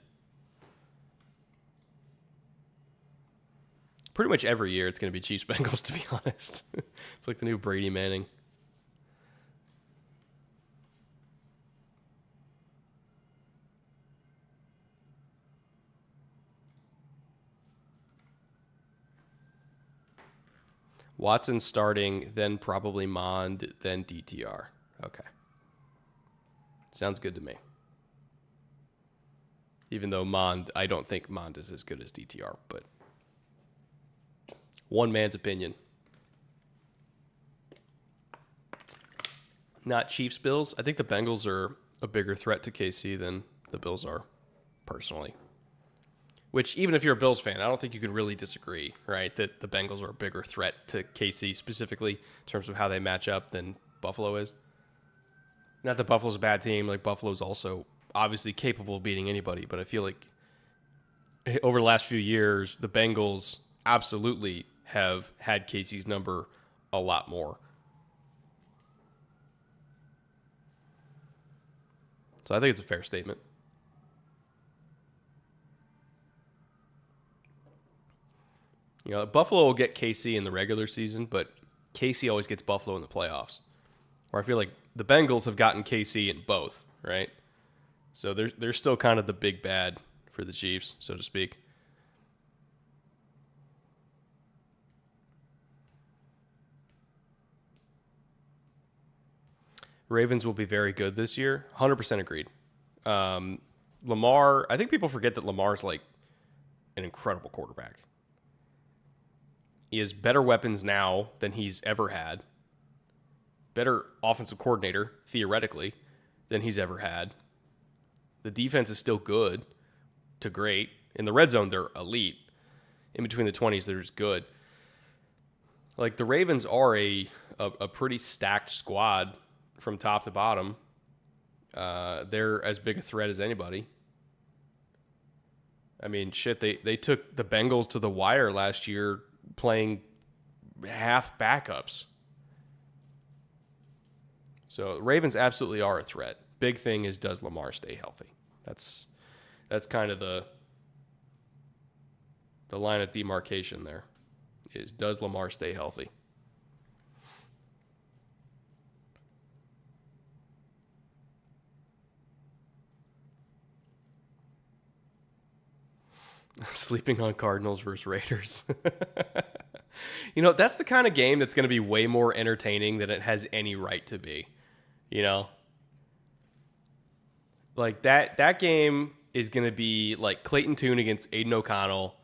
Pretty much every year it's going to be Chiefs Bengals, to be honest. It's like the new Brady Manning. Watson starting, then probably Mond, then DTR. Okay. Sounds good to me. Even though Mond, I don't think Mond is as good as DTR, but one man's opinion. Not Chiefs Bills. I think the Bengals are a bigger threat to KC than the Bills are, personally. Which, even if you're a Bills fan, I don't think you can really disagree, right? That the Bengals are a bigger threat to KC specifically in terms of how they match up than Buffalo is. Not that Buffalo's a bad team. Like, Buffalo's also obviously capable of beating anybody. But I feel like over the last few years, the Bengals absolutely have had KC's number a lot more. So I think it's a fair statement. You know, Buffalo will get KC in the regular season, but KC always gets Buffalo in the playoffs. Where I feel like the Bengals have gotten KC in both, right? So they're still kind of the big bad for the Chiefs, so to speak. Ravens will be very good this year. 100% agreed. Lamar, I think people forget that Lamar's like an incredible quarterback. He has better weapons now than he's ever had. Better offensive coordinator, theoretically, than he's ever had. The defense is still good to great. In the red zone, they're elite. In between the 20s, they're just good. Like, the Ravens are a pretty stacked squad from top to bottom. They're as big a threat as anybody. I mean, shit, they took the Bengals to the wire last year playing half backups. So Ravens absolutely are a threat. Big thing is, does Lamar stay healthy? That's kind of the line of demarcation there. Is, does Lamar stay healthy? Sleeping on Cardinals versus Raiders. You know, that's the kind of game that's going to be way more entertaining than it has any right to be. You know? Like, that game is going to be like Clayton Tune against Aiden O'Connell,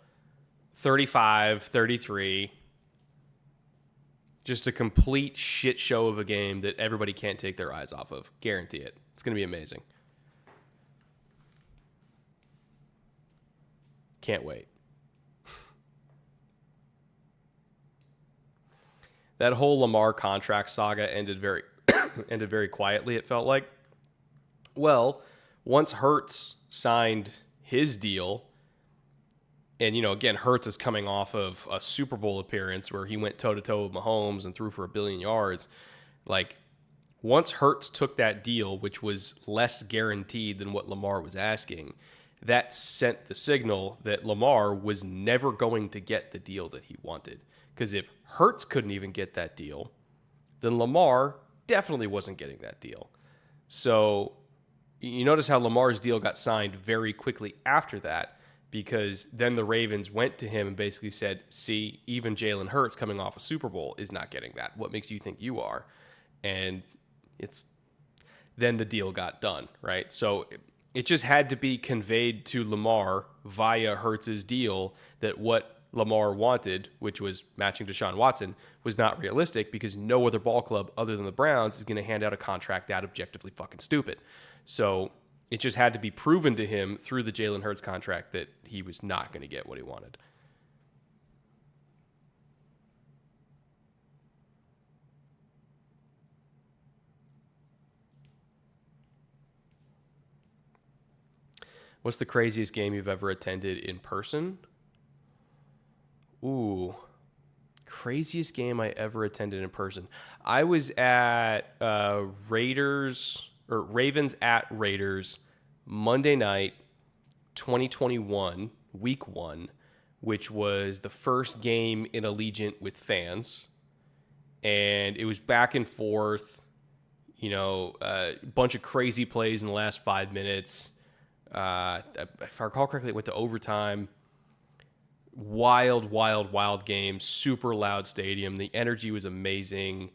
35-33. Just a complete shit show of a game that everybody can't take their eyes off of. Guarantee it. It's going to be amazing. Can't wait. That whole Lamar contract saga ended very quietly, it felt like. Well, once Hurts signed his deal, and, you know, again, Hurts is coming off of a Super Bowl appearance where he went toe-to-toe with Mahomes and threw for 1 billion yards. Like, once Hurts took that deal, which was less guaranteed than what Lamar was asking, that sent the signal that Lamar was never going to get the deal that he wanted. Because if Hurts couldn't even get that deal, then Lamar definitely wasn't getting that deal. So you notice how Lamar's deal got signed very quickly after that, because then the Ravens went to him and basically said, see, even Jalen Hurts coming off a Super Bowl is not getting that. What makes you think you are? And then the deal got done, right? So it just had to be conveyed to Lamar via Hurts's deal that what Lamar wanted, which was matching Deshaun Watson, was not realistic, because no other ball club other than the Browns is going to hand out a contract that objectively fucking stupid. So it just had to be proven to him through the Jalen Hurts contract that he was not going to get what he wanted. What's the craziest game you've ever attended in person? Ooh, craziest game I ever attended in person. I was at Ravens at Raiders Monday night, 2021, week 1, which was the first game in Allegiant with fans. And it was back and forth, a bunch of crazy plays in the last 5 minutes. If I recall correctly, it went to overtime. Wild game. Super loud stadium. The energy was amazing.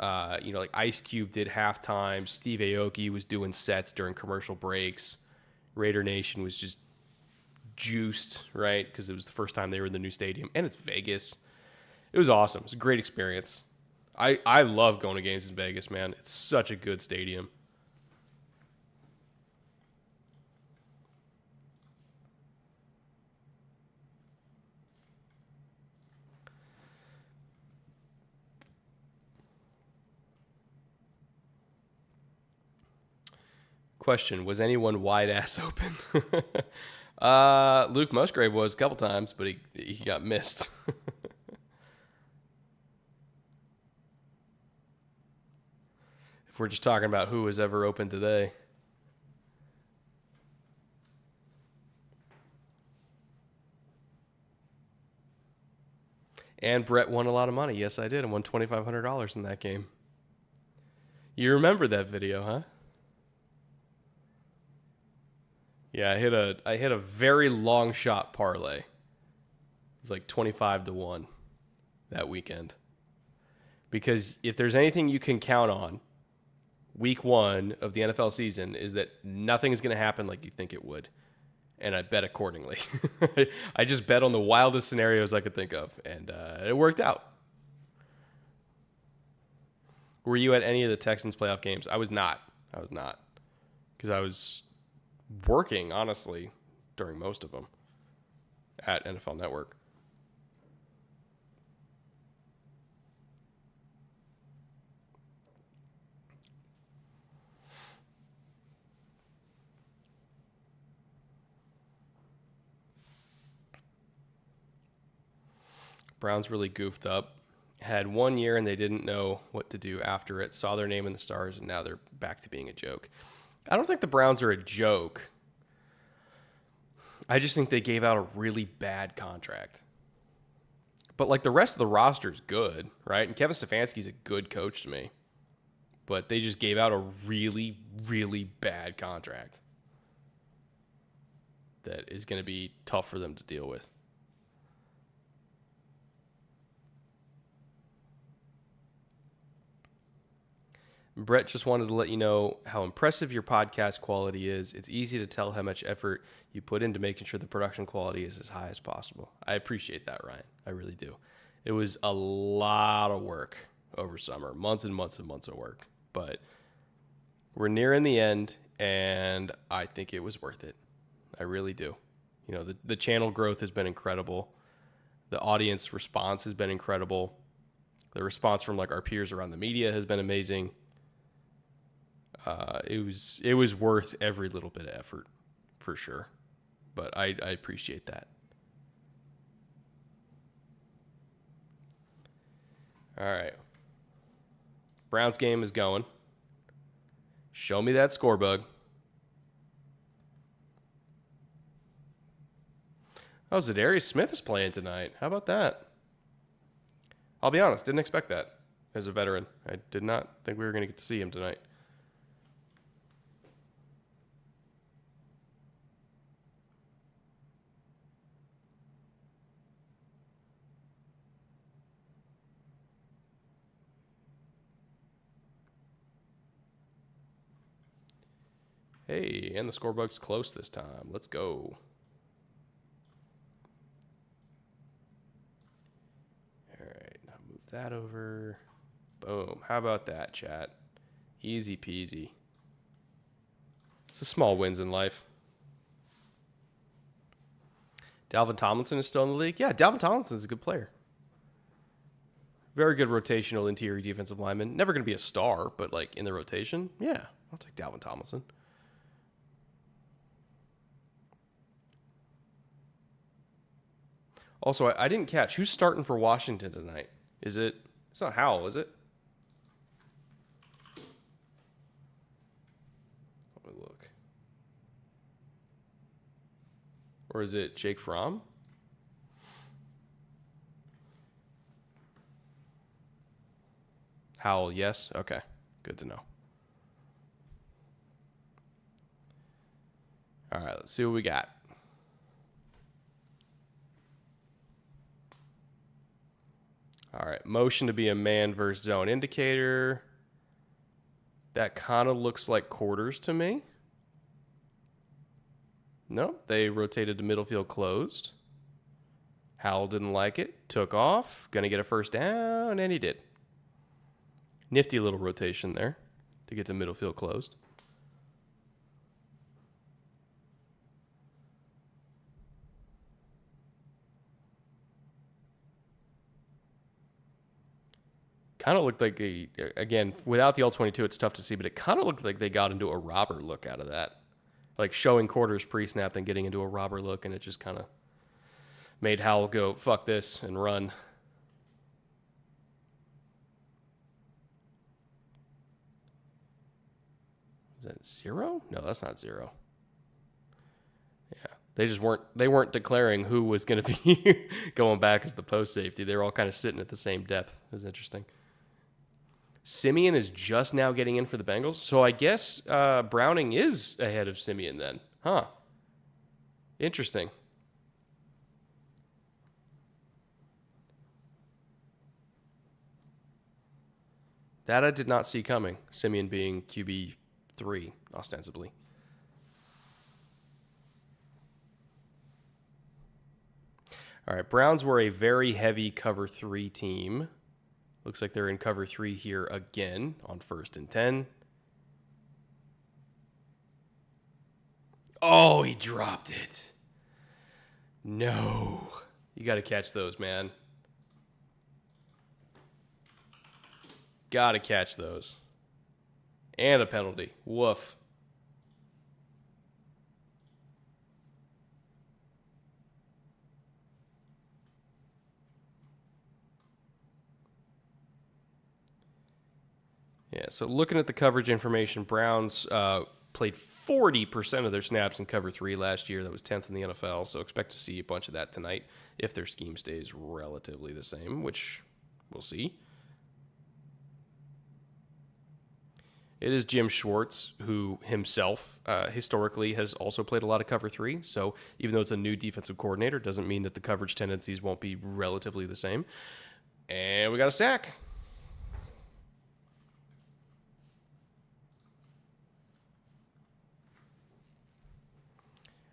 Like Ice Cube did halftime. Steve Aoki was doing sets during commercial breaks. Raider Nation was just juiced, right? Because it was the first time they were in the new stadium, and it's Vegas. It was awesome. It was a great experience. I love going to games in Vegas, man. It's such a good stadium. Question, was anyone wide ass open? Luke Musgrave was a couple times, but he got missed. If we're just talking about who was ever open today. And Brett won a lot of money. Yes, I did. I won $2,500 in that game. You remember that video, huh? Yeah, I hit a very long shot parlay. It was like 25-1 that weekend. Because if there's anything you can count on, week 1 of the NFL season is that nothing is going to happen like you think it would. And I bet accordingly. I just bet on the wildest scenarios I could think of, and it worked out. Were you at any of the Texans playoff games? I was not. Because I was working, honestly, during most of them at NFL Network. Browns really goofed up. Had 1 year and they didn't know what to do after it. Saw their name in the stars and now they're back to being a joke. I don't think the Browns are a joke. I just think they gave out a really bad contract. But like the rest of the roster is good, right? And Kevin Stefanski's a good coach to me. But they just gave out a really, really bad contract that is going to be tough for them to deal with. Brett just wanted to let you know how impressive your podcast quality is. It's easy to tell how much effort you put into making sure the production quality is as high as possible. I appreciate that, Ryan. I really do. It was a lot of work over summer, months and months and months of work. But we're nearing the end, and I think it was worth it. I really do. The channel growth has been incredible. The audience response has been incredible. The response from like our peers around the media has been amazing. It was worth every little bit of effort, for sure. But I appreciate that. All right. Browns game is going. Show me that score bug. Oh, Zadarius Smith is playing tonight. How about that? I'll be honest, didn't expect that as a veteran. I did not think we were going to get to see him tonight. Hey, and the score bug's close this time. Let's go. All right, now move that over. Boom. How about that, chat? Easy peasy. It's the small wins in life. Dalvin Tomlinson is still in the league? Yeah, Dalvin Tomlinson is a good player. Very good rotational interior defensive lineman. Never going to be a star, but like in the rotation, yeah, I'll take Dalvin Tomlinson. Also, I didn't catch. Who's starting for Washington tonight? Is it? It's not Howell, is it? Let me look. Or is it Jake Fromm? Howell, yes. Okay, good to know. All right, let's see what we got. All right, motion to be a man versus zone indicator. That kind of looks like quarters to me. Nope, they rotated to middle field closed. Howell didn't like it, took off, gonna get a first down, and he did. Nifty little rotation there to get to middle field closed. Kind of looked like again, without the All-22, it's tough to see, but it kind of looked like they got into a robber look out of that. Like showing quarters pre-snap, then getting into a robber look, and it just kind of made Howell go, fuck this, and run. Is that 0? No, that's not 0. Yeah, they weren't declaring who was going to be going back as the post safety. They were all kind of sitting at the same depth. It was interesting. Simeon is just now getting in for the Bengals, so I guess Browning is ahead of Simeon then. Huh. Interesting. That I did not see coming, Simeon being QB3, ostensibly. All right, Browns were a very heavy cover 3 team. Looks like they're in cover 3 here again on 1st and 10. Oh, he dropped it. No. You got to catch those, man. Got to catch those. And a penalty. Woof. Yeah, so looking at the coverage information, Browns played 40% of their snaps in cover 3 last year. That was 10th in the NFL, so expect to see a bunch of that tonight if their scheme stays relatively the same, which we'll see. It is Jim Schwartz, who himself historically has also played a lot of cover 3, so even though it's a new defensive coordinator, doesn't mean that the coverage tendencies won't be relatively the same. And we got a sack.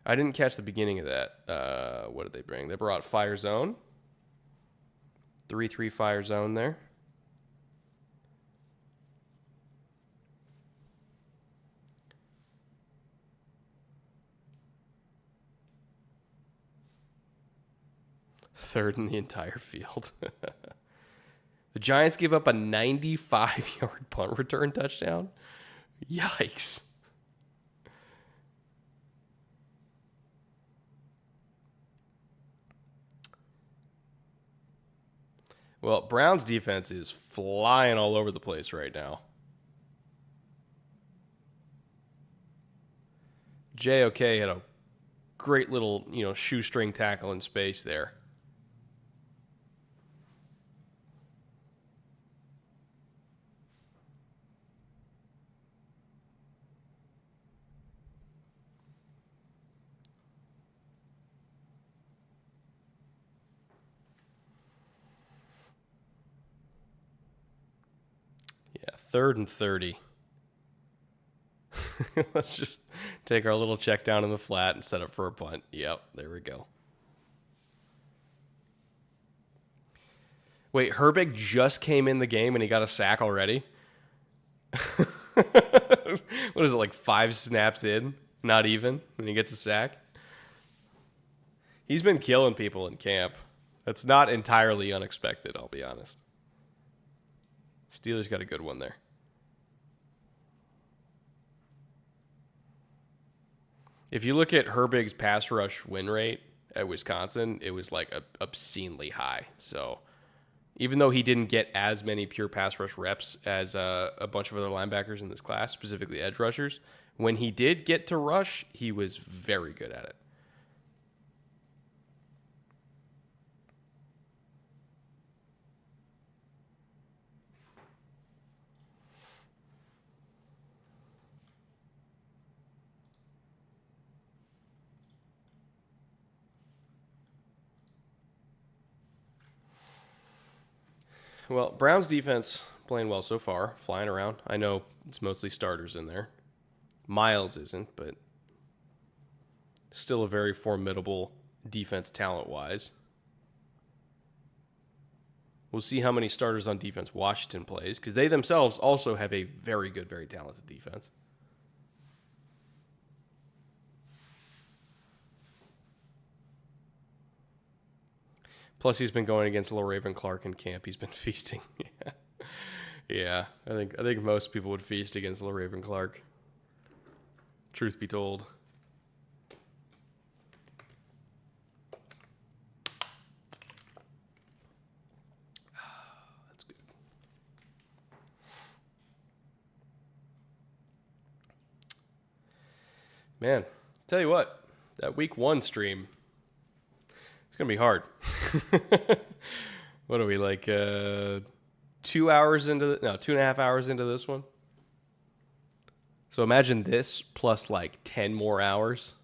I didn't catch the beginning of that. What did they bring? They brought Fire Zone. 3-3 Fire Zone there. Third in the entire field. The Giants gave up a 95-yard punt return touchdown. Yikes. Well, Browns defense is flying all over the place right now. JOK had a great little, shoestring tackle in space there. Yeah, 3rd and 30. Let's just take our little check down in the flat and set up for a punt. Yep, there we go. Wait, Herbig just came in the game and he got a sack already? What is it, like 5 snaps in? Not even, and he gets a sack? He's been killing people in camp. That's not entirely unexpected, I'll be honest. Steelers got a good one there. If you look at Herbig's pass rush win rate at Wisconsin, it was like obscenely high. So even though he didn't get as many pure pass rush reps as a bunch of other linebackers in this class, specifically edge rushers, when he did get to rush, he was very good at it. Well, Browns defense playing well so far, flying around. I know it's mostly starters in there. Miles isn't, but still a very formidable defense talent-wise. We'll see how many starters on defense Washington plays, because they themselves also have a very good, very talented defense. Plus, he's been going against Lil Raven Clark in camp. He's been feasting. Yeah. I think most people would feast against Lil Raven Clark. Truth be told. That's good. Man, tell you what, that week 1 stream, it's going to be hard. What are we, like 2 hours into no, 2.5 hours into this one? So imagine this plus like 10 more hours.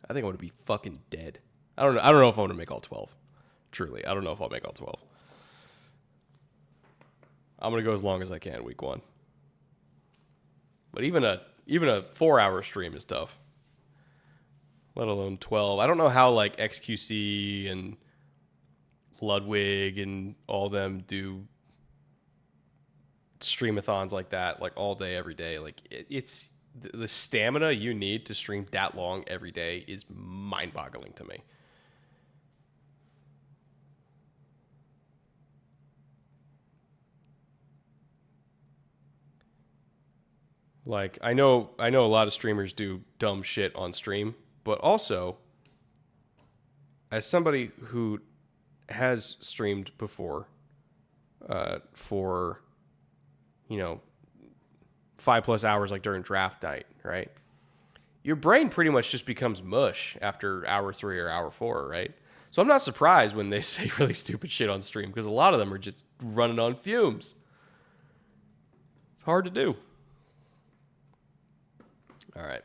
I think I'm going to be fucking dead. I don't know if I'm going to make all 12. Truly, I don't know if I'll make all 12. I'm going to go as long as I can week 1. But even a 4-hour stream is tough. Let alone 12. I don't know how like XQC and Ludwig and all them do streamathons like that, like all day, every day. Like it's the stamina you need to stream that long every day is mind-boggling to me. Like I know a lot of streamers do dumb shit on stream, but also as somebody who has streamed before for 5+ hours, like during draft night, right? Your brain pretty much just becomes mush after hour 3 or hour 4, right? So I'm not surprised when they say really stupid shit on stream, because a lot of them are just running on fumes. It's hard to do. All right.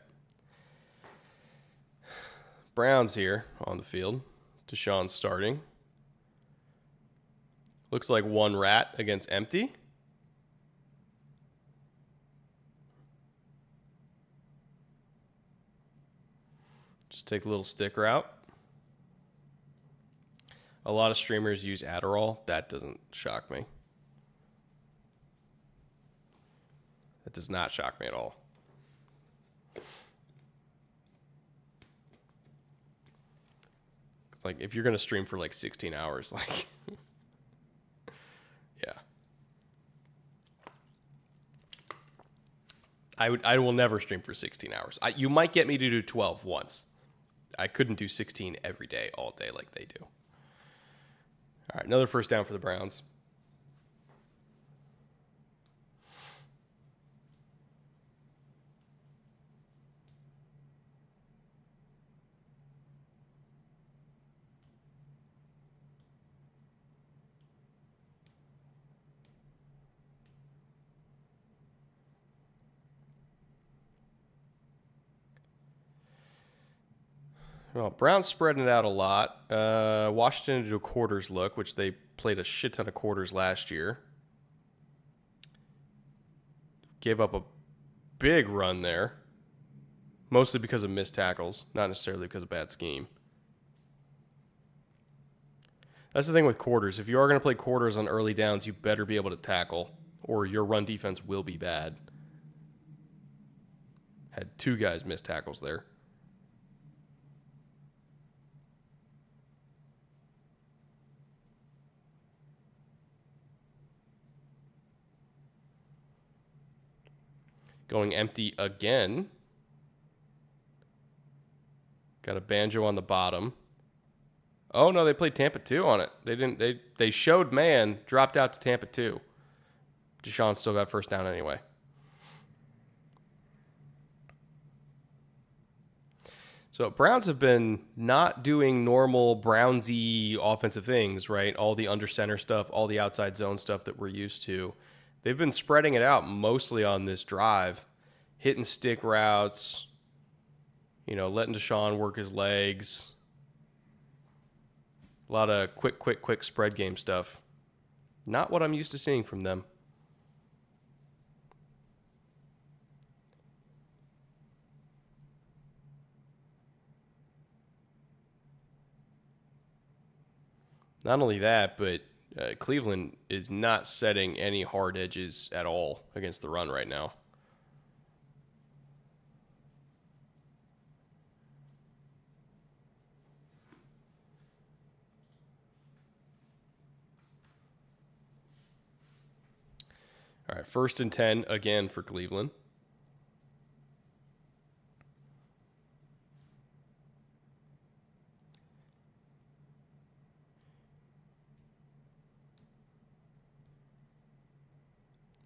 Browns here on the field. Deshaun's starting. Looks like one rat against empty. Just take a little sticker out. A lot of streamers use Adderall. That doesn't shock me. That does not shock me at all. Like, if you're going to stream for like 16 hours, like, yeah. I will never stream for 16 hours. You might get me to do 12 once. I couldn't do 16 every day, all day like they do. All right, another first down for the Browns. Well, Browns spreading it out a lot. Washington did a quarters look, which they played a shit ton of quarters last year. Gave up a big run there, mostly because of missed tackles, not necessarily because of bad scheme. That's the thing with quarters. If you are going to play quarters on early downs, you better be able to tackle, or your run defense will be bad. Had 2 guys miss tackles there. Going empty again. Got a banjo on the bottom. Oh, no, they played Tampa 2 on it. They showed man, dropped out to Tampa 2. Deshaun still got first down anyway. So Browns have been not doing normal Brownsy offensive things, right? All the under center stuff, all the outside zone stuff that we're used to. They've been spreading it out mostly on this drive, hitting stick routes, letting Deshaun work his legs. A lot of quick spread game stuff. Not what I'm used to seeing from them. Not only that, but Cleveland is not setting any hard edges at all against the run right now. All right, 1st and 10 again for Cleveland.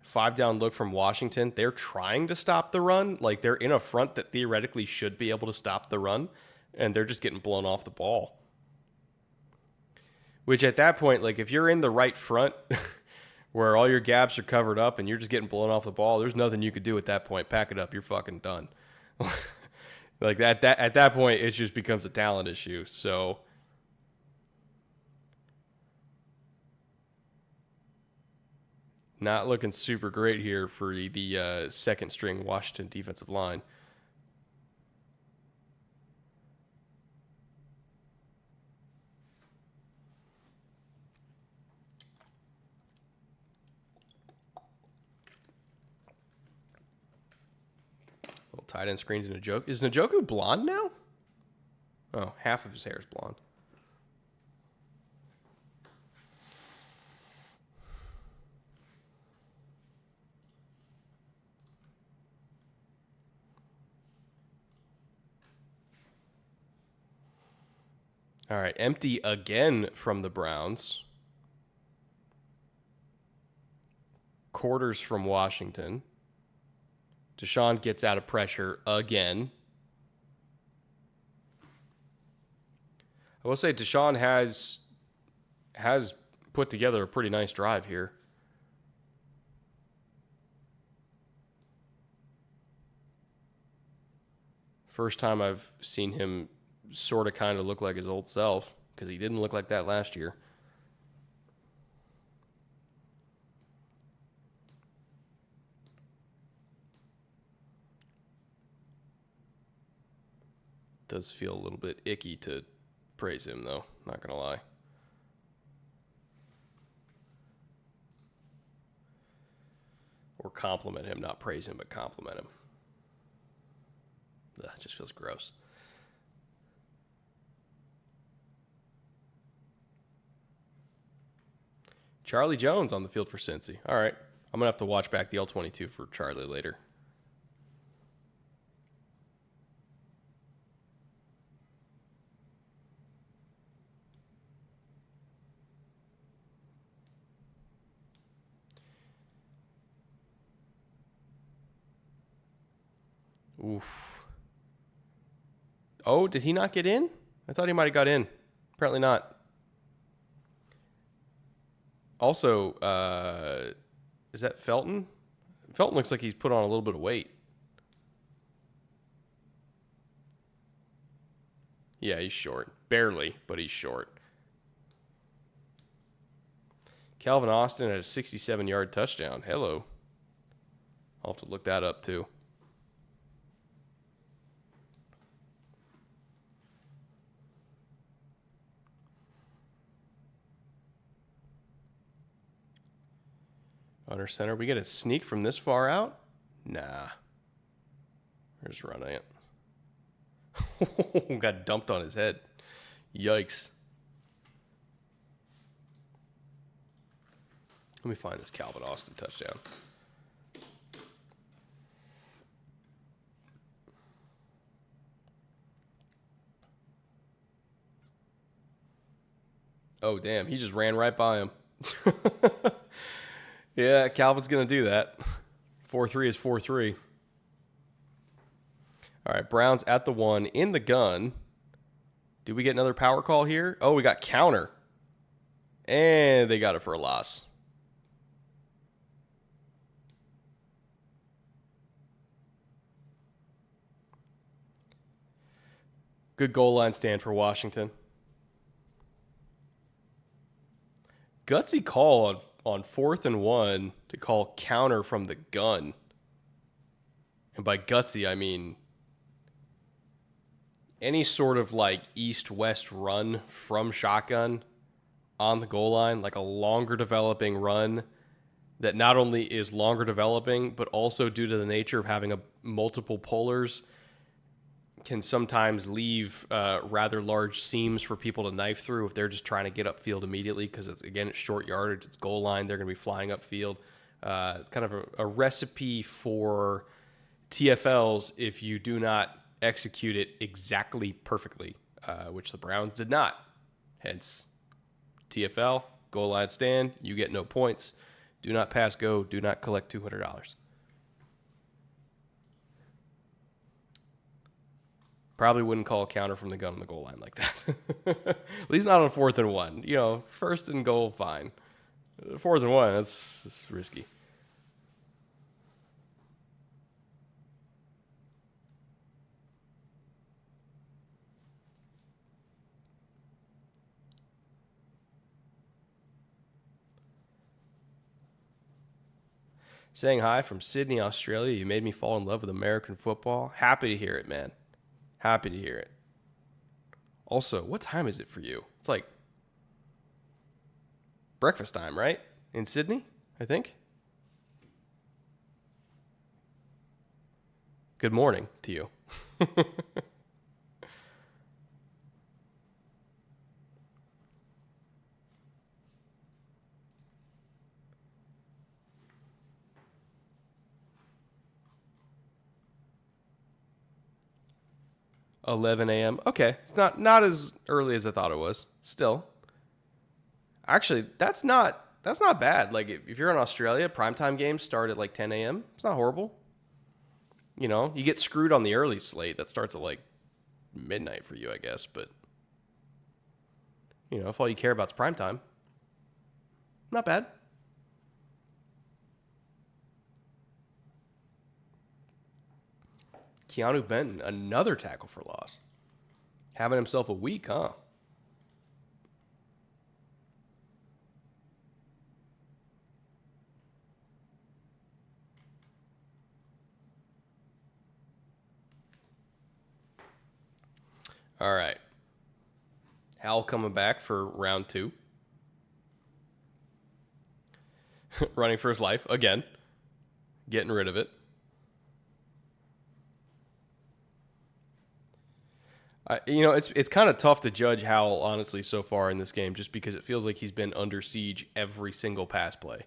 Five down look from Washington. They're trying to stop the run. Like, they're in a front that theoretically should be able to stop the run, and they're just getting blown off the ball. Which at that point, like, if you're in the right front where all your gaps are covered up and you're just getting blown off the ball, there's nothing you could do at that point. Pack it up. You're fucking done. Like, at that point, it just becomes a talent issue. So not looking super great here for the second string Washington defensive line. Little tight end screens and Njoku. Is Njoku blonde now? Oh, half of his hair is blonde. All right, empty again from the Browns. Quarters from Washington. Deshaun gets out of pressure again. I will say Deshaun has put together a pretty nice drive here. First time I've seen him sort of kind of look like his old self, because he didn't look like that last year. Does feel a little bit icky to praise him, though, not gonna lie. Or compliment him, not praise him, but compliment him. Ugh, just feels gross. Charlie Jones on the field for Cincy. All right. I'm going to have to watch back the L22 for Charlie later. Oof. Oh, did he not get in? I thought he might have got in. Apparently not. Also, is that Felton? Felton looks like he's put on a little bit of weight. Yeah, he's short. Barely, but he's short. Calvin Austin had a 67-yard touchdown. Hello. I'll have to look that up, too. Under center. We get a sneak from this far out? Nah. There's Run Ant. Got dumped on his head. Yikes. Let me find this Calvin Austin touchdown. Oh, damn. He just ran right by him. Yeah, Calvin's going to do that. 4-3 is 4-3. All right, Browns at the 1 in the gun. Did we get another power call here? Oh, we got counter. And they got it for a loss. Good goal line stand for Washington. Gutsy call on 4th and 1 to call counter from the gun. And by gutsy, I mean any sort of like east-west run from shotgun on the goal line, like a longer developing run that not only is longer developing, but also due to the nature of having multiple pullers, can sometimes leave rather large seams for people to knife through if they're just trying to get upfield immediately because, it's short yardage, it's goal line, they're going to be flying upfield. It's kind of a recipe for TFLs if you do not execute it exactly perfectly, which the Browns did not. Hence, TFL, goal line stand, you get no points. Do not pass go, do not collect $200. Probably wouldn't call a counter from the gun on the goal line like that. At least not on 4th and 1. 1st and goal, fine. 4th and 1, that's risky. Saying hi from Sydney, Australia. You made me fall in love with American football. Happy to hear it, man. Happy to hear it. Also, what time is it for you? It's like breakfast time, right? In Sydney, I think. Good morning to you. 11 a.m. Okay, it's not as early as I thought it was. Still, actually, that's not bad. Like if you're in Australia, primetime games start at like 10 a.m. It's not horrible. You get screwed on the early slate that starts at like midnight for you, I guess. But if all you care about is primetime, not bad. Keanu Benton, another tackle for loss. Having himself a week, huh? All right. Hal coming back for round 2. Running for his life again. Getting rid of it. It's kind of tough to judge Hal, honestly, so far in this game, just because it feels like he's been under siege every single pass play.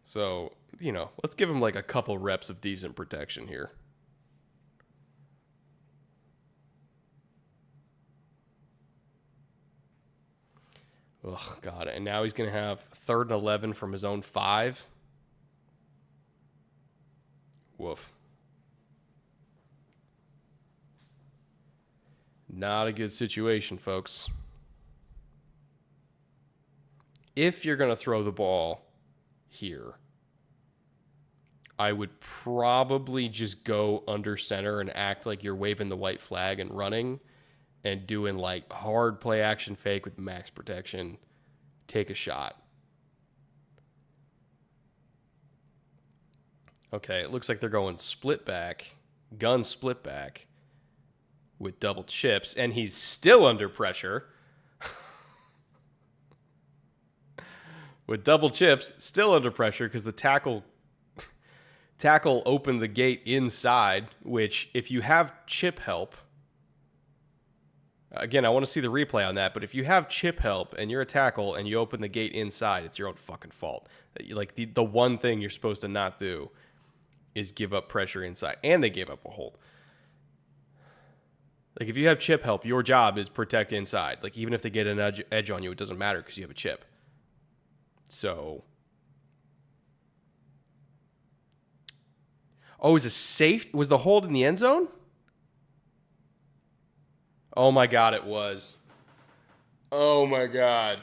So, let's give him like a couple reps of decent protection here. Oh, God. And now he's going to have 3rd and 11 from his own 5. Woof. Not a good situation, folks. If you're going to throw the ball here, I would probably just go under center and act like you're waving the white flag and running and doing like hard play action fake with max protection. Take a shot. Okay, it looks like they're going split back, gun split back with double chips, and he's still under pressure. With double chips, still under pressure because the tackle opened the gate inside, which if you have chip help, again, I want to see the replay on that, but if you have chip help and you're a tackle and you open the gate inside, it's your own fucking fault. Like the one thing you're supposed to not do. is give up pressure inside, and they gave up a hold. Like, if you have chip help, your job is protect inside. Like, even if they get an edge on you, it doesn't matter because you have a chip. So, is a safe? Was the hold in the end zone? Oh my God, it was. Oh my God.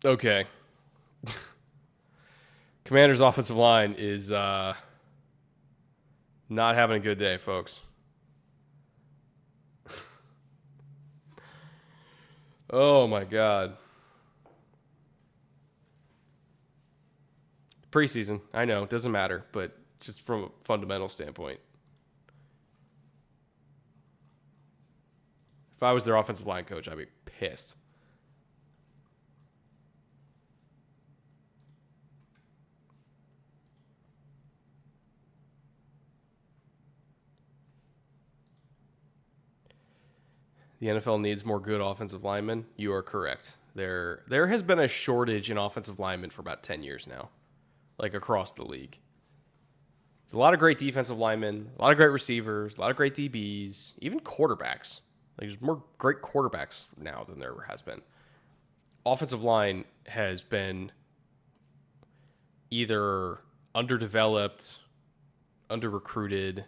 Okay. Commanders' offensive line is not having a good day, folks. Oh my God. Preseason, I know, doesn't matter, but just from a fundamental standpoint. If I was their offensive line coach, I'd be pissed. The NFL needs more good offensive linemen. You are correct. There has been a shortage in offensive linemen for about 10 years now, like across the league. There's a lot of great defensive linemen, a lot of great receivers, a lot of great DBs, even quarterbacks. Like, there's more great quarterbacks now than there has been. Offensive line has been either underdeveloped, under-recruited,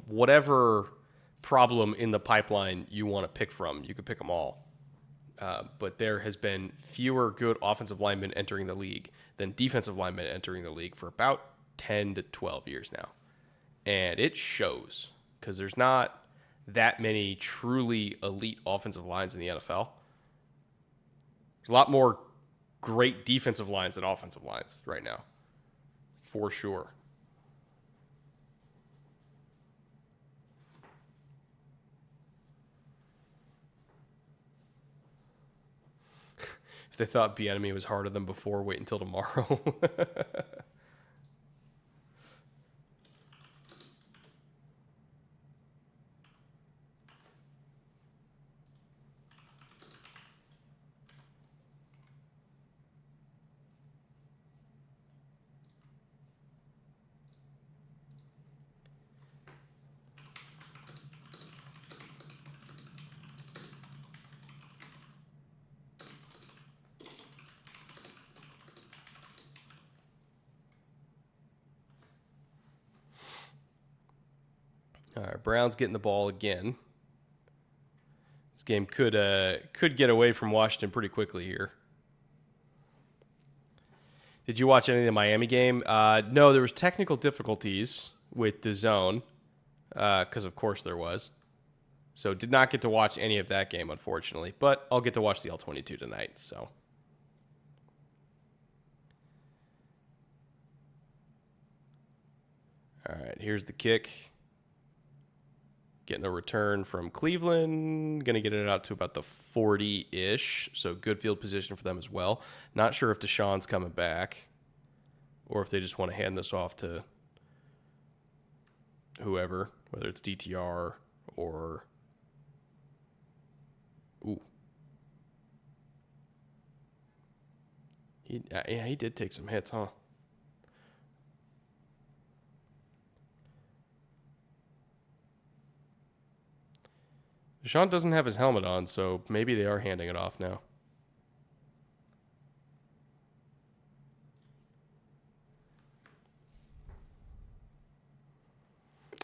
whatever problem in the pipeline you want to pick from, you could pick them all. But there has been fewer good offensive linemen entering the league than defensive linemen entering the league for about 10 to 12 years now. And it shows because there's not that many truly elite offensive lines in the NFL. There's a lot more great defensive lines than offensive lines right now, for sure. If they thought Bieniemy was harder than before, wait until tomorrow. All right, Browns getting the ball again. This game could get away from Washington pretty quickly here. Did you watch any of the Miami game? No, there was technical difficulties with the zone, because of course there was. So did not get to watch any of that game, unfortunately. But I'll get to watch the L22 tonight. So. All right, here's the kick. Getting a return from Cleveland. Going to get it out to about the 40-ish. So good field position for them as well. Not sure if Deshaun's coming back or if they just want to hand this off to whoever, whether it's DTR or... Ooh. He did take some hits, huh? Deshaun doesn't have his helmet on, so maybe they are handing it off now.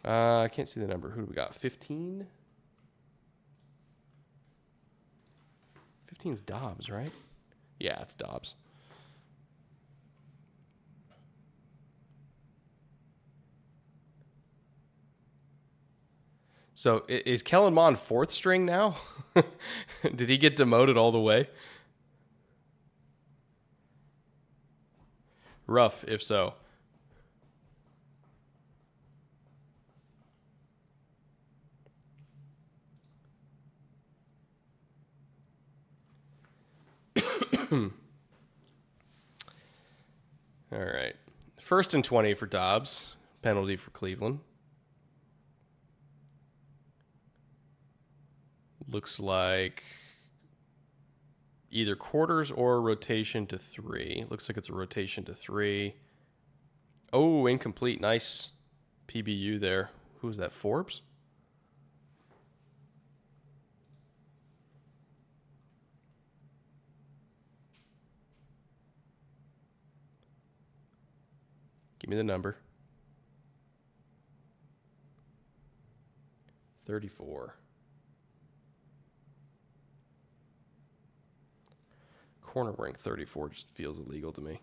I can't see the number. Who do we got? 15? 15 is Dobbs, right? Yeah, it's Dobbs. So is Kellen Mond fourth string now? Did he get demoted all the way? Rough, if so. All right. 1st and 20 for Dobbs. Penalty for Cleveland. Looks like, either quarters or rotation to 3. Looks like it's a rotation to 3. Oh, incomplete. Nice PBU there. Who was that, Forbes? Give me the number. 34. Corner wearing 34 just feels illegal to me.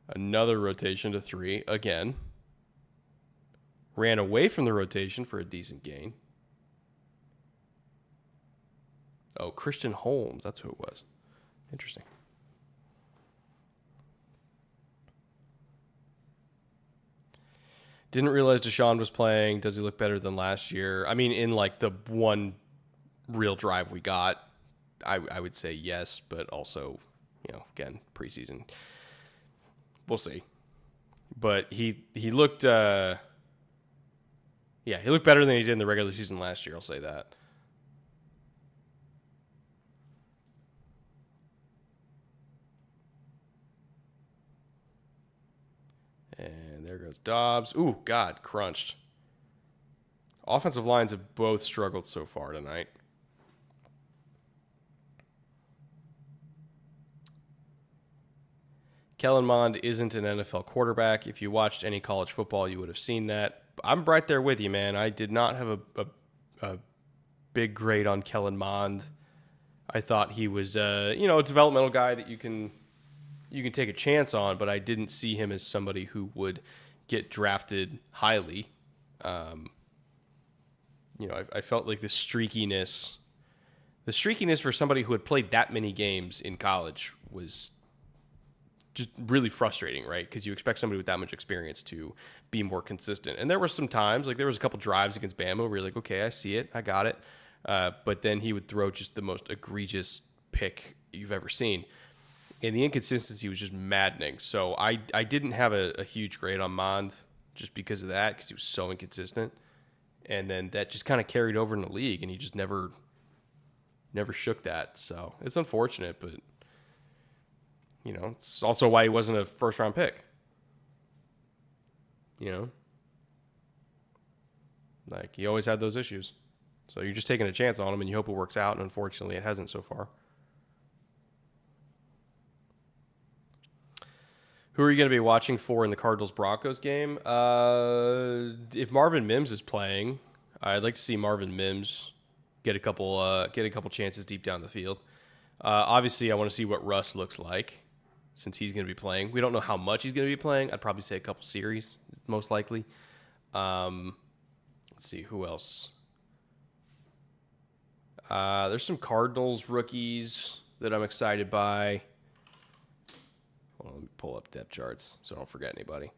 Another rotation to 3 again. Ran away from the rotation for a decent gain. Oh, Christian Holmes. That's who it was. Interesting. Didn't realize Deshaun was playing. Does he look better than last year? I mean, in like the one real drive we got, I would say yes, but also, again, preseason. We'll see. But he looked, he looked better than he did in the regular season last year. I'll say that. And there goes Dobbs. Ooh, God, crunched. Offensive lines have both struggled so far tonight. Kellen Mond isn't an NFL quarterback. If you watched any college football, you would have seen that. I'm right there with you, man. I did not have a big grade on Kellen Mond. I thought he was, a developmental guy that you can take a chance on, but I didn't see him as somebody who would get drafted highly. I felt like the streakiness for somebody who had played that many games in college was just really frustrating, right? Because you expect somebody with that much experience to be more consistent. And there were some times, like there was a couple drives against Bama where you're like, okay, I see it, I got it. But then he would throw just the most egregious pick you've ever seen. And the inconsistency was just maddening. So I didn't have a huge grade on Mond just because of that, because he was so inconsistent. And then that just kind of carried over in the league, and he just never shook that. So it's unfortunate, but, it's also why he wasn't a first-round pick. Like, he always had those issues. So you're just taking a chance on him, and you hope it works out, and unfortunately it hasn't so far. Who are you going to be watching for in the Cardinals-Broncos game? If Marvin Mims is playing, I'd like to see Marvin Mims get a couple chances deep down the field. Obviously, I want to see what Russ looks like since he's going to be playing. We don't know how much he's going to be playing. I'd probably say a couple series, most likely. Let's see, who else? There's some Cardinals rookies that I'm excited by. Let me pull up depth charts so I don't forget anybody.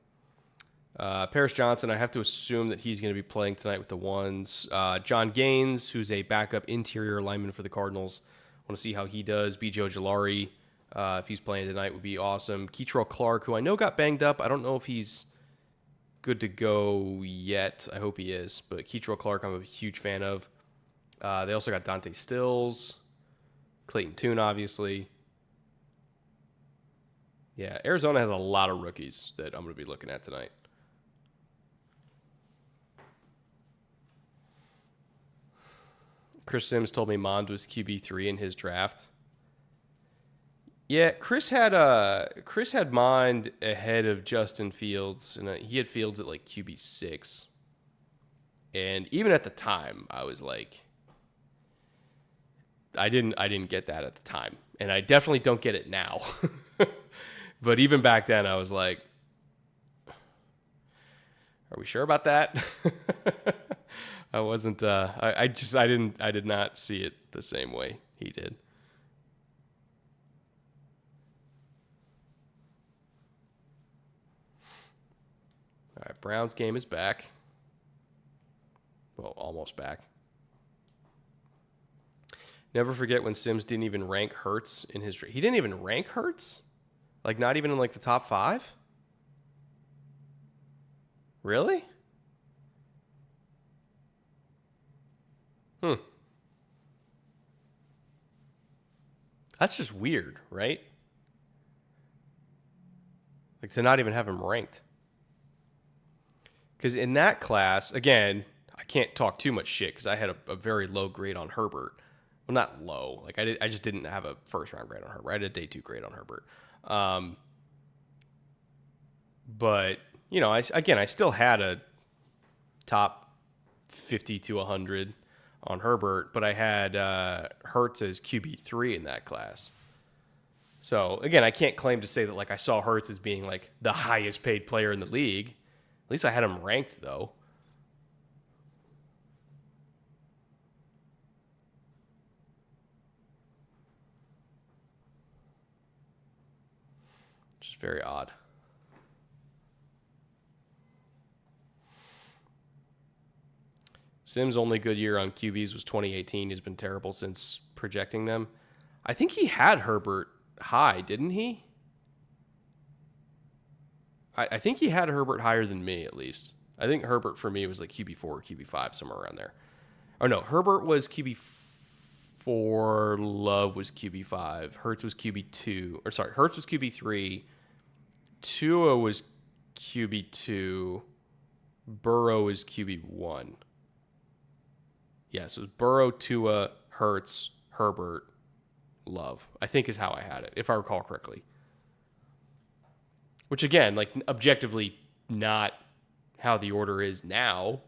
Paris Johnson, I have to assume that he's going to be playing tonight with the ones. John Gaines, who's a backup interior lineman for the Cardinals. I want to see how he does. B.J. Ojulari, if he's playing tonight, would be awesome. Keitrell Clark, who I know got banged up. I don't know if he's good to go yet. I hope he is. But Keitrell Clark, I'm a huge fan of. They also got Dante Stills, Clayton Tune, obviously. Yeah, Arizona has a lot of rookies that I'm going to be looking at tonight. Chris Sims told me Mond was QB3 in his draft. Yeah, Chris had Mond ahead of Justin Fields, and he had Fields at like QB6. And even at the time, I was like, I didn't get that at the time, and I definitely don't get it now. But even back then, I was like, "Are we sure about that?" I wasn't. I did not see it the same way he did. All right, Browns game is back. Well, almost back. Never forget when Sims didn't even rank Hurts in his. He didn't even rank Hurts. Like, not even in, like, the top 5? Really? That's just weird, right? Like to not even have him ranked. Because in that class, again, I can't talk too much shit because I had a very low grade on Herbert. Well, not low. Like I just didn't have a first round grade on Herbert. I had a day 2 grade on Herbert. But you know, I still had a top 50 to 100 on Herbert, but I had Hurts as QB3 in that class. So again, I can't claim to say that like I saw Hurts as being like the highest paid player in the league. At least I had him ranked though. Which is very odd. Sim's only good year on QBs was 2018. He's been terrible since projecting them. I think he had Herbert high, didn't he? I think he had Herbert higher than me, at least. I think Herbert for me was like QB4 or QB5, somewhere around there. Oh, no. Herbert was QB4. Love was QB5. Hurts was QB2. Or sorry, Hurts was QB3. Tua was QB2. Burrow was QB1. Yeah, so it was Burrow, Tua, Hurts, Herbert, Love. I think is how I had it, if I recall correctly. Which, again, like objectively not how the order is now.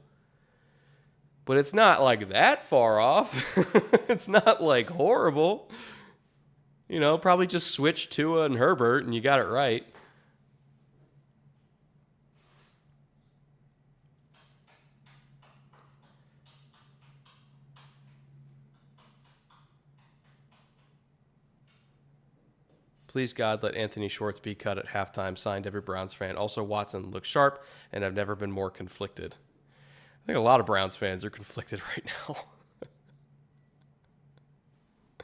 But it's not like that far off. It's not like horrible. You know, probably just switch Tua and Herbert and you got it right. Please, God, let Anthony Schwartz be cut at halftime. Signed, every Browns fan. Also, Watson looks sharp, and I've never been more conflicted. I think a lot of Browns fans are conflicted right now. I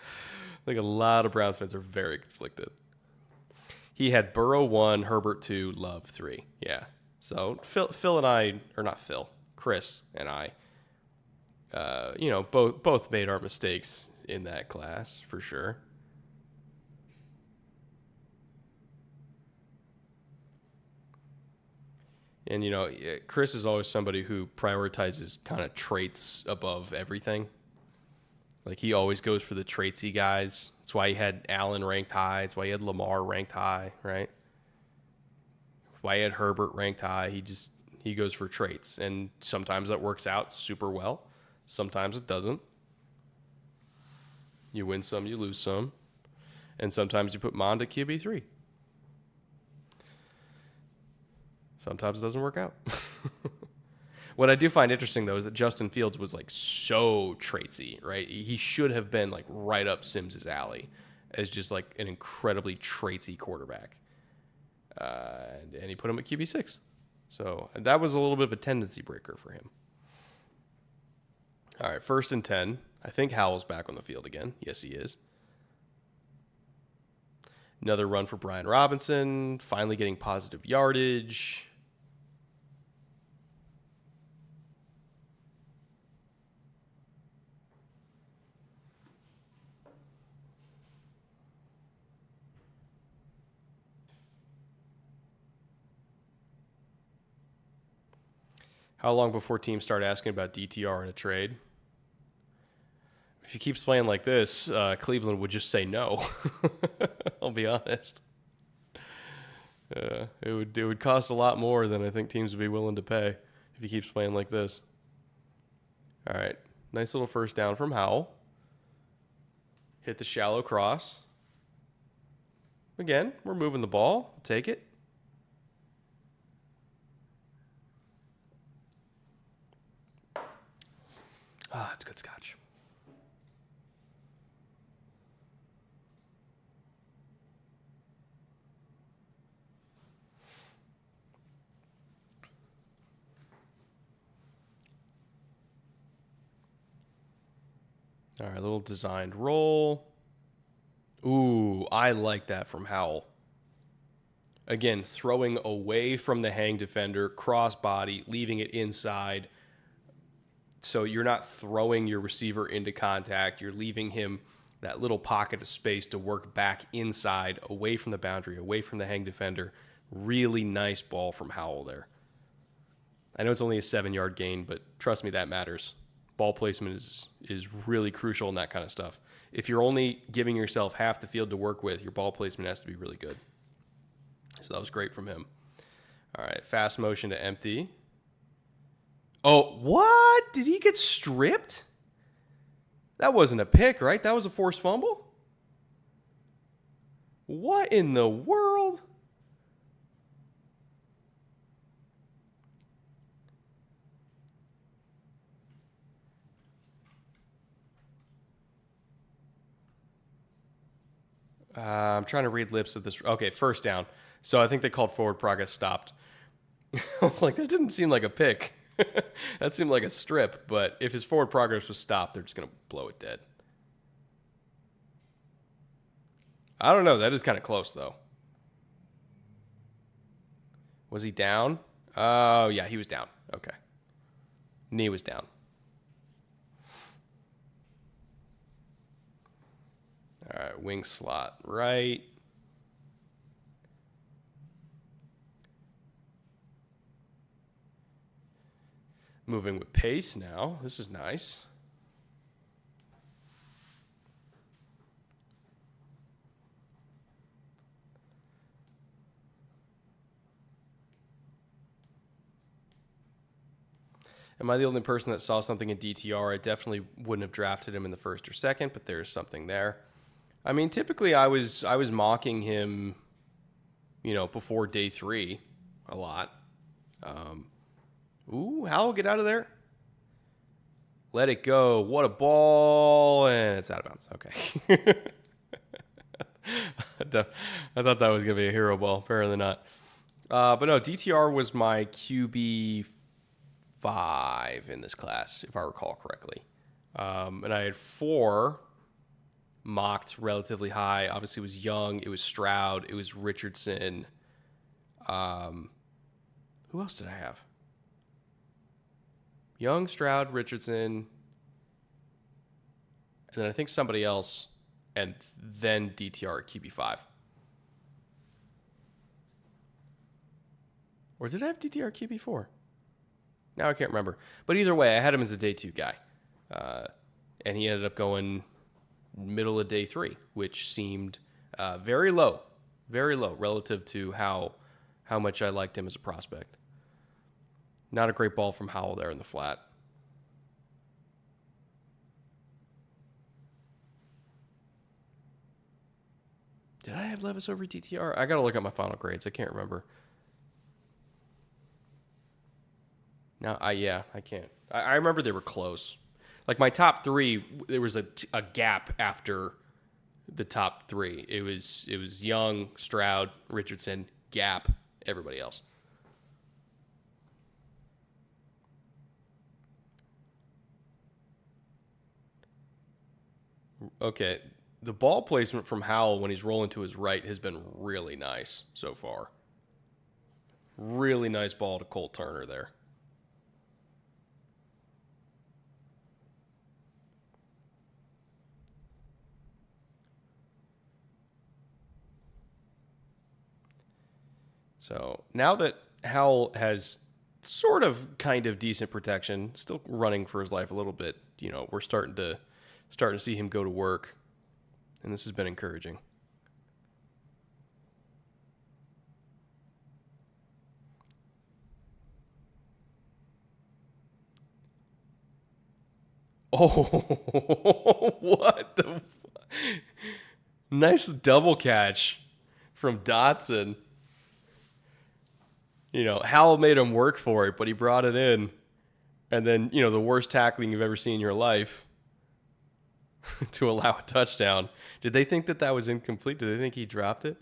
think a lot of Browns fans are very conflicted. He had Burrow 1, Herbert 2, Love 3. Yeah. So Phil and I, or not Phil, Chris and I, both made our mistakes in that class for sure. And, you know, Chris is always somebody who prioritizes kind of traits above everything. Like, he always goes for the traitsy guys. That's why he had Allen ranked high. That's why he had Lamar ranked high, right? That's why he had Herbert ranked high. He goes for traits. And sometimes that works out super well. Sometimes it doesn't. You win some, you lose some. And sometimes you put Mond at QB3. Sometimes it doesn't work out. What I do find interesting, though, is that Justin Fields was like so traitsy, right? He should have been like right up Sims's alley as just like an incredibly traitsy quarterback. And he put him at QB6. So that was a little bit of a tendency breaker for him. All right, 1st and 10. I think Howell's back on the field again. Yes, he is. Another run for Brian Robinson, finally getting positive yardage. How long before teams start asking about DTR in a trade? If he keeps playing like this, Cleveland would just say no. I'll be honest. It would cost a lot more than I think teams would be willing to pay if he keeps playing like this. All right, nice little first down from Howell. Hit the shallow cross. Again, we're moving the ball. Take it. It's good scotch. All right, a little designed roll. Ooh, I like that from Howell. Again, throwing away from the hang defender, cross body, leaving it inside. So you're not throwing your receiver into contact. You're leaving him that little pocket of space to work back inside, away from the boundary, away from the hang defender. Really nice ball from Howell there. I know it's only a 7-yard gain, but trust me, that matters. Ball placement is really crucial in that kind of stuff. If you're only giving yourself half the field to work with, your ball placement has to be really good. So that was great from him. All right, fast motion to empty. Oh, what? Did he get stripped? That wasn't a pick, right? That was a forced fumble? What in the world? I'm trying to read lips of this. Okay, first down. So I think they called forward progress stopped. I was like, that didn't seem like a pick. That seemed like a strip, but if his forward progress was stopped, they're just going to blow it dead. I don't know. That is kind of close, though. Was he down? Oh, yeah, he was down. Okay. Knee was down. All right, wing slot right. Moving with pace now. This is nice. Am I the only person that saw something in DTR? I definitely wouldn't have drafted him in the first or second, but there's something there. I mean, typically I was mocking him, before day 3 a lot. Ooh, Howell, get out of there. Let it go. What a ball. And it's out of bounds. Okay. I thought that was going to be a hero ball. Apparently not. But no, DTR was my QB 5 in this class, if I recall correctly. And I had 4 mocked relatively high. Obviously, it was Young. It was Stroud. It was Richardson. Who else did I have? Young, Stroud, Richardson, and then I think somebody else, and then DTR at QB5. Or did I have DTR at QB4? Now I can't remember. But either way, I had him as a day 2 guy. And he ended up going middle of day 3, which seemed very low relative to how much I liked him as a prospect. Not a great ball from Howell there in the flat. Did I have Levis over DTR? I got to look at my final grades. I can't remember. No, I can't. I remember they were close. Like my top 3, there was a gap after the top 3. It was Young, Stroud, Richardson, gap, everybody else. Okay, the ball placement from Howell when he's rolling to his right has been really nice so far. Really nice ball to Colt Turner there. So now that Howell has sort of kind of decent protection, still running for his life a little bit, we're starting to see him go to work, and this has been encouraging. Oh, what the? Nice double catch from Dotson. Howell made him work for it, but he brought it in. And then, the worst tackling you've ever seen in your life to allow a touchdown. Did they think that was incomplete? Did they think he dropped it?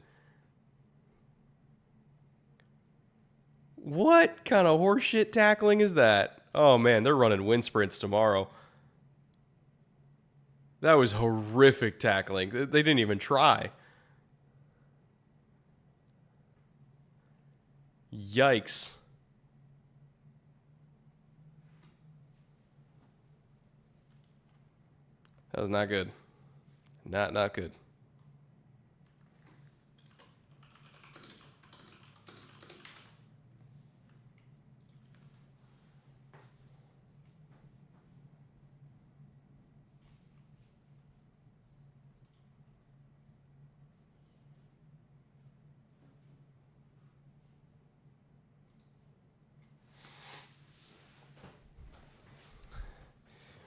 What kind of horseshit tackling is that? Oh, man, they're running wind sprints tomorrow. That was horrific tackling. They didn't even try. Yikes. That was not good. Not good.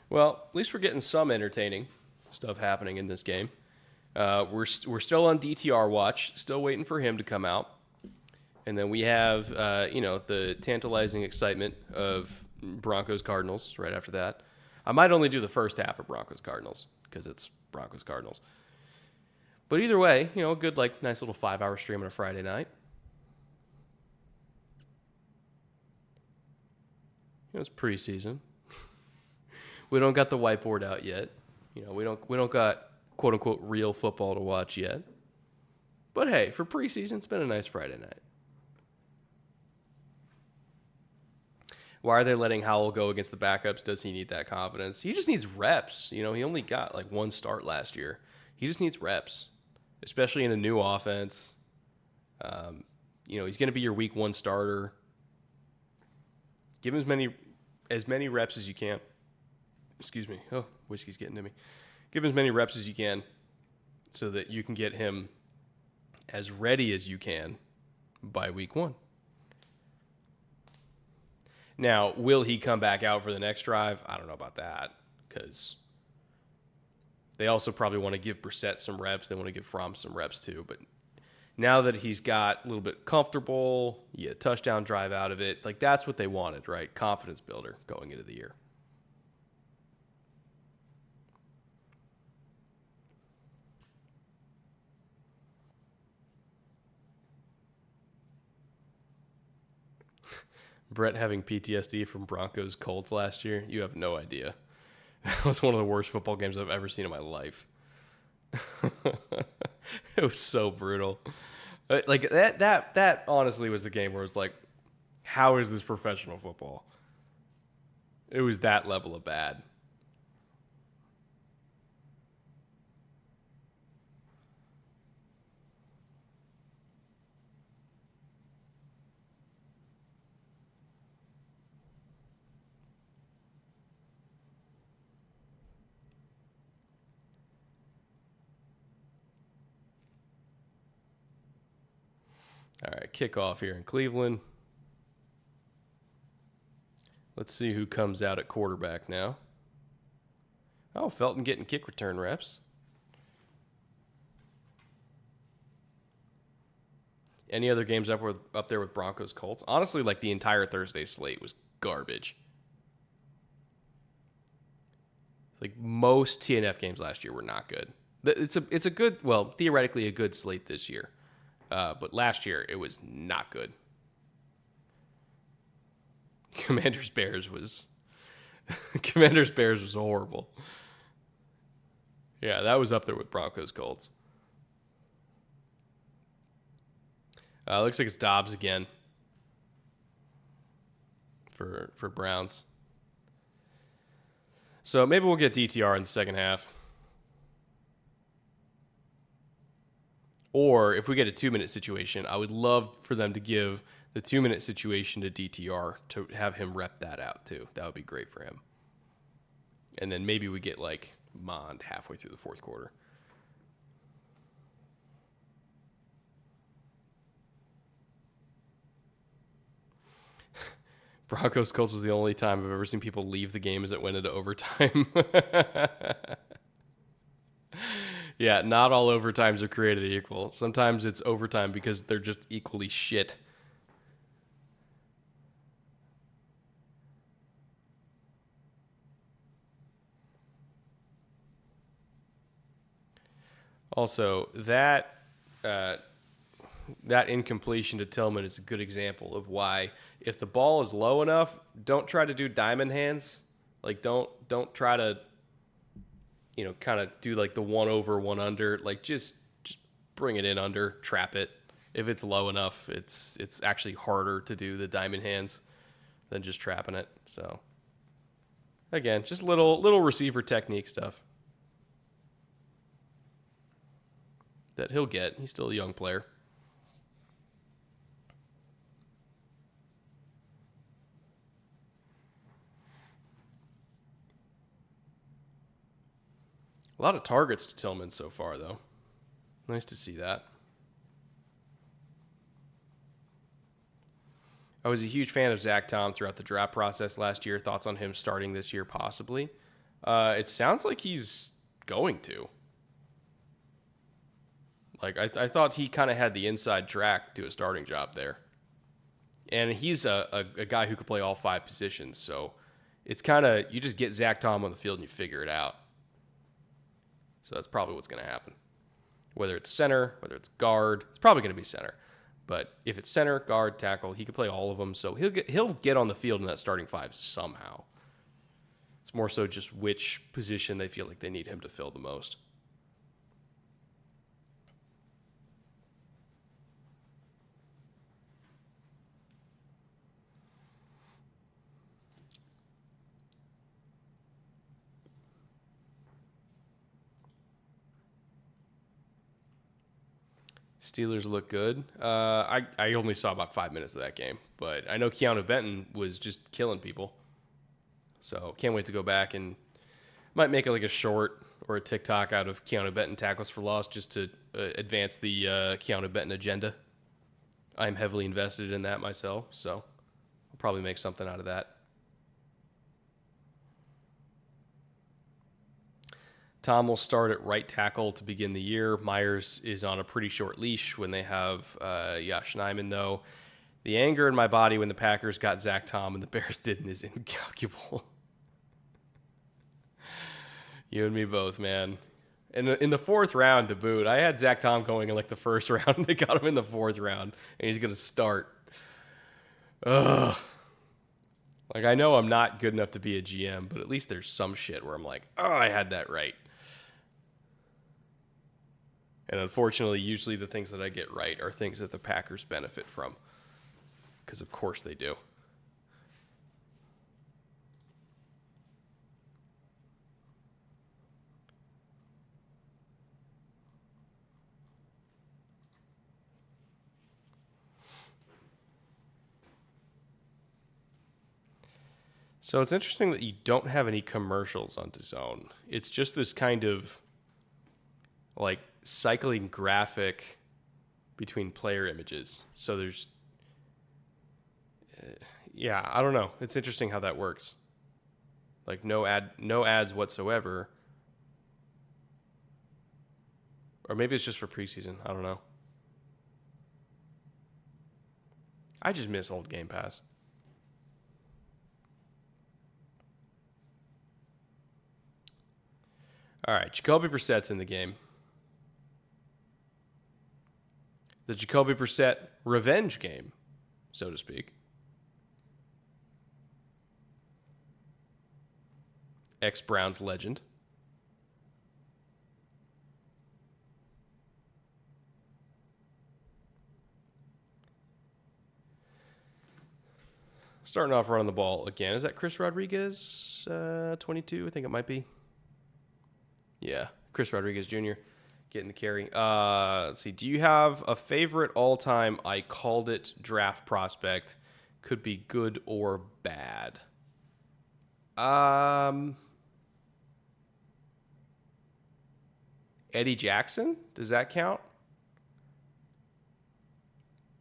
Well, at least we're getting some entertaining stuff happening in this game. We're still on DTR watch, still waiting for him to come out. And then we have, the tantalizing excitement of Broncos-Cardinals right after that. I might only do the first half of Broncos-Cardinals because it's Broncos-Cardinals. But either way, a good, nice little 5-hour stream on a Friday night. It's preseason. We don't got the whiteboard out yet. We don't got quote unquote real football to watch yet. But hey, for preseason, it's been a nice Friday night. Why are they letting Howell go against the backups? Does he need that confidence? He just needs reps. He only got one start last year. He just needs reps, especially in a new offense. He's going to be your week 1 starter. Give him as many reps as you can. Excuse me. Oh, whiskey's getting to me. Give him as many reps as you can so that you can get him as ready as you can by week 1. Now, will he come back out for the next drive? I don't know about that because they also probably want to give Brissett some reps. They want to give Fromm some reps too. But now that he's got a little bit comfortable, you get a touchdown drive out of it, that's what they wanted, right? Confidence builder going into the year. Brett having PTSD from Broncos Colts last year, you have no idea. That was one of the worst football games I've ever seen in my life. It was so brutal. That honestly was the game where it was how is this professional football? It was that level of bad. All right, kickoff here in Cleveland. Let's see who comes out at quarterback now. Oh, Felton getting kick return reps. Any other games up there with Broncos Colts? Honestly, the entire Thursday slate was garbage. Most TNF games last year were not good. It's a good, well, theoretically a good slate this year. But last year, it was not good. Commanders Bears was horrible. Yeah, that was up there with Broncos Colts. Looks like it's Dobbs again for Browns. So maybe we'll get DTR in the second half. Or if we get a 2-minute situation, I would love for them to give the 2-minute situation to DTR to have him rep that out too. That would be great for him. And then maybe we get Mond halfway through the fourth quarter. Broncos Colts was the only time I've ever seen people leave the game as it went into overtime. Yeah, not all overtimes are created equal. Sometimes it's overtime because they're just equally shit. Also, that incompletion to Tillman is a good example of why, if the ball is low enough, don't try to do diamond hands. Don't try to kind of do the 1 over, 1 under. Just bring it in under, trap it. If it's low enough, it's actually harder to do the diamond hands than just trapping it. So again, just little receiver technique stuff. that he'll get. He's still a young player. A lot of targets to Tillman so far, though. Nice to see that. I was a huge fan of Zach Tom throughout the draft process last year. Thoughts on him starting this year, possibly? It sounds like he's going to. Like, I thought he kind of had the inside track to a starting job there. And he's a guy who could play all 5 positions. So it's kind of, you just get Zach Tom on the field and you figure it out. So that's probably what's going to happen. Whether it's center, whether it's guard, it's probably going to be center. But if it's center, guard, tackle, he can play all of them. So he'll get on the field in that starting 5 somehow. It's more so just which position they feel like they need him to fill the most. Steelers look good. I only saw about 5 minutes of that game, but I know Keanu Benton was just killing people. So can't wait to go back and might make it like a short or a TikTok out of Keanu Benton tackles for loss just to advance the Keanu Benton agenda. I'm heavily invested in that myself, so I'll probably make something out of that. Tom will start at right tackle to begin the year. Myers is on a pretty short leash when they have Josh Nijman, though. The anger in my body when the Packers got Zach Tom and the Bears didn't is incalculable. You and me both, man. And in the 4th round to boot, I had Zach Tom going in like the 1st round. They got him in the 4th round, and he's going to start. Ugh. Like, I know I'm not good enough to be a GM, but at least there's some shit where I'm like, oh, I had that right. And unfortunately, usually the things that I get right are things that the Packers benefit from. Because of course they do. So it's interesting that you don't have any commercials on DAZN. It's just this kind of like cycling graphic between player images. So there's, yeah, I don't know. It's interesting how that works. Like no ads whatsoever. Or maybe it's just for preseason. I don't know. I just miss old Game Pass. All right, Jacoby Brissett's in the game. The Jacoby Brissett revenge game, so to speak. Ex-Browns legend. Starting off running the ball again. Is that Chris Rodriguez, 22? I think it might be. Yeah, Chris Rodriguez Jr. getting the carry. Let's see. Do you have a favorite all-time I called it draft prospect? Could be good or bad. Eddie Jackson? Does that count?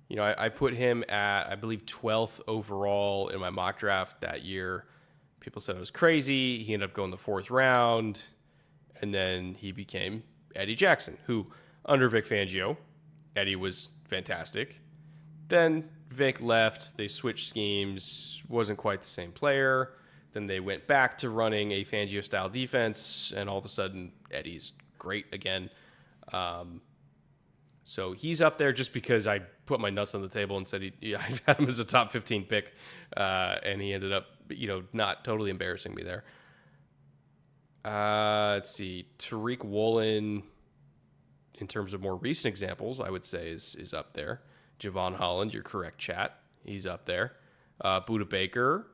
You know, I put him at, I believe, 12th overall in my mock draft that year. People said I was crazy. He ended up going the 4th round. And then he became Eddie Jackson, who, under Vic Fangio, Eddie was fantastic. Then Vic left. They switched schemes. Wasn't quite the same player. Then they went back to running a Fangio-style defense, and all of a sudden, Eddie's great again. So he's up there just because I put my nuts on the table and said I had him as a top 15 pick, and he ended up, not totally embarrassing me there. Let's see. Tariq Woolen, in terms of more recent examples, I would say is up there. Javon Holland, you're correct, chat. He's up there. Budda Baker.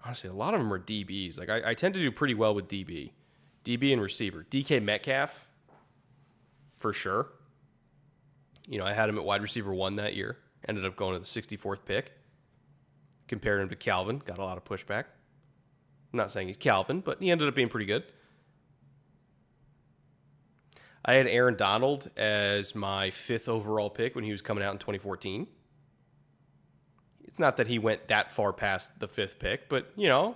honestly, a lot of them are DBs. Like I tend to do pretty well with DB and receiver. DK Metcalf, for sure. I had him at wide receiver 1 that year. Ended up going to the 64th pick. Compared him to Calvin. Got a lot of pushback. I'm not saying he's Calvin, but he ended up being pretty good. I had Aaron Donald as my 5th overall pick when he was coming out in 2014. It's not that he went that far past the 5th pick, but, I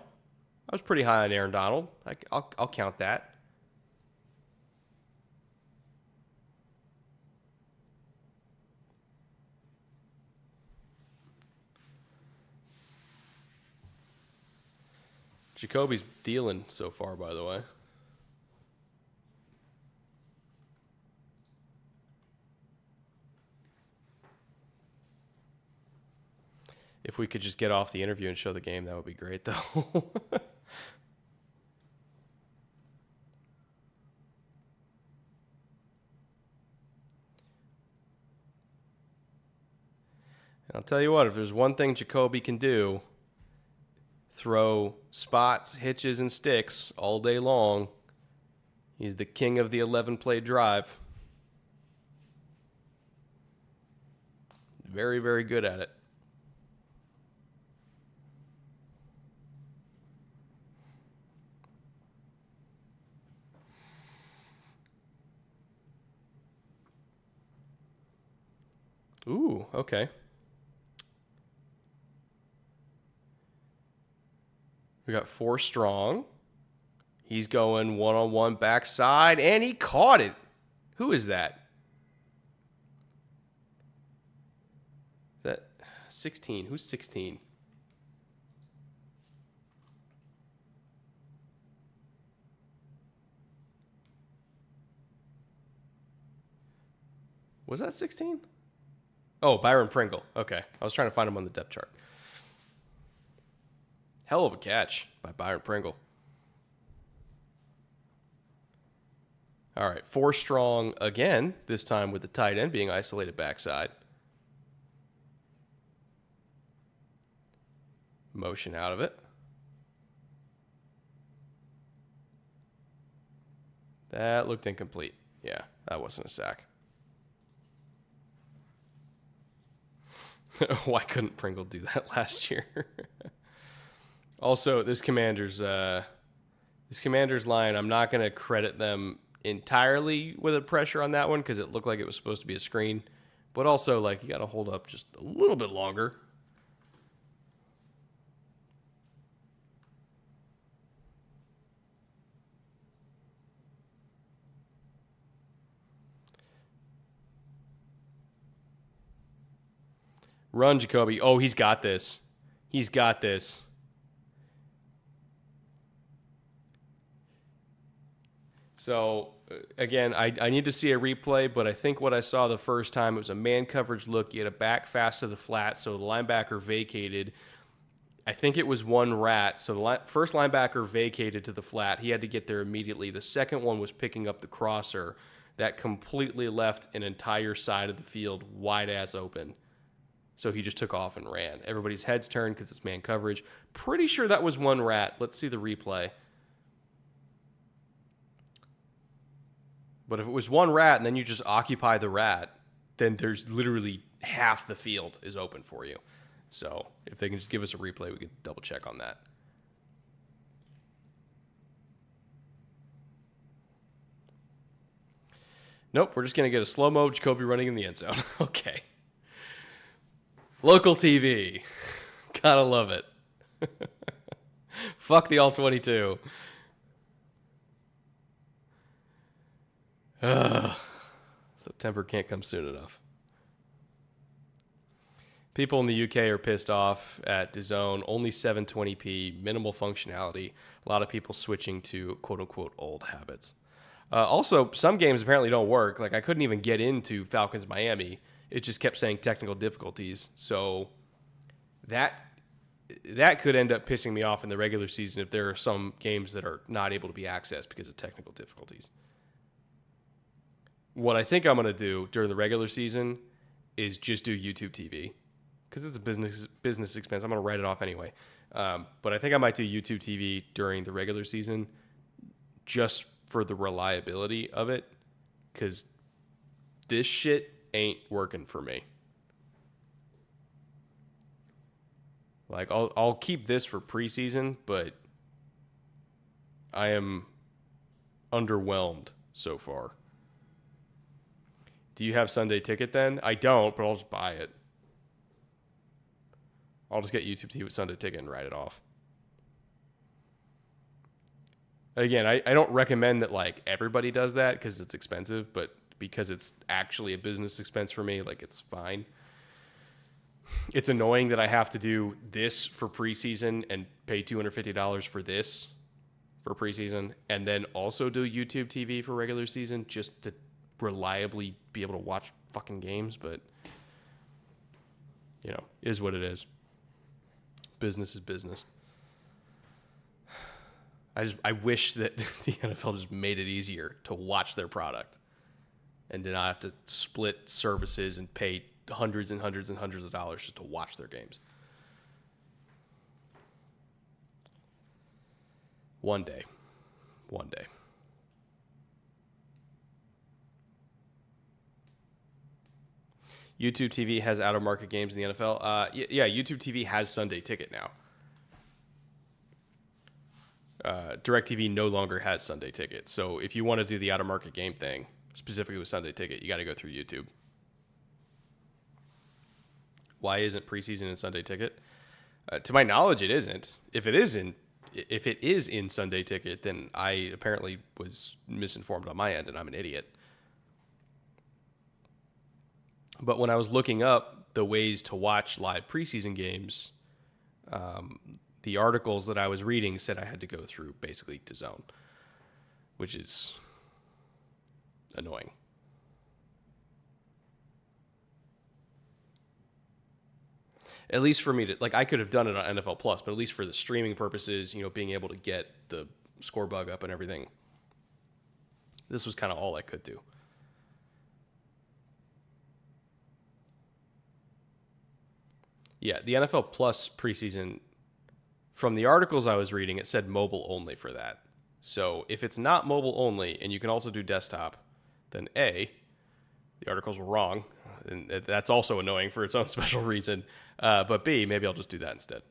was pretty high on Aaron Donald. I'll count that. Jacoby's dealing so far, by the way. If we could just get off the interview and show the game, that would be great, though. I'll tell you what, if there's one thing Jacoby can do, throw spots, hitches, and sticks all day long. He's the king of the 11-play drive. Very, very good at it. Ooh, okay. We got 4 strong. He's going one-on-one backside, and he caught it. Who is that? Is that 16? Who's 16? Was that 16? Oh, Byron Pringle. Okay. I was trying to find him on the depth chart. Hell of a catch by Byron Pringle. All right, 4 strong again, this time with the tight end being isolated backside. Motion out of it. That looked incomplete. Yeah, that wasn't a sack. Why couldn't Pringle do that last year? Also, this Commanders line, I'm not going to credit them entirely with a pressure on that one because it looked like it was supposed to be a screen. But also, you got to hold up just a little bit longer. Run, Jacoby. Oh, he's got this. He's got this. So, again, I need to see a replay, but I think what I saw the first time, it was a man coverage look. He had a back fast to the flat, so the linebacker vacated. I think it was one rat. So the first linebacker vacated to the flat. He had to get there immediately. The second one was picking up the crosser that completely left an entire side of the field wide ass open. So he just took off and ran. Everybody's heads turned because it's man coverage. Pretty sure that was one rat. Let's see the replay. But if it was one rat and then you just occupy the rat, then there's literally half the field is open for you. So if they can just give us a replay, we can double check on that. Nope, we're just going to get a slow-mo Jacoby running in the end zone. Okay. Local TV. Gotta love it. Fuck the All-22. September can't come soon enough. People in the UK are pissed off at DAZN. Only 720p, minimal functionality. A lot of people switching to quote-unquote old habits. Also, some games apparently don't work. I couldn't even get into Falcons-Miami. It just kept saying technical difficulties. So that could end up pissing me off in the regular season if there are some games that are not able to be accessed because of technical difficulties. What I think I'm going to do during the regular season is just do YouTube TV because it's a business expense. I'm going to write it off anyway. But I think I might do YouTube TV during the regular season just for the reliability of it, because this shit ain't working for me. Like, I'll keep this for preseason, but I am underwhelmed so far. Do you have Sunday Ticket then? I don't, but I'll just buy it. I'll just get YouTube TV with Sunday Ticket and write it off. Again, I don't recommend that like everybody does that because it's expensive, but because it's actually a business expense for me, like it's fine. It's annoying that I have to do this for preseason and pay $250 for this for preseason and then also do YouTube TV for regular season just to reliably be able to watch fucking games, but you know, is what it is. Business is business. I wish that the NFL just made it easier to watch their product and did not have to split services and pay hundreds and hundreds and hundreds of dollars just to watch their games. One day. YouTube TV has out-of-market games in the NFL. Yeah, YouTube TV has Sunday Ticket now. DirecTV no longer has Sunday Ticket. So if you want to do the out-of-market game thing, specifically with Sunday Ticket, you got to go through YouTube. Why isn't preseason in Sunday Ticket? To my knowledge, it isn't. If it is in Sunday Ticket, then I apparently was misinformed on my end, and I'm an idiot. But when I was looking up the ways to watch live preseason games, the articles that I was reading said I had to go through basically DAZN, which is annoying. At least for me to, like, I could have done it on NFL Plus, but at least for the streaming purposes, you know, being able to get the score bug up and everything, this was kind of all I could do. Yeah, the NFL Plus preseason, from the articles I was reading, it said mobile only for that. So if it's not mobile only and you can also do desktop, then A, the articles were wrong, and that's also annoying for its own special reason. But B, maybe I'll just do that instead.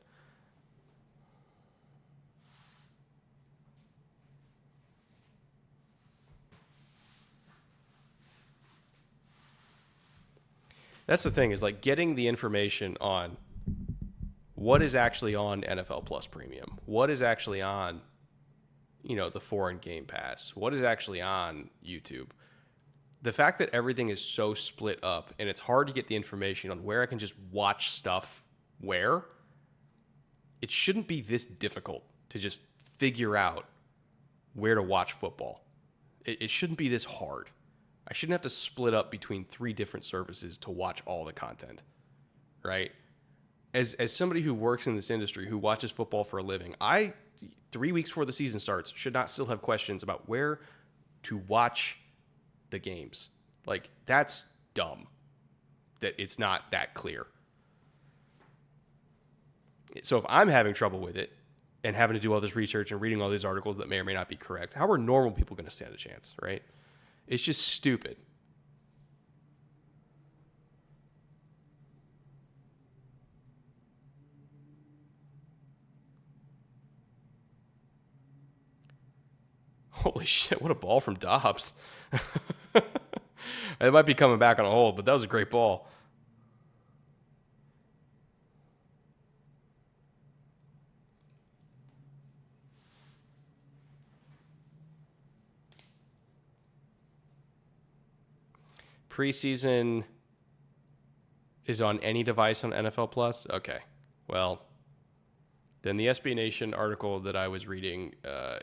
That's the thing, is like getting the information on what is actually on NFL Plus Premium, what is actually on, you know, the foreign Game Pass, what is actually on YouTube. The fact that everything is so split up and it's hard to get the information on where I can just watch stuff where, it shouldn't be this difficult to just figure out where to watch football. It shouldn't be this hard. I shouldn't have to split up between 3 different services to watch all the content, right? As somebody who works in this industry, who watches football for a living, 3 weeks before the season starts, should not still have questions about where to watch the games. Like, that's dumb that it's not that clear. So if I'm having trouble with it and having to do all this research and reading all these articles that may or may not be correct, how are normal people going to stand a chance, right? It's just stupid. Holy shit, what a ball from Dobbs. It might be coming back on a hold, but that was a great ball. Preseason is on any device on NFL Plus? Okay. Well, then the SB Nation article that I was reading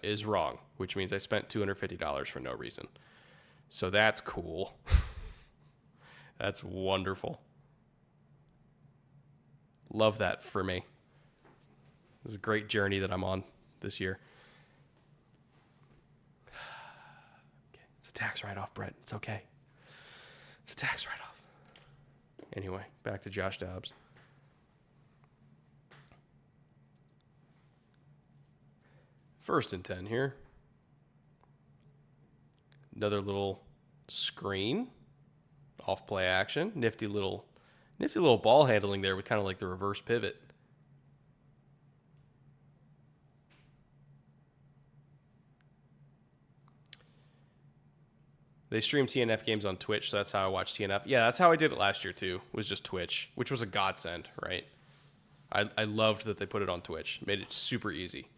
is wrong, which means I spent $250 for no reason. So that's cool. That's wonderful. Love that for me. This is a great journey that I'm on this year. Okay. It's a tax write-off, Brett. It's okay. It's a tax write-off. Anyway, back to Josh Dobbs. First and 10 here. Another little screen. Off play action. Nifty little ball handling there with kind of like the reverse pivot. They stream TNF games on Twitch, so that's how I watch TNF. Yeah, that's how I did it last year too, was just Twitch, which was a godsend, right? I loved that they put it on Twitch. Made it super easy.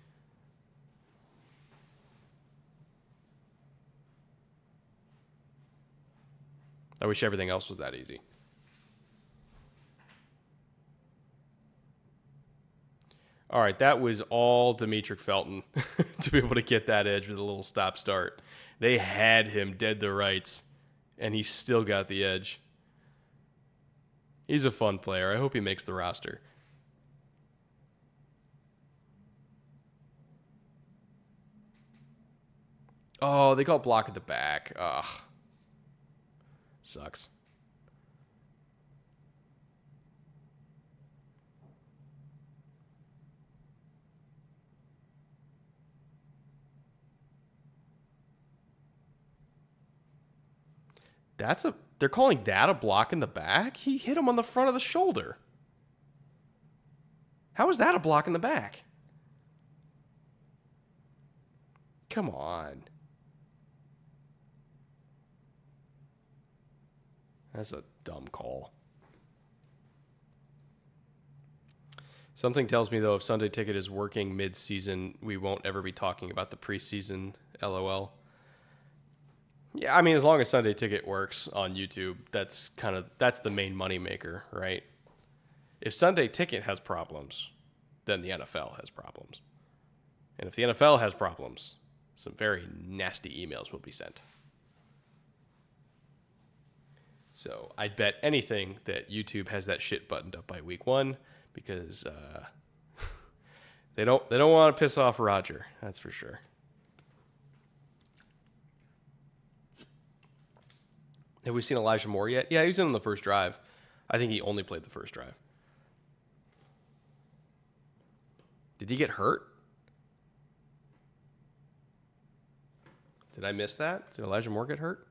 I wish everything else was that easy. All right, that was all Demetric Felton to be able to get that edge with a little stop start. They had him dead to rights, and he still got the edge. He's a fun player. I hope he makes the roster. Oh, they call it block at the back. Ugh. Sucks. They're calling that a block in the back? He hit him on the front of the shoulder. How is that a block in the back? Come on. That's a dumb call. Something tells me, though, if Sunday Ticket is working mid-season, we won't ever be talking about the preseason, LOL. Yeah, I mean, as long as Sunday Ticket works on YouTube, that's the main moneymaker, right? If Sunday Ticket has problems, then the NFL has problems. And if the NFL has problems, some very nasty emails will be sent. So I'd bet anything that YouTube has that shit buttoned up by week 1 because they don't want to piss off Roger. That's for sure. Have we seen Elijah Moore yet? Yeah, he was in on the first drive. I think he only played the first drive. Did he get hurt? Did I miss that? Did Elijah Moore get hurt?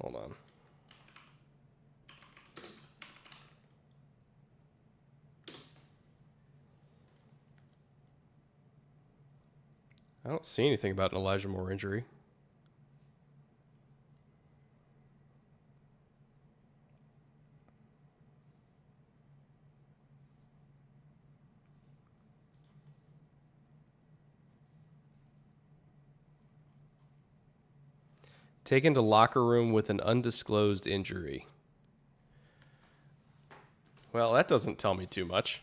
Hold on. I don't see anything about an Elijah Moore injury. Taken to locker room with an undisclosed injury. Well, that doesn't tell me too much.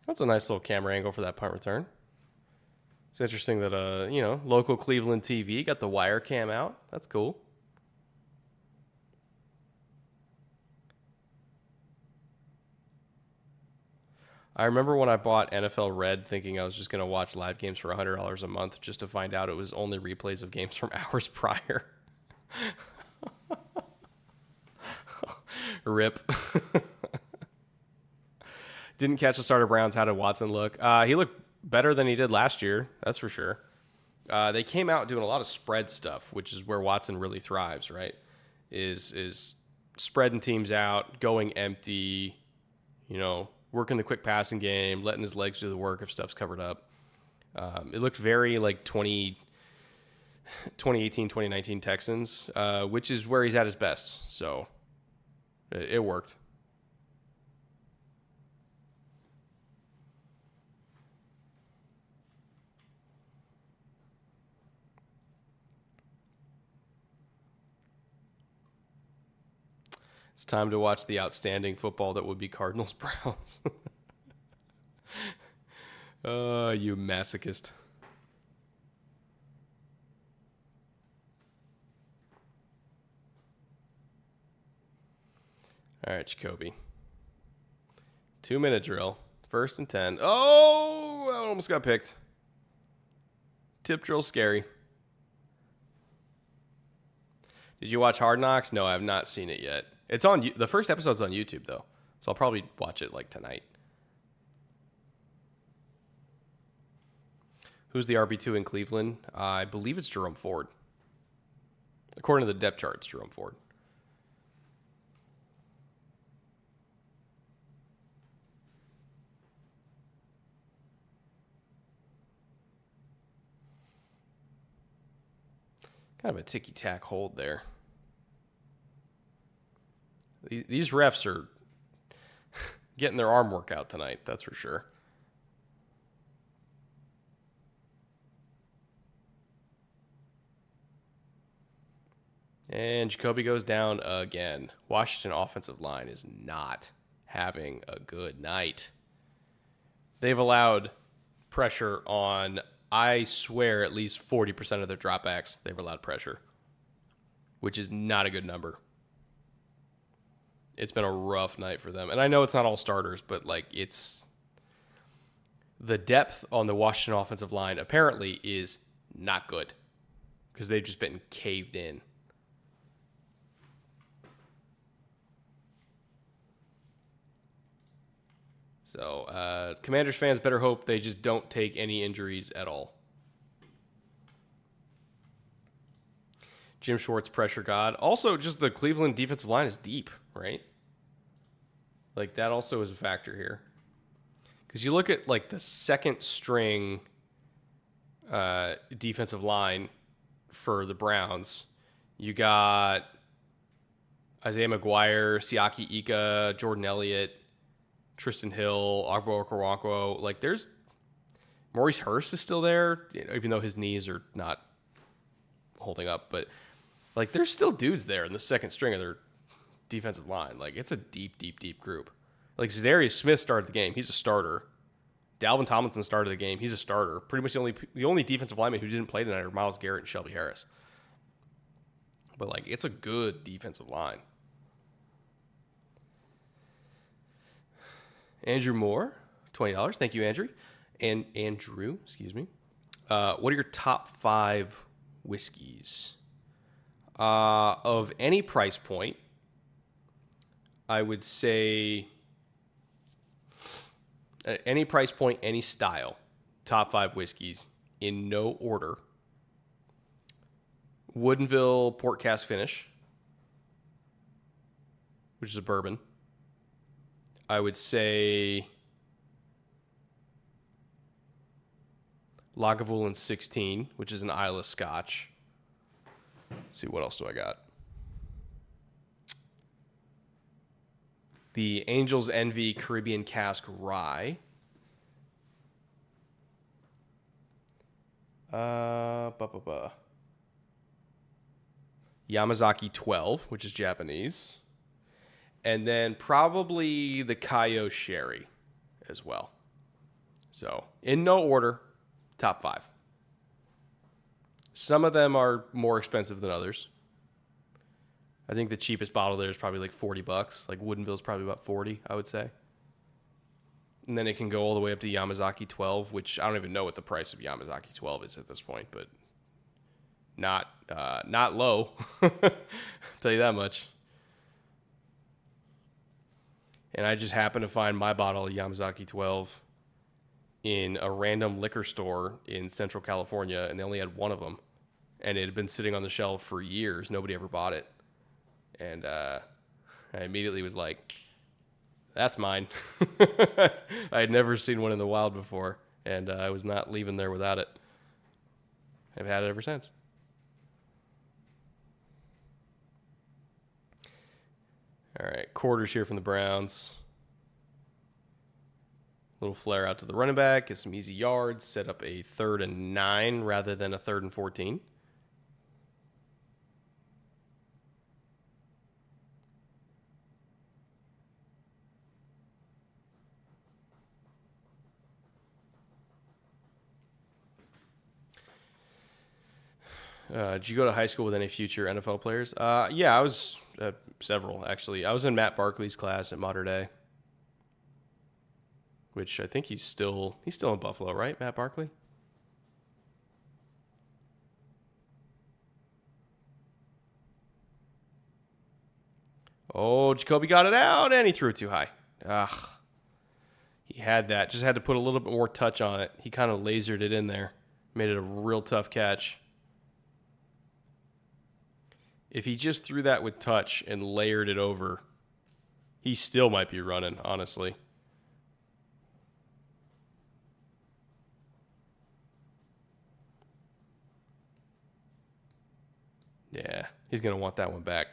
That's a nice little camera angle for that punt return. It's interesting that, local Cleveland TV got the wire cam out. That's cool. I remember when I bought NFL Red thinking I was just going to watch live games for $100 a month just to find out it was only replays of games from hours prior. Rip. Didn't catch the starter Browns. How did Watson look? He looked better than he did last year. That's for sure. They came out doing a lot of spread stuff, which is where Watson really thrives, right? Is spreading teams out, going empty, working the quick passing game, letting his legs do the work if stuff's covered up. It looked very like 2018, 2019 Texans, which is where he's at his best. So it worked. It's time to watch the outstanding football that would be Cardinals Browns. You masochist. All right, Jacoby. 2-minute drill. First and 10. Oh, I almost got picked. Tip drill scary. Did you watch Hard Knocks? No, I have not seen it yet. It's on the first episode's on YouTube though, so I'll probably watch it like tonight. Who's the RB2 in Cleveland? I believe it's Jerome Ford. According to the depth chart, it's Jerome Ford. Kind of a ticky-tack hold there. These refs are getting their arm workout tonight, that's for sure. And Jacoby goes down again. Washington offensive line is not having a good night. They've allowed pressure on, I swear, at least 40% of their dropbacks. They've allowed pressure, which is not a good number. It's been a rough night for them. And I know it's not all starters, but like it's the depth on the Washington offensive line apparently is not good because they've just been caved in. So, Commanders fans better hope they just don't take any injuries at all. Jim Schwartz, pressure god. Also, just the Cleveland defensive line is deep, right? Like, that also is a factor here. Because you look at, like, the second string defensive line for the Browns. You got Isaiah McGuire, Siaki Ika, Jordan Elliott, Tristan Hill, Agbo Okoronkwo. Like, there's Maurice Hurst is still there, even though his knees are not holding up. But, like, there's still dudes there in the second string of their defensive line. Like, it's a deep, deep, deep group. Like, Zadarius Smith started the game. He's a starter. Dalvin Tomlinson started the game. He's a starter. Pretty much the only defensive lineman who didn't play tonight are Myles Garrett and Shelby Harris. But, like, it's a good defensive line. Andrew Moore, $20. Thank you, Andrew. And Andrew, excuse me. What are your top 5 whiskeys? Of any price point, I would say any price point, any style, top 5 whiskeys in no order. Woodinville Port Cask Finish, which is a bourbon. I would say Lagavulin 16, which is an Isla Scotch. Let's see, what else do I got? The Angels Envy Caribbean Cask Rye. Yamazaki 12, which is Japanese. And then probably the Kayo Sherry as well. So, in no order, top 5. Some of them are more expensive than others. I think the cheapest bottle there is probably like $40. Like Woodinville's probably about 40, I would say. And then it can go all the way up to Yamazaki 12, which I don't even know what the price of Yamazaki 12 is at this point, but not low. I'll tell you that much. And I just happened to find my bottle of Yamazaki 12 in a random liquor store in Central California, and they only had one of them. And it had been sitting on the shelf for years. Nobody ever bought it. And I immediately was like, that's mine. I had never seen one in the wild before, and I was not leaving there without it. I've had it ever since. All right, quarters here from the Browns. Little flare out to the running back, get some easy yards, set up a 3rd and 9 rather than a 3rd and 14. Did you go to high school with any future NFL players? Yeah, I was several, actually. I was in Matt Barkley's class at Mater Dei, which I think he's still in Buffalo, right, Matt Barkley? Oh, Jacoby got it out, and he threw it too high. Ugh. He had that. Just had to put a little bit more touch on it. He kind of lasered it in there. Made it a real tough catch. If he just threw that with touch and layered it over, he still might be running, honestly. Yeah, he's going to want that one back.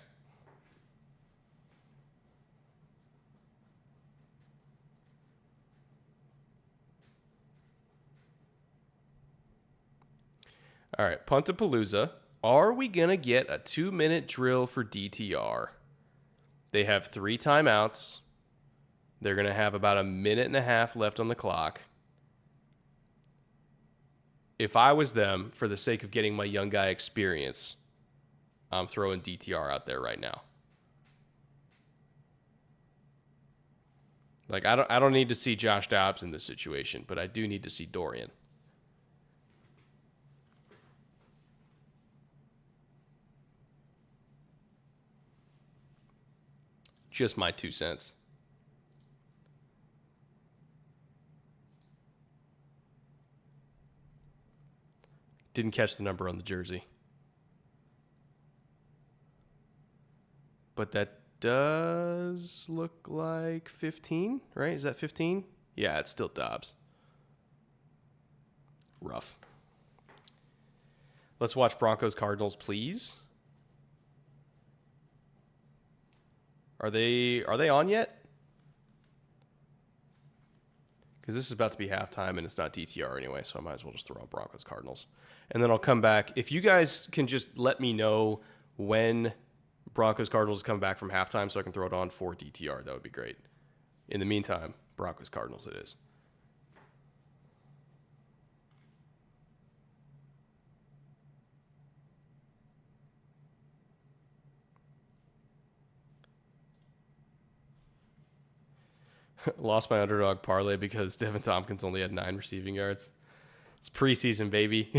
All right, Puntapalooza. Are we going to get a 2-minute drill for DTR? They have 3 timeouts. They're going to have about a minute and a half left on the clock. If I was them, for the sake of getting my young guy experience, I'm throwing DTR out there right now. Like, I don't need to see Josh Dobbs in this situation, but I do need to see Dorian. Just my 2 cents. Didn't catch the number on the jersey. But that does look like 15, right? Is that 15? Yeah, it's still Dobbs. Rough. Let's watch Broncos Cardinals, please. Are they on yet? Because this is about to be halftime and it's not DTR anyway, so I might as well just throw on Broncos Cardinals. And then I'll come back. If you guys can just let me know when Broncos Cardinals come back from halftime so I can throw it on for DTR, that would be great. In the meantime, Broncos Cardinals it is. Lost my underdog parlay because Devin Tompkins only had 9 receiving yards. It's preseason, baby.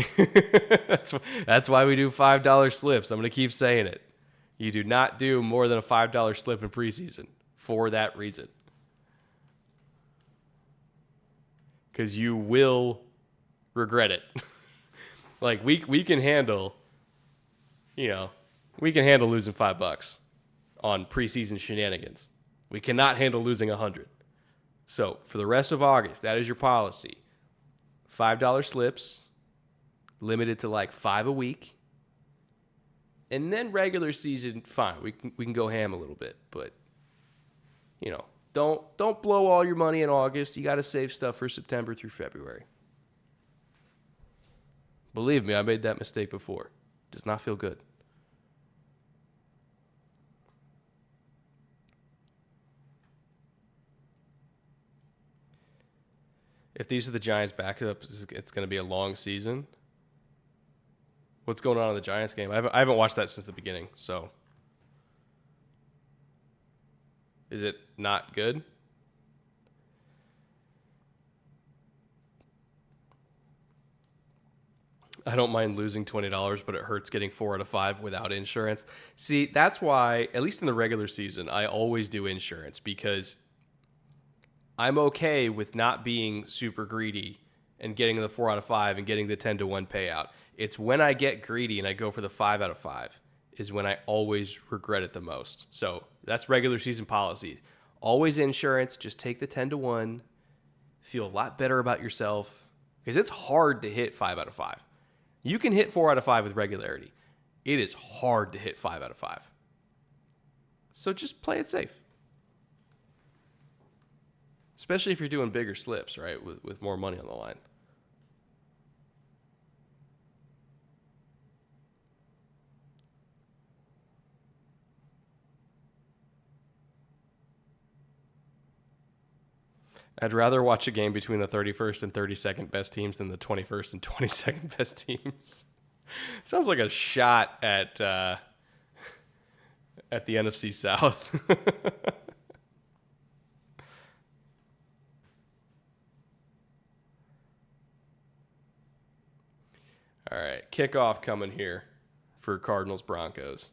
That's why we do $5 slips. I'm going to keep saying it. You do not do more than a $5 slip in preseason for that reason. Because you will regret it. Like, we can handle, we can handle losing $5 on preseason shenanigans. We cannot handle losing 100. So for the rest of August, that is your policy. $5 slips, limited to like 5 a week. And then regular season, fine, we can go ham a little bit, but don't blow all your money in August. You got to save stuff for September through February. Believe me, I made that mistake before. Does not feel good. If these are the Giants' backups, it's going to be a long season. What's going on in the Giants game? I haven't watched that since the beginning, so. Is it not good? I don't mind losing $20, but it hurts getting 4 out of 5 without insurance. See, that's why, at least in the regular season, I always do insurance because I'm okay with not being super greedy and getting the 4 out of 5 and getting the 10-1 payout. It's when I get greedy and I go for the 5 out of 5 is when I always regret it the most. So that's regular season policy. Always insurance. Just take the 10-1. Feel a lot better about yourself because it's hard to hit 5 out of 5. You can hit 4 out of 5 with regularity. It is hard to hit 5 out of 5. So just play it safe. Especially if you're doing bigger slips, right, with more money on the line. I'd rather watch a game between the 31st and 32nd best teams than the 21st and 22nd best teams. Sounds like a shot at the NFC South. All right, kickoff coming here for Cardinals Broncos.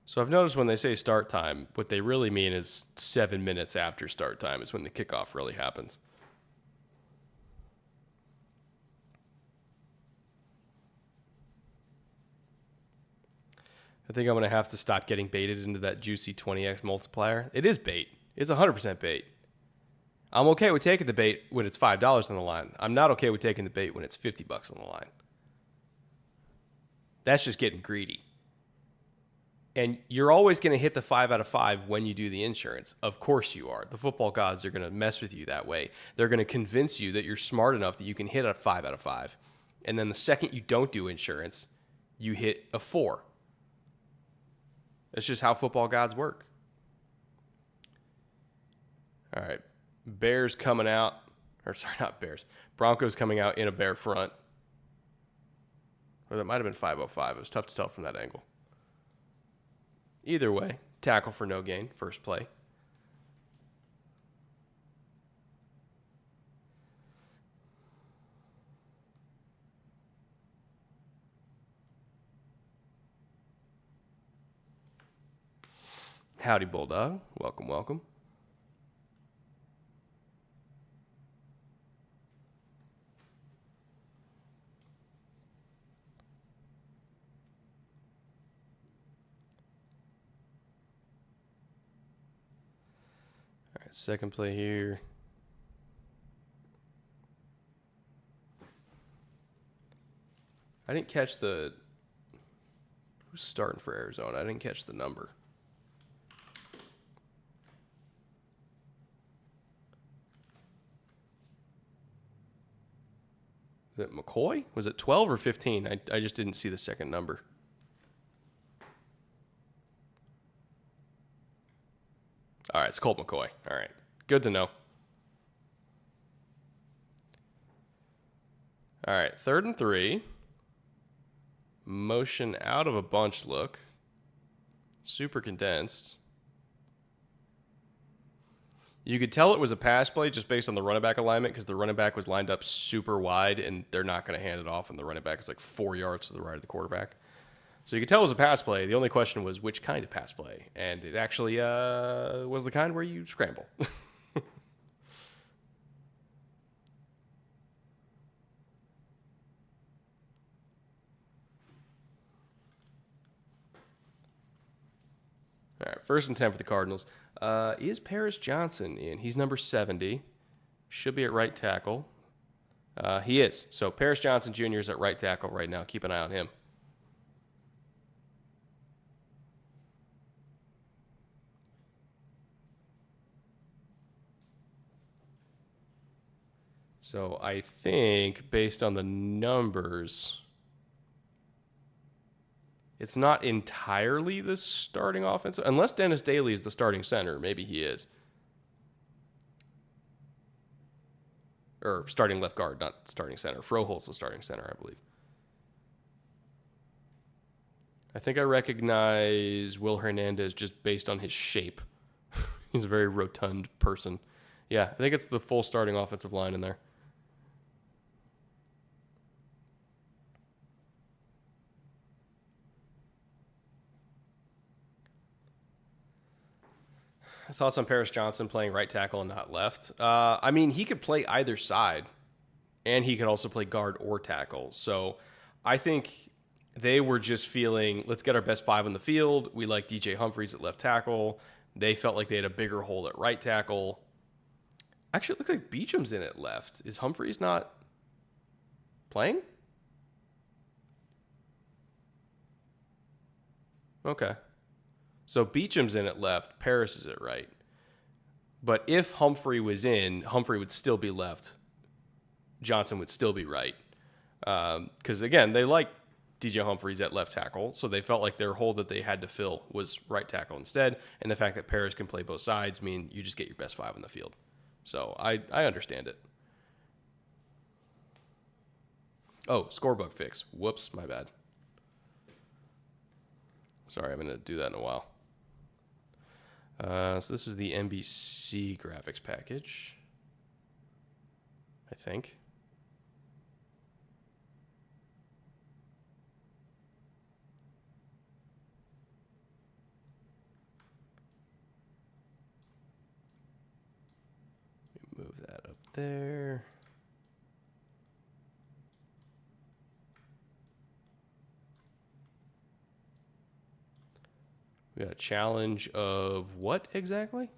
So I've noticed when they say start time, what they really mean is 7 minutes after start time is when the kickoff really happens. I think I'm going to have to stop getting baited into that juicy 20x multiplier. It is bait. It's 100% bait. I'm okay with taking the bait when it's $5 on the line. I'm not okay with taking the bait when it's $50 on the line. That's just getting greedy. And you're always going to hit the 5 out of 5 when you do the insurance. Of course you are. The football gods are going to mess with you that way. They're going to convince you that you're smart enough that you can hit a 5 out of 5. And then the second you don't do insurance, you hit a 4. That's just how football gods work. All right. Bears coming out. Or sorry, not Bears. Broncos coming out in a bear front. Or that might have been 505. It was tough to tell from that angle. Either way, tackle for no gain, first play. Howdy, Bulldog. Welcome, welcome. All right, second play here. I didn't catch the... Who's starting for Arizona? I didn't catch the number. Was it McCoy? Was it 12 or 15? I just didn't see the second number. All right, it's Colt McCoy. All right, good to know. All right, 3rd and 3. Motion out of a bunch look. Super condensed. You could tell it was a pass play just based on the running back alignment because the running back was lined up super wide and they're not going to hand it off, and the running back is like 4 yards to the right of the quarterback. So you could tell it was a pass play. The only question was which kind of pass play, and it actually was the kind where you scramble. All right, 1st and 10 for the Cardinals. Is Paris Johnson in? He's number 70. Should be at right tackle. He is. So Paris Johnson Jr. is at right tackle right now. Keep an eye on him. So I think based on the numbers, it's not entirely the starting offense. Unless Dennis Daly is the starting center. Maybe he is. Or starting left guard, not starting center. Froholt's the starting center, I believe. I think I recognize Will Hernandez just based on his shape. He's a very rotund person. Yeah, I think it's the full starting offensive line in there. Thoughts on Paris Johnson playing right tackle and not left? I mean, he could play either side, and he could also play guard or tackle. So I think they were just feeling, let's get our best 5 on the field. We like DJ Humphries at left tackle. They felt like they had a bigger hole at right tackle. Actually, it looks like Beacham's in at left. Is Humphries not playing? Okay. So Beacham's in at left, Paris is at right. But if Humphrey was in, Humphrey would still be left. Johnson would still be right. Because, again, they like DJ Humphries at left tackle, so they felt like their hole that they had to fill was right tackle instead. And the fact that Paris can play both sides mean you just get your best 5 on the field. So I understand it. Oh, scorebug fix. Whoops, my bad. Sorry, I'm going to do that in a while. So this is the NBC graphics package, I think. that up there. We got a challenge of what exactly?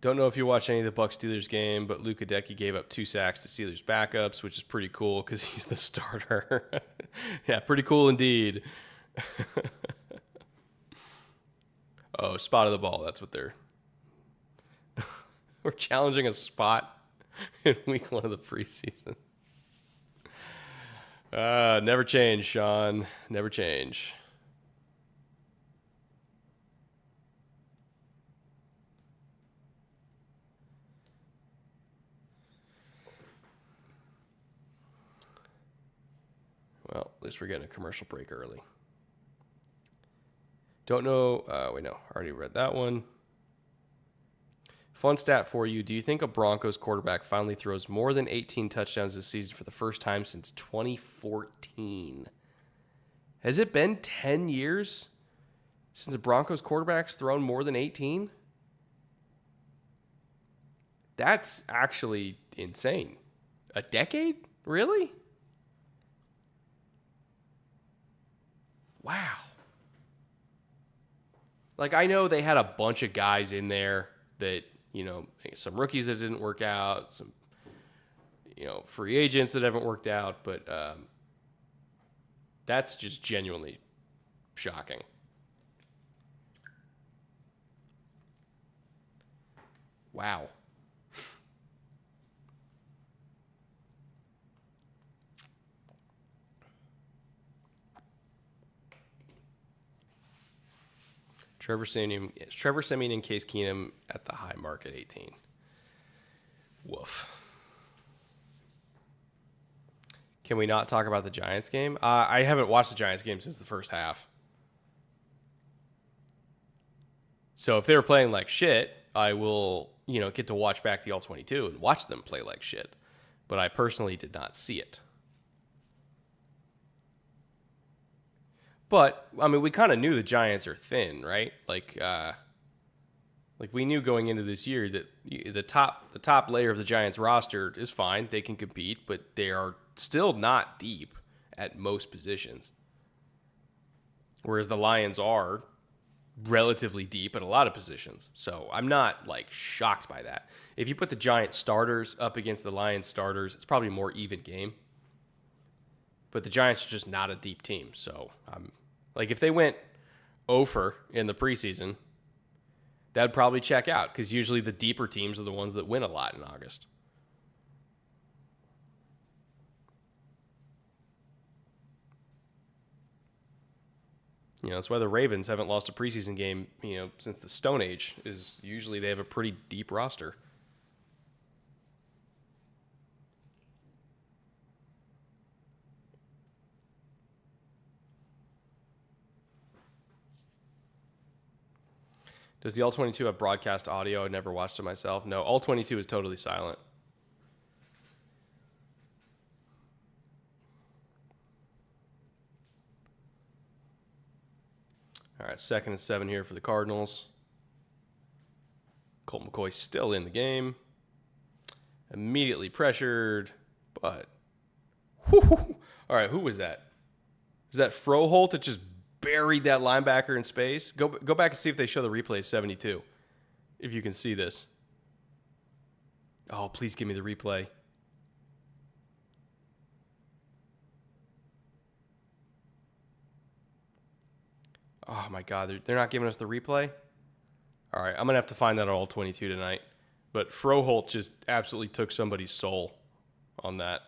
Don't know if you watched any of the Bucs-Steelers game, but Luka Decky gave up 2 sacks to Steelers backups, which is pretty cool because he's the starter. Yeah, pretty cool indeed. Oh, spot of the ball. That's what they're... We're challenging a spot in week 1 of the preseason. Never change, Sean. Never change. Well, at least we're getting a commercial break early. Don't know. Wait, no. Already read that one. Fun stat for you. Do you think a Broncos quarterback finally throws more than 18 touchdowns this season for the first time since 2014? Has it been 10 years since the Broncos quarterback's thrown more than 18? That's actually insane. A decade? Really? Wow. Like, I know they had a bunch of guys in there that, you know, some rookies that didn't work out, some, you know, free agents that haven't worked out, but that's just genuinely shocking. Wow. Trevor Siemian and Case Keenum at the high mark at 18. Woof. Can we not talk about the Giants game? I haven't watched the Giants game since the first half. So if they were playing like shit, I will, you know, get to watch back the All-22 and watch them play like shit. But I personally did not see it. But I mean, we kind of knew the Giants are thin, right? Like we knew going into this year that the top layer of the Giants roster is fine; they can compete, but they are still not deep at most positions. Whereas the Lions are relatively deep at a lot of positions. So I'm not like shocked by that. If you put the Giants starters up against the Lions starters, it's probably a more even game. But the Giants are just not a deep team, so I'm. Like, if they went 0 in the preseason, that'd probably check out because usually the deeper teams are the ones that win a lot in August. You know, that's why the Ravens haven't lost a preseason game, you know, since the Stone Age, is usually they have a pretty deep roster. Does the All-22 have broadcast audio? I never watched it myself. No, All-22 is totally silent. All right, 2nd and 7 here for the Cardinals. Colt McCoy still in the game. Immediately pressured, but... Whew. All right, who was that? Is that Froholt that just buried that linebacker in space? Go back and see if they show the replay 72. If you can see this. Oh, please give me the replay. Oh my God, they're not giving us the replay? All right, I'm going to have to find that on All-22 tonight. But Froholt just absolutely took somebody's soul on that.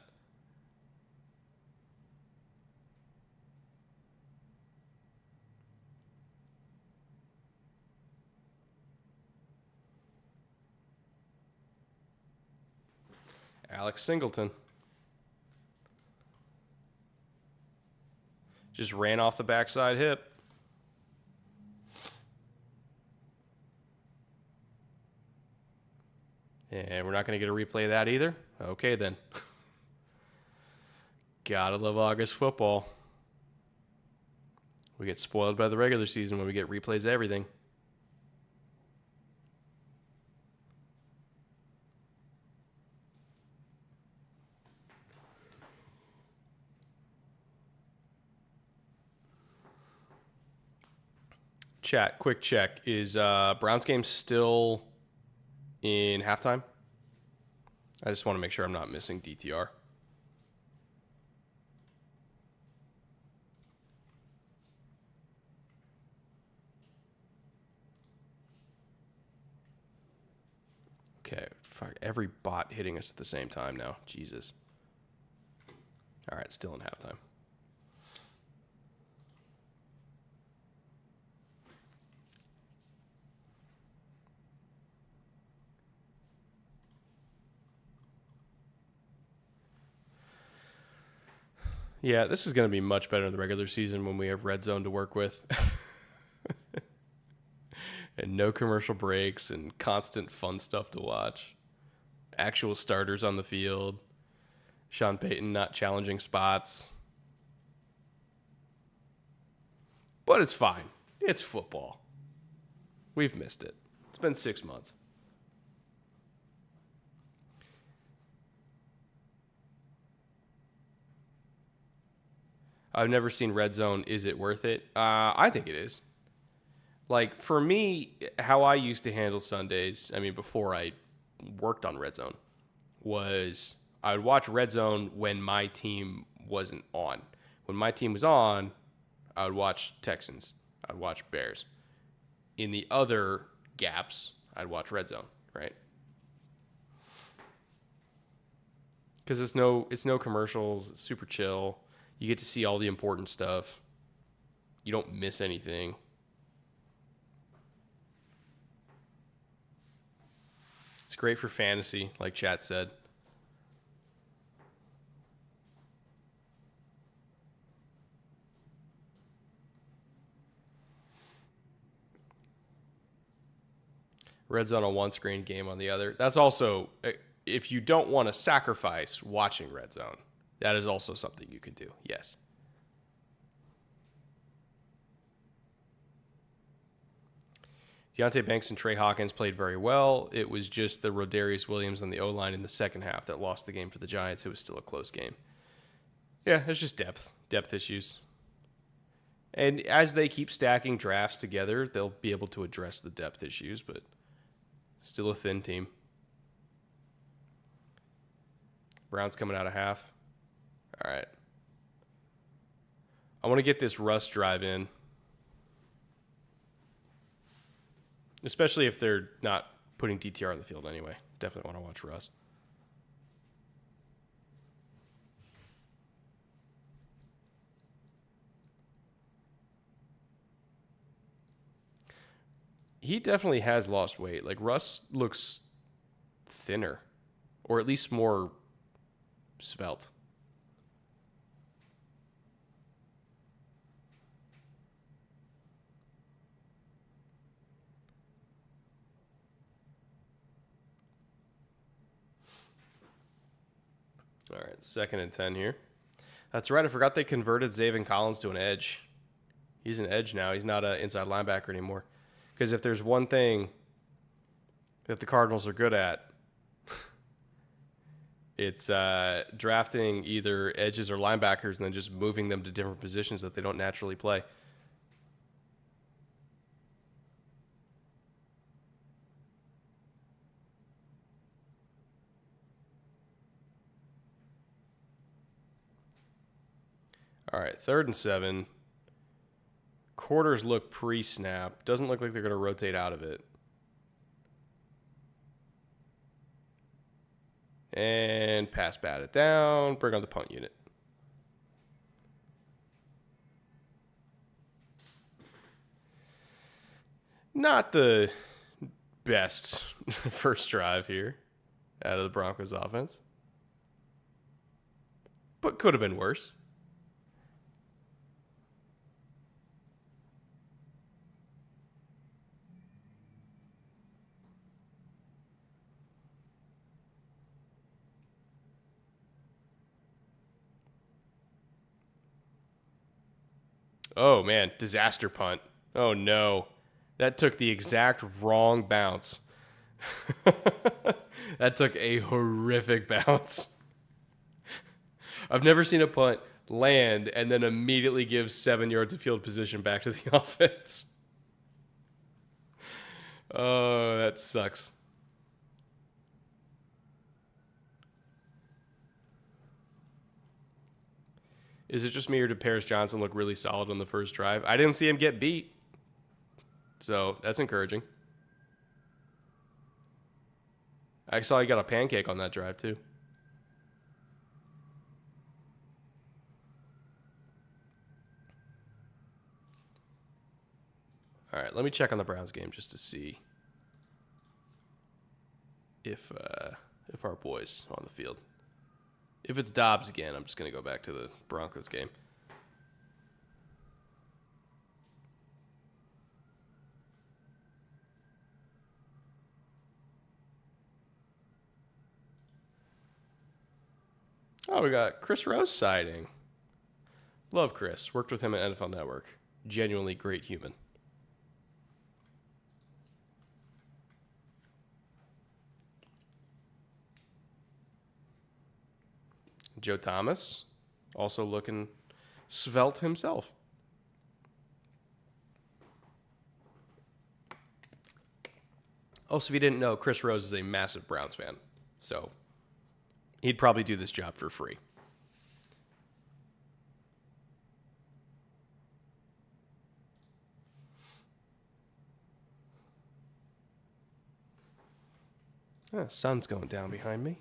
Alex Singleton. Just ran off the backside hip. And we're not going to get a replay of that either? Okay, then. Gotta love August football. We get spoiled by the regular season when we get replays of everything. Chat, quick check. Is Browns game still in halftime? I just want to make sure I'm not missing DTR. Okay, fuck, every bot hitting us at the same time now. Jesus. All right, still in halftime. Yeah, this is going to be much better in the regular season when we have red zone to work with. And no commercial breaks and constant fun stuff to watch. Actual starters on the field. Sean Payton not challenging spots. But it's fine. It's football. We've missed it. It's been 6 months. I've never seen Red Zone. Is it worth it? I think it is. Like, for me, how I used to handle Sundays, I mean, before I worked on Red Zone, was I would watch Red Zone when my team wasn't on. When my team was on, I would watch Texans. I'd watch Bears. In the other gaps, I'd watch Red Zone, right? Because it's no commercials. It's super chill. You get to see all the important stuff. You don't miss anything. It's great for fantasy, like chat said. Red Zone on one screen, game on the other. That's also, if you don't want to sacrifice watching Red Zone, that is also something you can do. Yes. Deontay Banks and Trey Hawkins played very well. It was just the Rodarius Williams on the O-line in the second half that lost the game for the Giants. It was still a close game. Yeah, it's just depth issues. And as they keep stacking drafts together, they'll be able to address the depth issues, but still a thin team. Browns coming out of half. All right. I want to get this Russ drive in. Especially if they're not putting DTR on the field anyway. Definitely want to watch Russ. He definitely has lost weight. Like, Russ looks thinner, or at least more svelte. All right, 2nd and 10 here. That's right. I forgot they converted Zaven Collins to an edge. He's an edge now. He's not an inside linebacker anymore. Because if there's one thing that the Cardinals are good at, it's drafting either edges or linebackers and then just moving them to different positions that they don't naturally play. All right, 3rd and 7. Quarters look pre-snap. Doesn't look like they're going to rotate out of it. And pass batted down. Bring on the punt unit. Not the best first drive here out of the Broncos offense. But could have been worse. Oh, man. Disaster punt. Oh, no. That took the exact wrong bounce. That took a horrific bounce. I've never seen a punt land and then immediately give 7 yards of field position back to the offense. Oh, that sucks. Is it just me or did Paris Johnson look really solid on the first drive? I didn't see him get beat. So that's encouraging. I saw he got a pancake on that drive too. All right, let me check on the Browns game just to see if our boys are on the field. If it's Dobbs again, I'm just going to go back to the Broncos game. Oh, we got Chris Rose sighting. Love Chris. Worked with him at NFL Network. Genuinely great human. Joe Thomas, also looking svelte himself. Also, if you didn't know, Chris Rose is a massive Browns fan. So he'd probably do this job for free. Sun's going down behind me.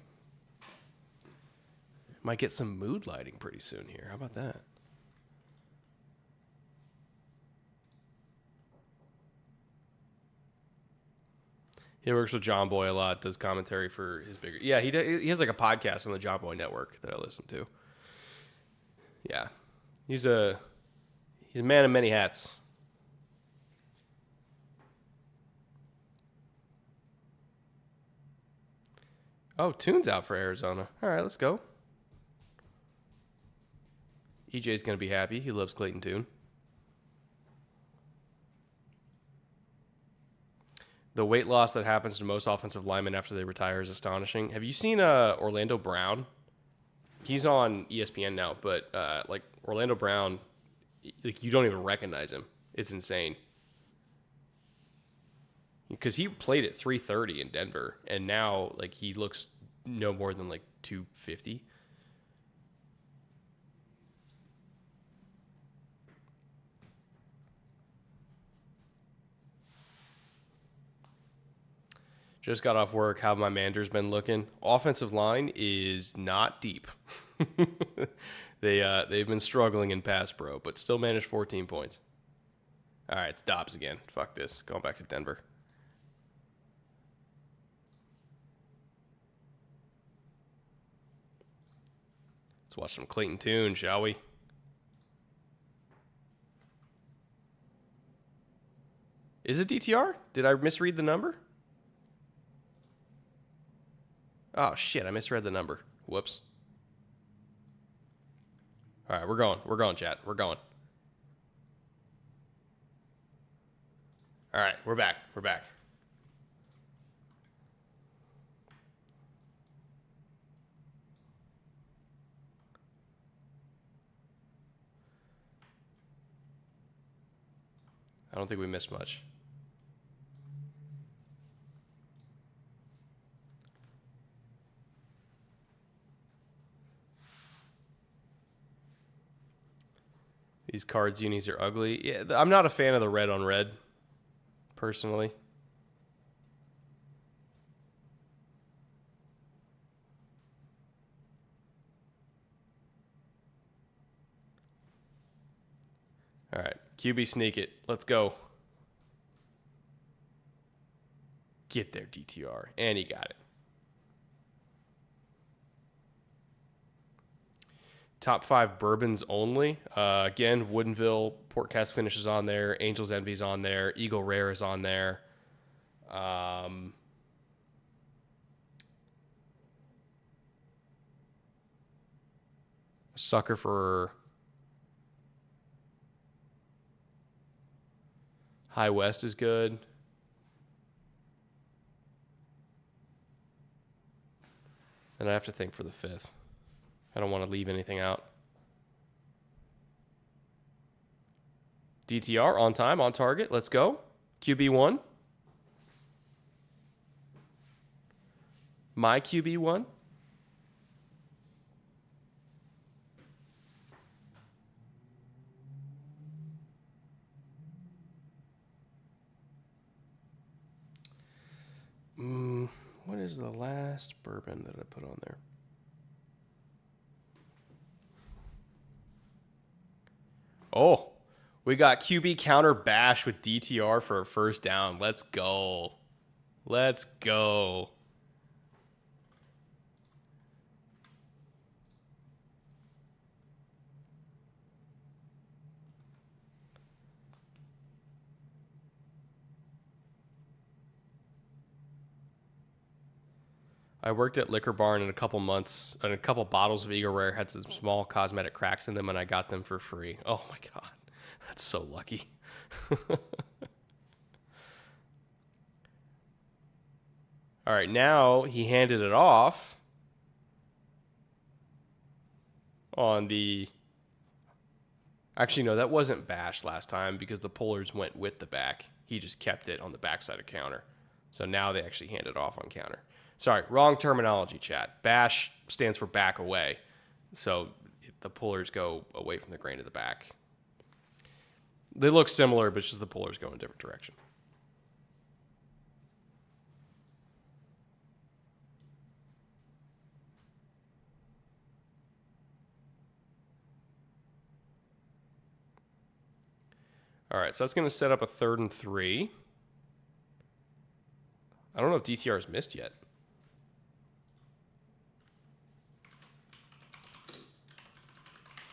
Might get some mood lighting pretty soon here. How about that? He works with John Boy a lot, does commentary for his bigger... Yeah, he has like a podcast on the John Boy Network that I listen to. Yeah. He's a man of many hats. Oh, Tune's out for Arizona. All right, let's go. EJ's going to be happy. He loves Clayton Tune. The weight loss that happens to most offensive linemen after they retire is astonishing. Have you seen Orlando Brown? He's on ESPN now, but like Orlando Brown, like you don't even recognize him. It's insane. Because he played at 330 in Denver, and now like he looks no more than like 250. Just got off work. How my Manders been looking? Offensive line is not deep. They've been struggling in pass pro, but still managed 14 points. All right, it's Dobbs again. Fuck this. Going back to Denver. Let's watch some Clayton Tune, shall we? Is it DTR? Did I misread the number? Oh, shit, I misread the number. Whoops. All right, we're going. We're going, chat. We're going. All right, we're back. We're back. I don't think we missed much. These cards unis are ugly. Yeah, I'm not a fan of the red on red, personally. All right, QB sneak it. Let's go. Get there, DTR. And he got it. Top 5 bourbons only. Again, Woodinville, Port Cask finishes on there. Angel's Envy's on there. Eagle Rare is on there. Sucker for High West is good. And I have to think for the 5th. I don't want to leave anything out. DTR, on time, on target. Let's go. QB1. My QB1. What is the last bourbon that I put on there? Oh, we got QB counter bash with DTR for a first down. Let's go. Let's go. I worked at Liquor Barn in a couple months, and a couple bottles of Eagle Rare had some small cosmetic cracks in them, and I got them for free. Oh my God. That's so lucky. All right, now he handed it off on the... Actually, no, that wasn't bash last time because the pullers went with the back. He just kept it on the backside of counter. So now they actually hand it off on counter. Sorry, wrong terminology, chat. Bash stands for back away. So the pullers go away from the grain to the back. They look similar, but it's just the pullers go in a different direction. All right, so that's going to set up a 3rd and 3. I don't know if DTR has missed yet.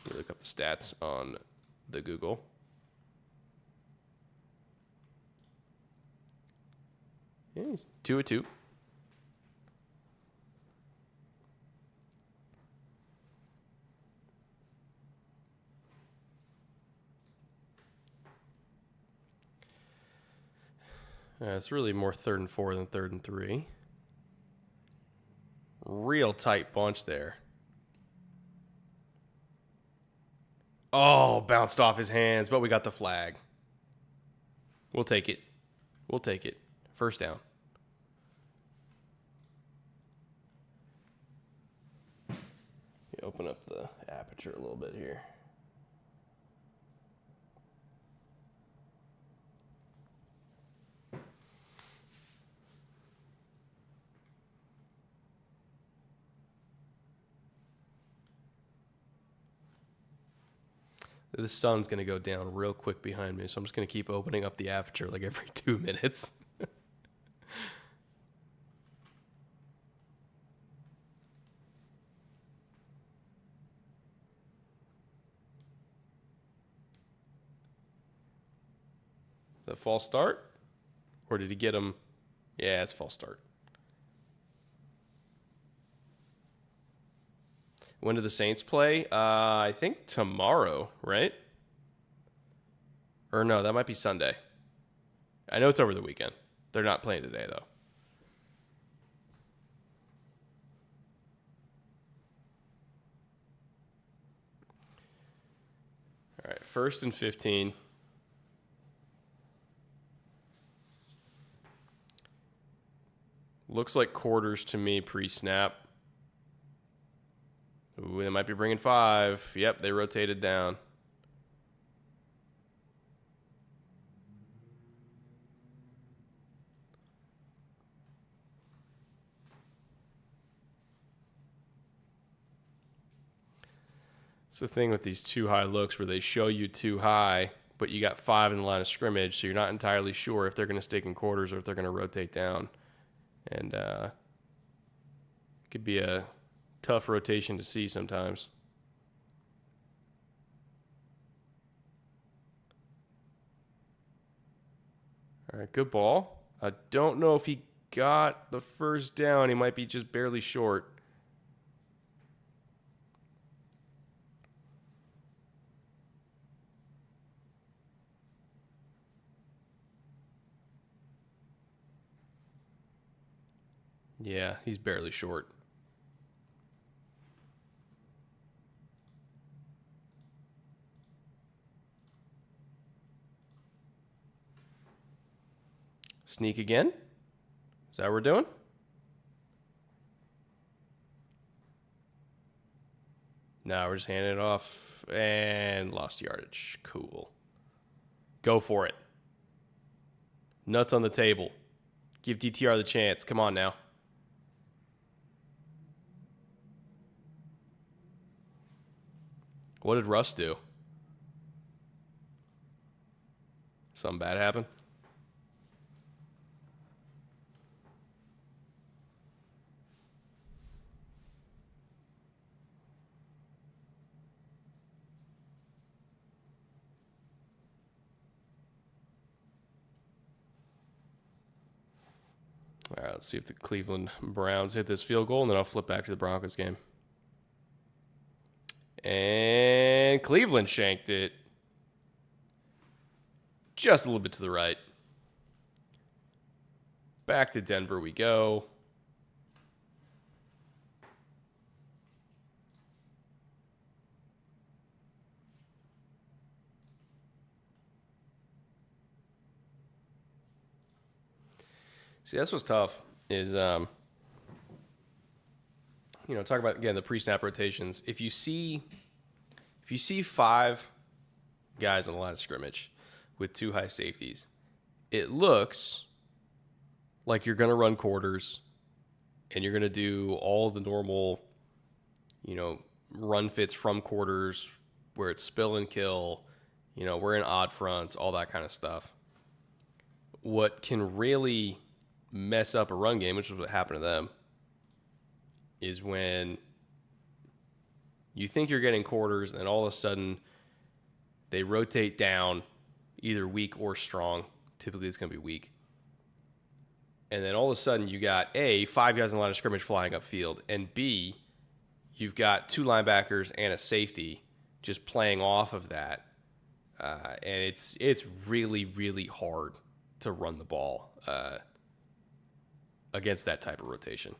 Let me look up the stats on the Google. Yeah, he's 2-2. It's really more 3rd and 4 than 3rd and 3. Real tight bunch there. Oh, bounced off his hands, but we got the flag. We'll take it. We'll take it. First down. Let me open up the aperture a little bit here. The sun's going to go down real quick behind me, so I'm just going to keep opening up the aperture like every 2 minutes. Is that false start? Or did he get him? Yeah, it's false start. When do the Saints play? I think tomorrow, right? Or no, that might be Sunday. I know it's over the weekend. They're not playing today, though. All right, 1st and 15. Looks like quarters to me pre-snap. Ooh, they might be bringing 5. Yep, they rotated down. It's the thing with these too high looks where they show you too high, but you got 5 in the line of scrimmage, so you're not entirely sure if they're going to stick in quarters or if they're going to rotate down. And it could be a tough rotation to see sometimes. All right, good ball. I don't know if he got the first down. He might be just barely short. Yeah, he's barely short. Sneak again? Is that what we're doing? No, we're just handing it off and lost yardage. Cool. Go for it. Nuts on the table. Give DTR the chance. Come on now. What did Russ do? Something bad happen? All right, let's see if the Cleveland Browns hit this field goal, and then I'll flip back to the Broncos game. And Cleveland shanked it. Just a little bit to the right. Back to Denver we go. See, that's what's tough is, talk about, again, the pre-snap rotations. If you see 5 guys on the line of scrimmage with 2 high safeties, it looks like you're going to run quarters and you're going to do all the normal, run fits from quarters where it's spill and kill, we're in odd fronts, all that kind of stuff. What can really mess up a run game, which is what happened to them, is when you think you're getting quarters and all of a sudden they rotate down either weak or strong. Typically it's going to be weak. And then all of a sudden you got A, 5 guys in the line of scrimmage flying upfield, and B, you've got 2 linebackers and a safety just playing off of that. And it's really, really hard to run the ball against that type of rotation.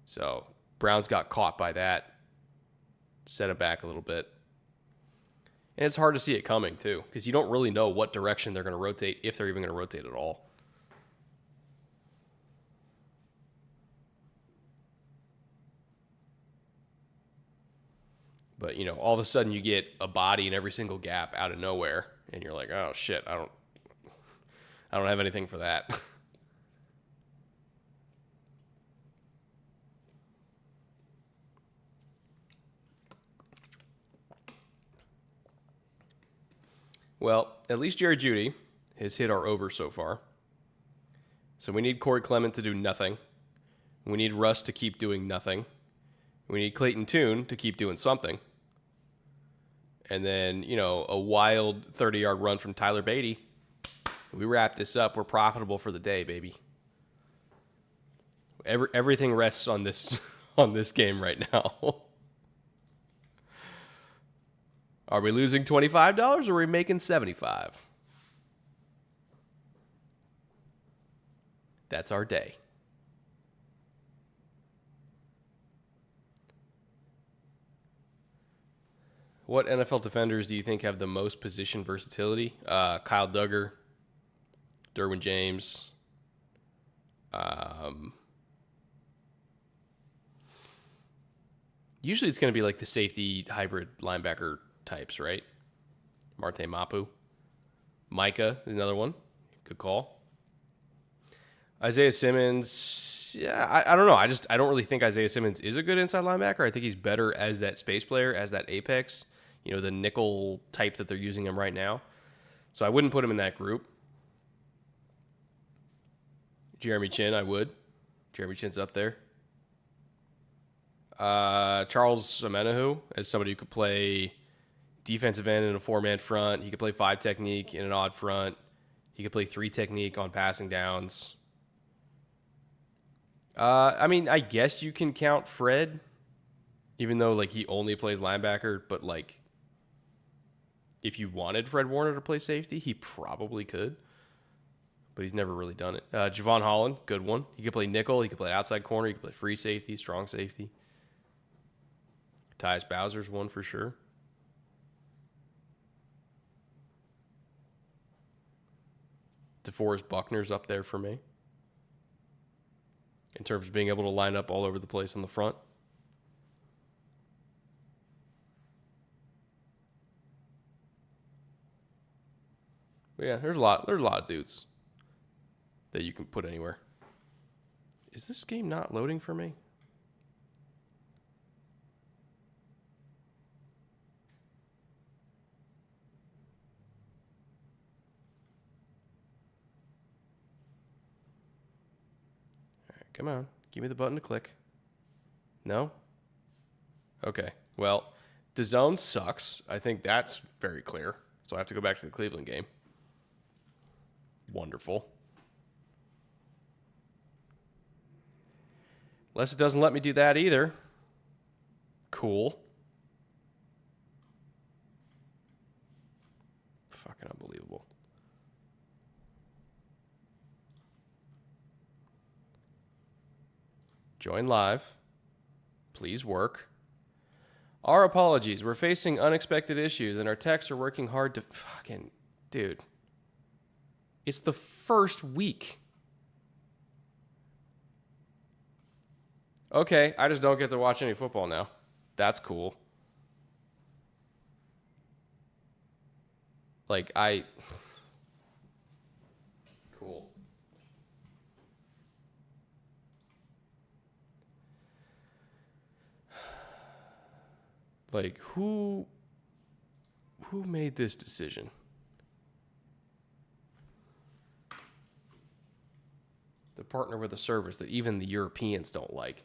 So Browns got caught by that, set it back a little bit. And it's hard to see it coming, too, because you don't really know what direction they're going to rotate, if they're even going to rotate at all. But, all of a sudden you get a body in every single gap out of nowhere, and you're like, oh, shit, I don't have anything for that. Well, at least Jerry Jeudy has hit our over so far. So we need Corey Clement to do nothing. We need Russ to keep doing nothing. We need Clayton Tune to keep doing something. And then, a wild 30-yard run from Tyler Beatty. We wrap this up. We're profitable for the day, baby. Everything rests on this game right now. Are we losing $25 or are we making $75? That's our day. What NFL defenders do you think have the most position versatility? Kyle Duggar, Derwin James. Usually it's going to be like the safety hybrid linebacker types, right? Marte Mapu. Micah is another one. Good call. Isaiah Simmons, yeah, I don't know. I don't really think Isaiah Simmons is a good inside linebacker. I think he's better as that space player, as that apex, the nickel type that they're using him right now. So I wouldn't put him in that group. Jeremy Chin, I would. Jeremy Chin's up there. Charles Amenahu as somebody who could play defensive end in a 4-man front. He could play 5 technique in an odd front. He could play 3 technique on passing downs. I guess you can count Fred, even though he only plays linebacker. But if you wanted Fred Warner to play safety, he probably could. but he's never really done it. Javon Holland, good one. He could play nickel. He could play outside corner. He could play free safety, strong safety. Tyus Bowser's one for sure. DeForest Buckner's up there for me in terms of being able to line up all over the place on the front. But yeah, there's a lot of dudes that you can put anywhere. Is this game not loading for me? Come on. Give me the button to click. No? Okay. Well, DAZN sucks. I think that's very clear. So I have to go back to the Cleveland game. Wonderful. Unless it doesn't let me do that either. Cool. Fucking unbelievable. Join live. Please work. Our apologies. We're facing unexpected issues and our techs are working hard to fucking... Dude. It's the first week. Okay, I just don't get to watch any football now. That's cool. Like, Cool. Like, who made this decision? To partner with a service that even the Europeans don't like.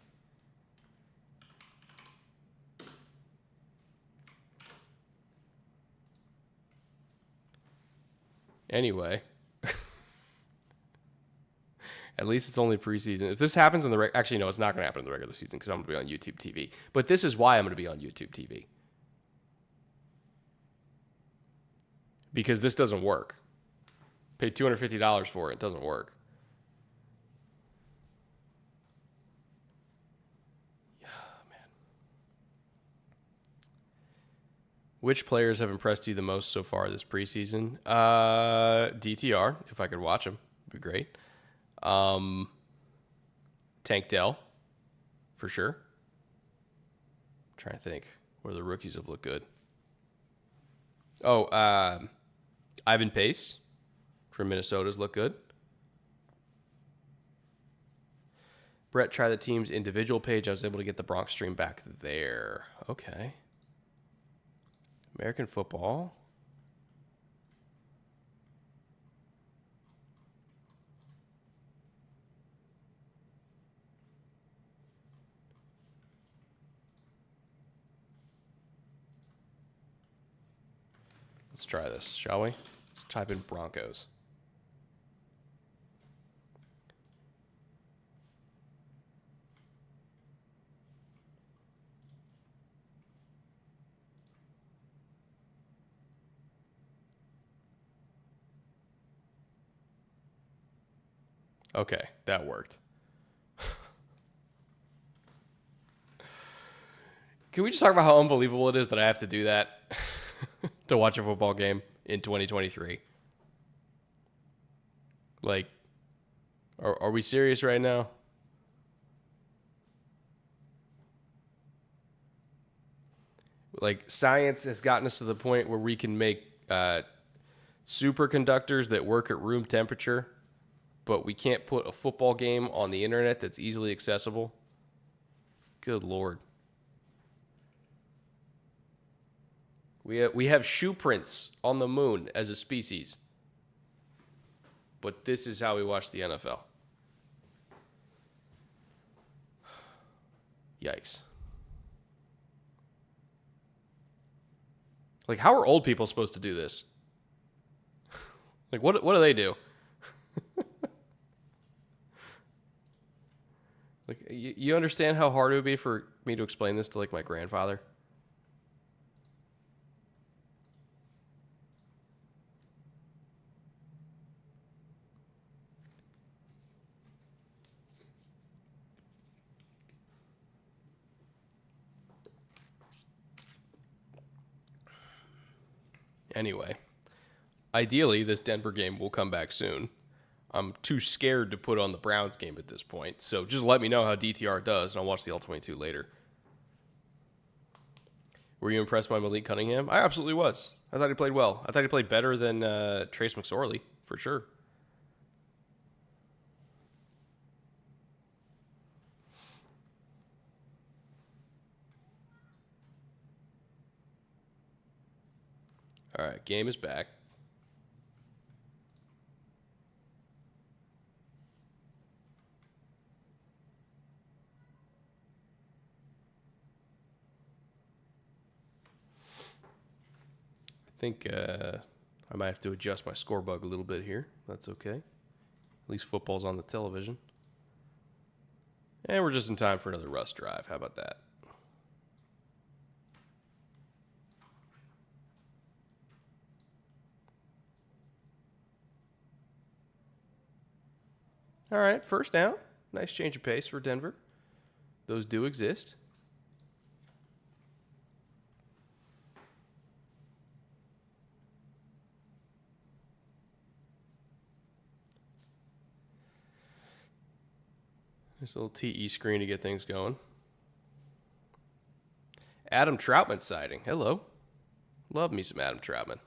Anyway. At least it's only preseason. If this happens in the... Actually, no, it's not going to happen in the regular season because I'm going to be on YouTube TV. But this is why I'm going to be on YouTube TV. Because this doesn't work. Paid $250 for it. It doesn't work. Yeah, man. Which players have impressed you the most so far this preseason? DTR, if I could watch him, would be great. Tank Dell, for sure. I'm trying to think where the rookies have looked good. Oh, Ivan Pace from Minnesota's looked good. Brett, try the team's individual page. I was able to get the Bronx stream back there. Okay. American football. Let's try this, shall we? Let's type in Broncos. Okay, that worked. Can we just talk about how unbelievable it is that I have to do that to watch a football game in 2023? Like, are we serious right now? Like, science has gotten us to the point where we can make superconductors that work at room temperature, but we can't put a football game on the internet that's easily accessible. Good Lord. We have shoe prints on the moon as a species. But this is how we watch the NFL. Yikes. Like, how are old people supposed to do this? Like, what do they do? Like, you understand how hard it would be for me to explain this to, like, my grandfather? Anyway, ideally, this Denver game will come back soon. I'm too scared to put on the Browns game at this point. So just let me know how DTR does, and I'll watch the All-22 later. Were you impressed by Malik Cunningham? I absolutely was. I thought he played well. I thought he played better than Trace McSorley, for sure. All right, game is back. I think I might have to adjust my score bug a little bit here. That's okay. At least football's on the television. And we're just in time for another Russ drive. How about that? All right, first down. Nice change of pace for Denver. Those do exist. Nice little TE screen to get things going. Adam Troutman sighting. Hello. Love me some Adam Troutman.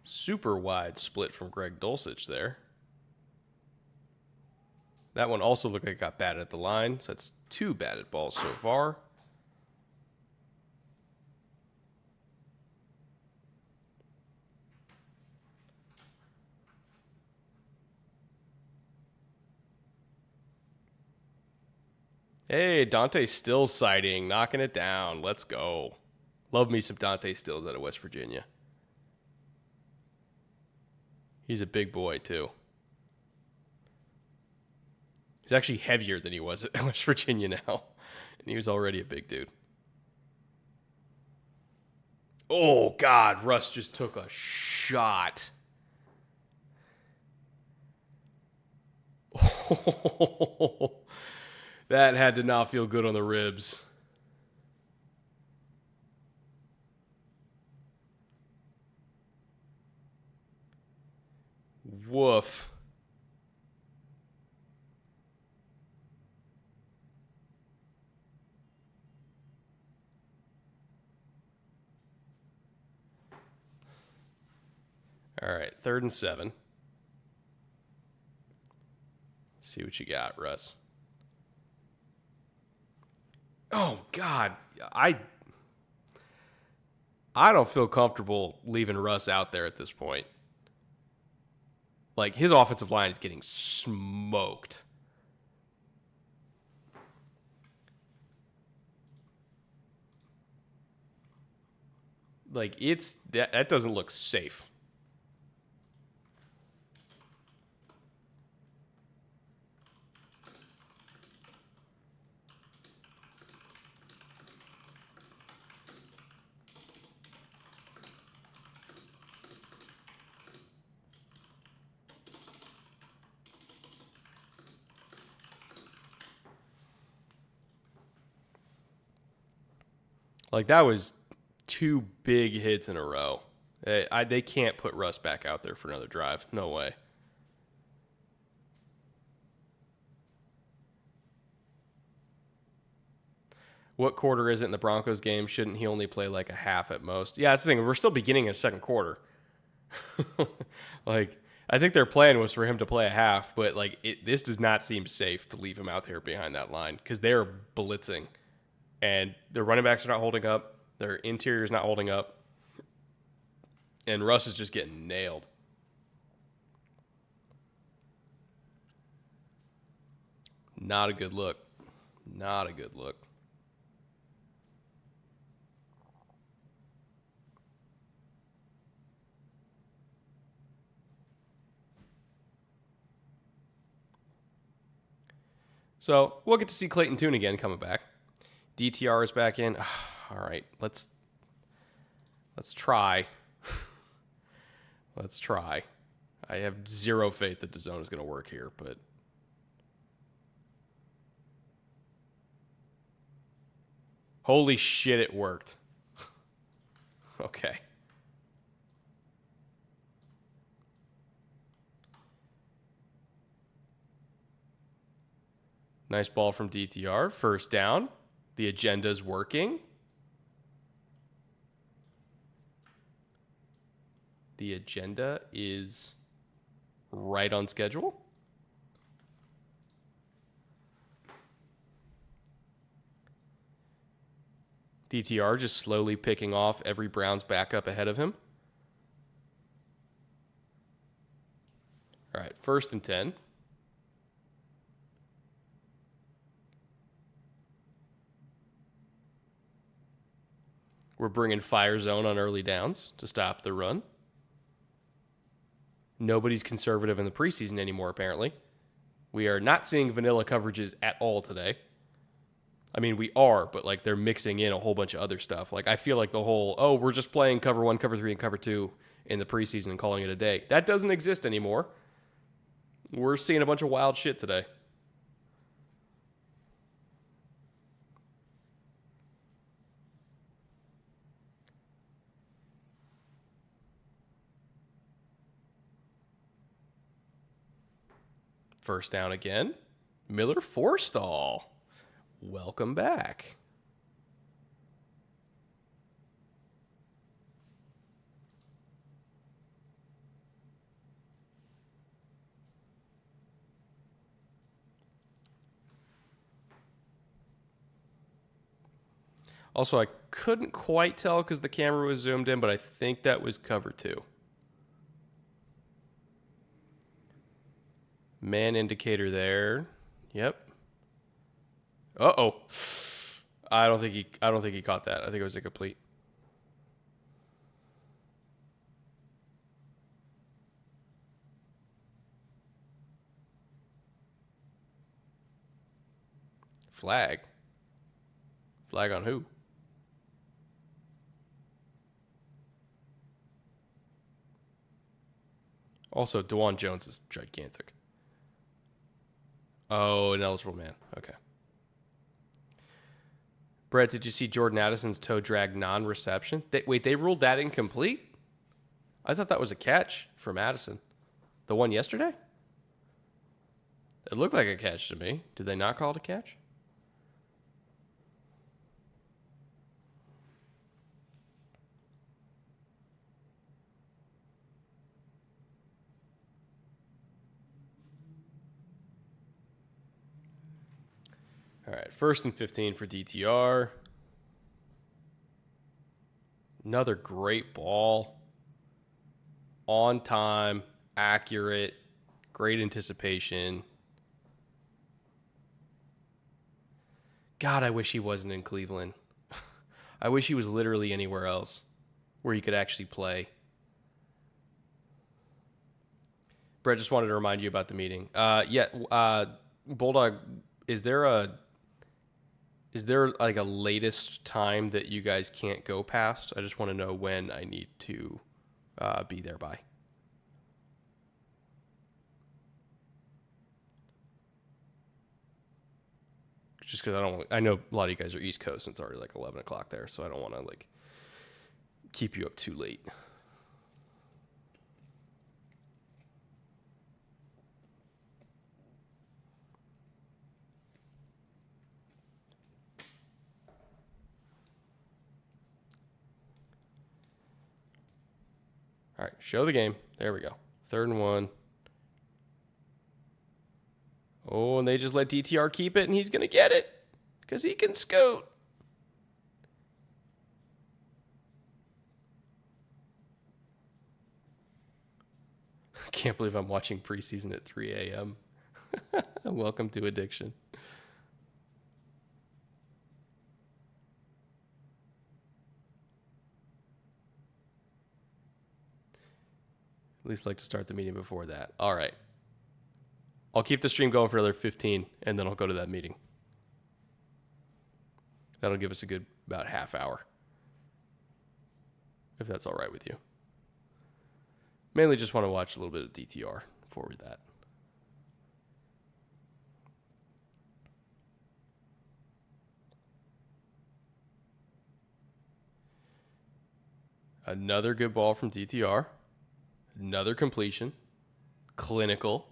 Super wide split from Greg Dulcich there. That one also looked like it got batted at the line, so that's 2 batted balls so far. Hey, Dante Stills sighting, knocking it down. Let's go. Love me some Dante Stills out of West Virginia. He's a big boy, too. He's actually heavier than he was at West Virginia now. And he was already a big dude. Oh, God. Russ just took a shot. Oh, that had to not feel good on the ribs. Woof. All right, 3rd and 7. See what you got, Russ. Oh, God. I don't feel comfortable leaving Russ out there at this point. Like, his offensive line is getting smoked. Like, that doesn't look safe. Like, that was 2 big hits in a row. They can't put Russ back out there for another drive. No way. What quarter is it in the Broncos game? Shouldn't he only play like a half at most? Yeah, that's the thing. We're still beginning a second quarter. Like, I think their plan was for him to play a half, but like this does not seem safe to leave him out there behind that line because they're blitzing. And their running backs are not holding up. Their interior is not holding up. And Russ is just getting nailed. Not a good look. Not a good look. So we'll get to see Clayton Tune again coming back. DTR is back in. All right, let's try. Let's try. I have zero faith that the zone is going to work here, but Holy shit, it worked. Okay. Nice ball from DTR. First down. The agenda's working. The agenda is right on schedule. DTR just slowly picking off every Browns backup ahead of him. All right, 1st and 10. We're bringing fire zone on early downs to stop the run. Nobody's conservative in the preseason anymore, apparently. We are not seeing vanilla coverages at all today. I mean, we are, but like they're mixing in a whole bunch of other stuff. Like I feel like the whole, we're just playing cover 1, cover 3, and cover 2 in the preseason and calling it a day. That doesn't exist anymore. We're seeing a bunch of wild shit today. First down again. Miller Forstall. Welcome back. Also, I couldn't quite tell because the camera was zoomed in, but I think that was cover 2. Man indicator there. Yep. Uh-oh. I don't think he caught that. I think it was incomplete. Flag. Flag on who? Also, DeJuan Jones is gigantic. Oh, ineligible man. Okay. Brett, did you see Jordan Addison's toe drag non-reception? Wait, they ruled that incomplete? I thought that was a catch from Addison. The one yesterday? It looked like a catch to me. Did they not call it a catch? All right, 1st and 15 for DTR. Another great ball. On time, accurate, great anticipation. God, I wish he wasn't in Cleveland. I wish he was literally anywhere else where he could actually play. Brett, just wanted to remind you about the meeting. Bulldog, is there like a latest time that you guys can't go past? I just want to know when I need to be there by. Just because I know a lot of you guys are East Coast and it's already like 11 o'clock there, so I don't want to like keep you up too late. All right, show the game. There we go. 3rd and 1. Oh, and they just let DTR keep it, and he's going to get it because he can scoot. I can't believe I'm watching preseason at 3 a.m. Welcome to addiction. At least like to start the meeting before that. All right. I'll keep the stream going for another 15, and then I'll go to that meeting. That'll give us a good about half hour, if that's all right with you. Mainly just want to watch a little bit of DTR before that. Another good ball from DTR. Another completion. Clinical.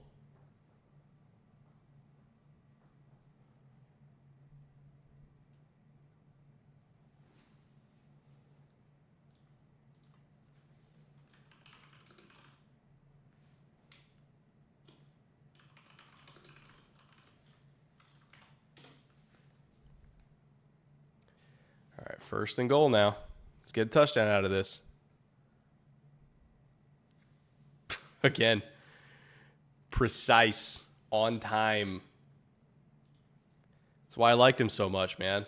All right, first and goal now. Let's get a touchdown out of this. Again, precise, on time. That's why I liked him so much, man.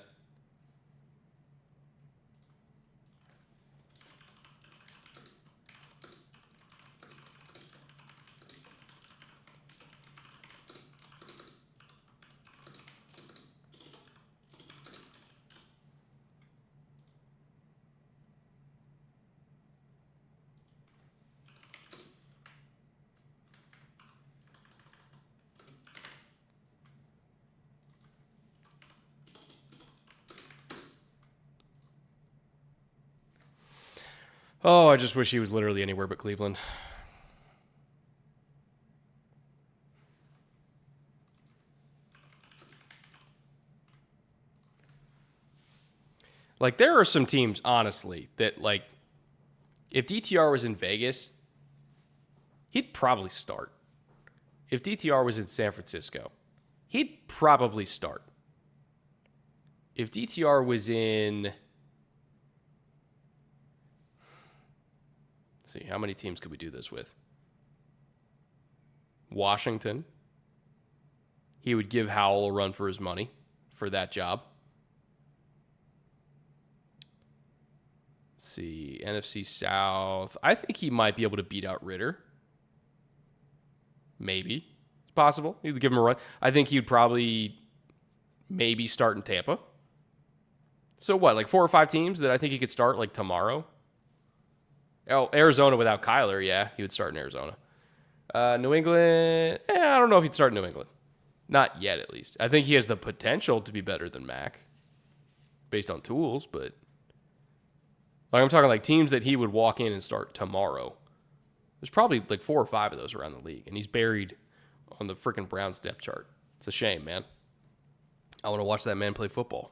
Oh, I just wish he was literally anywhere but Cleveland. Like, there are some teams, honestly, that, like, if DTR was in Vegas, he'd probably start. If DTR was in San Francisco, he'd probably start. If DTR was in... Let's see, how many teams could we do this with? Washington. He would give Howell a run for his money for that job. Let's see, NFC South. I think he might be able to beat out Ritter. Maybe. It's possible. He'd give him a run. I think he'd probably maybe start in Tampa. So what, like 4 or 5 teams that I think he could start like tomorrow? Oh, Arizona without Kyler, yeah, he would start in Arizona. New England, I don't know if he'd start in New England. Not yet, at least. I think he has the potential to be better than Mac based on tools, but like I'm talking like teams that he would walk in and start tomorrow. There's probably like 4 or 5 of those around the league, and he's buried on the freaking Browns depth chart. It's a shame, man. I want to watch that man play football.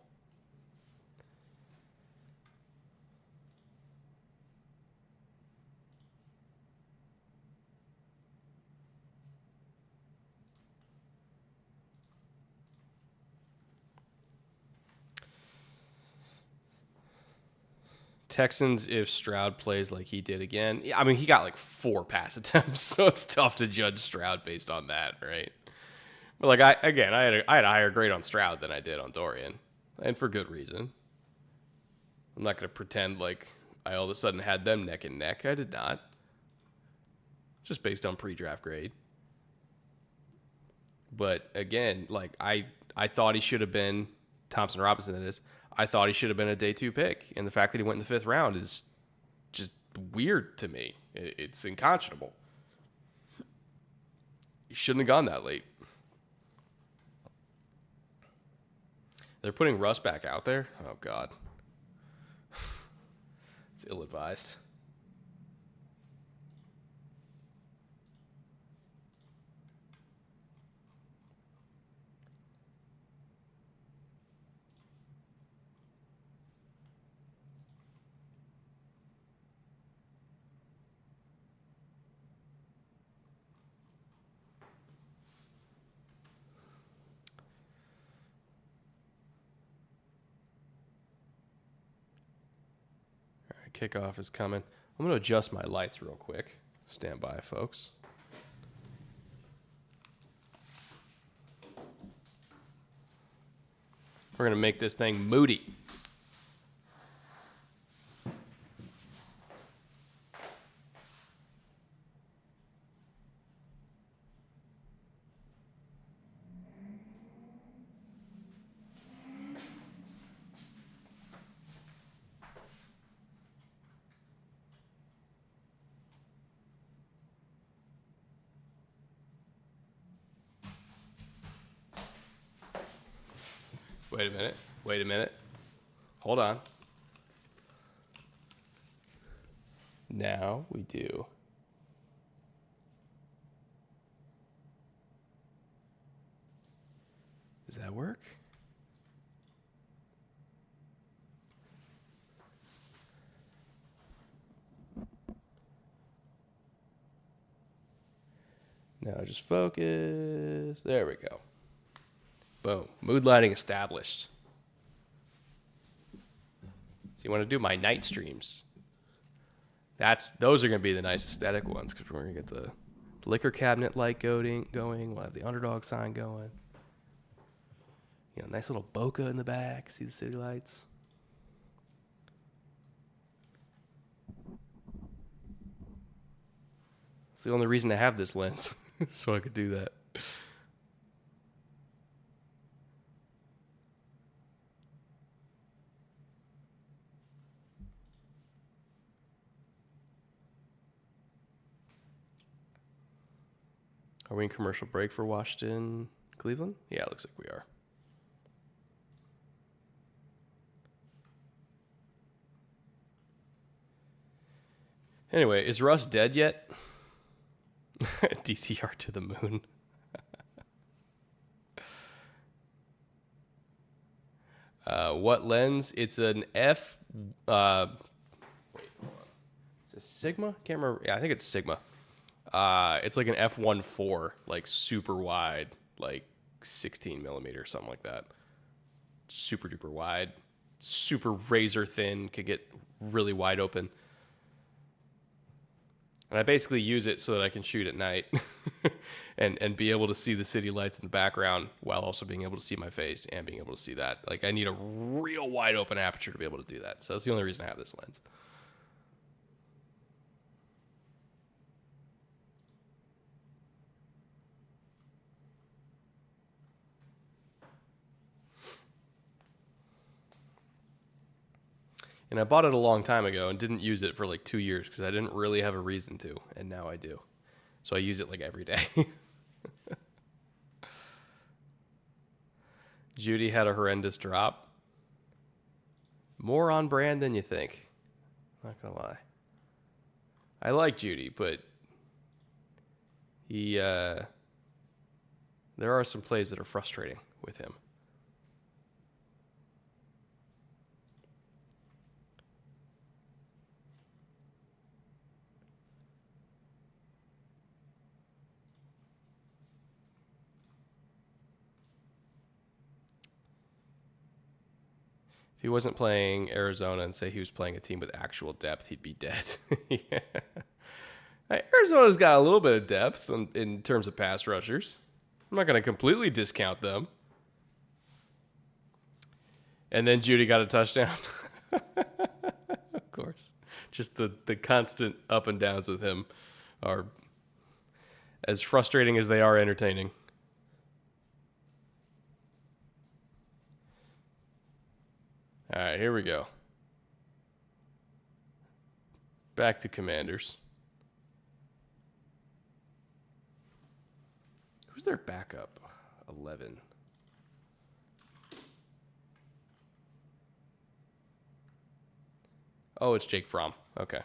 Texans, if Stroud plays like he did again. I mean, he got like 4 pass attempts, so it's tough to judge Stroud based on that, right? But like I had a higher grade on Stroud than I did on Dorian, and for good reason. I'm not going to pretend like I all of a sudden had them neck and neck. I did not. Just based on pre-draft grade. But again, like I thought he should have been Thompson Robinson. That is. I thought he should have been a day 2 pick. And the fact that he went in the 5th round is just weird to me. It's unconscionable. He shouldn't have gone that late. They're putting Russ back out there? Oh, God. It's ill-advised. Kickoff is coming. I'm going to adjust my lights real quick. Stand by, folks. We're going to make this thing moody. Wait a minute. Hold on. now we do. Does that work? Now just focus. There we go. Boom. Mood lighting established. So you want to do my night streams. Those are going to be the nice aesthetic ones because we're going to get the liquor cabinet light going. We'll have the underdog sign going. You know, nice little bokeh in the back. See the city lights. It's the only reason to have this lens, so I could do that. Are we in commercial break for Washington, Cleveland? Yeah, it looks like we are. Anyway, is Russ dead yet? DCR to the moon. What lens? It's an F. Wait, hold on. Is it Sigma? Can't remember. Yeah, I think it's Sigma. It's like an f1.4, like super wide, like 16 millimeter, something like that. Super duper wide, super razor thin, could get really wide open. And I basically use it so that I can shoot at night and be able to see the city lights in the background while also being able to see my face and being able to see that. Like, I need a real wide open aperture to be able to do that. So that's the only reason I have this lens. And I bought it a long time ago and didn't use it for like 2 years because I didn't really have a reason to, and now I do. So I use it like every day. Judy had a horrendous drop. More on brand than you think. Not gonna lie. I like Judy, but there are some plays that are frustrating with him. If he wasn't playing Arizona and say he was playing a team with actual depth, he'd be dead. Yeah. Arizona's got a little bit of depth in terms of pass rushers. I'm not going to completely discount them. And then Judy got a touchdown. Of course. Just the constant up and downs with him are as frustrating as they are entertaining. All right, here we go. Back to Commanders. Who's their backup? 11. Oh, it's Jake Fromm. Okay.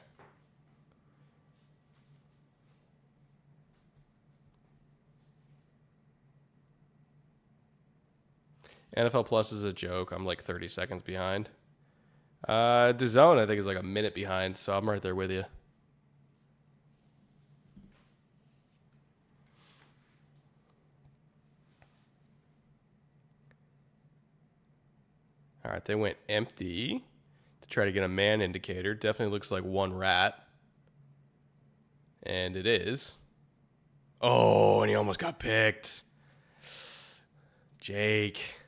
NFL Plus is a joke. I'm like 30 seconds behind. DAZN, I think, is like a minute behind, so I'm right there with you. All right, they went empty to try to get a man indicator. Definitely looks like one rat. And it is. Oh, and he almost got picked. Jake.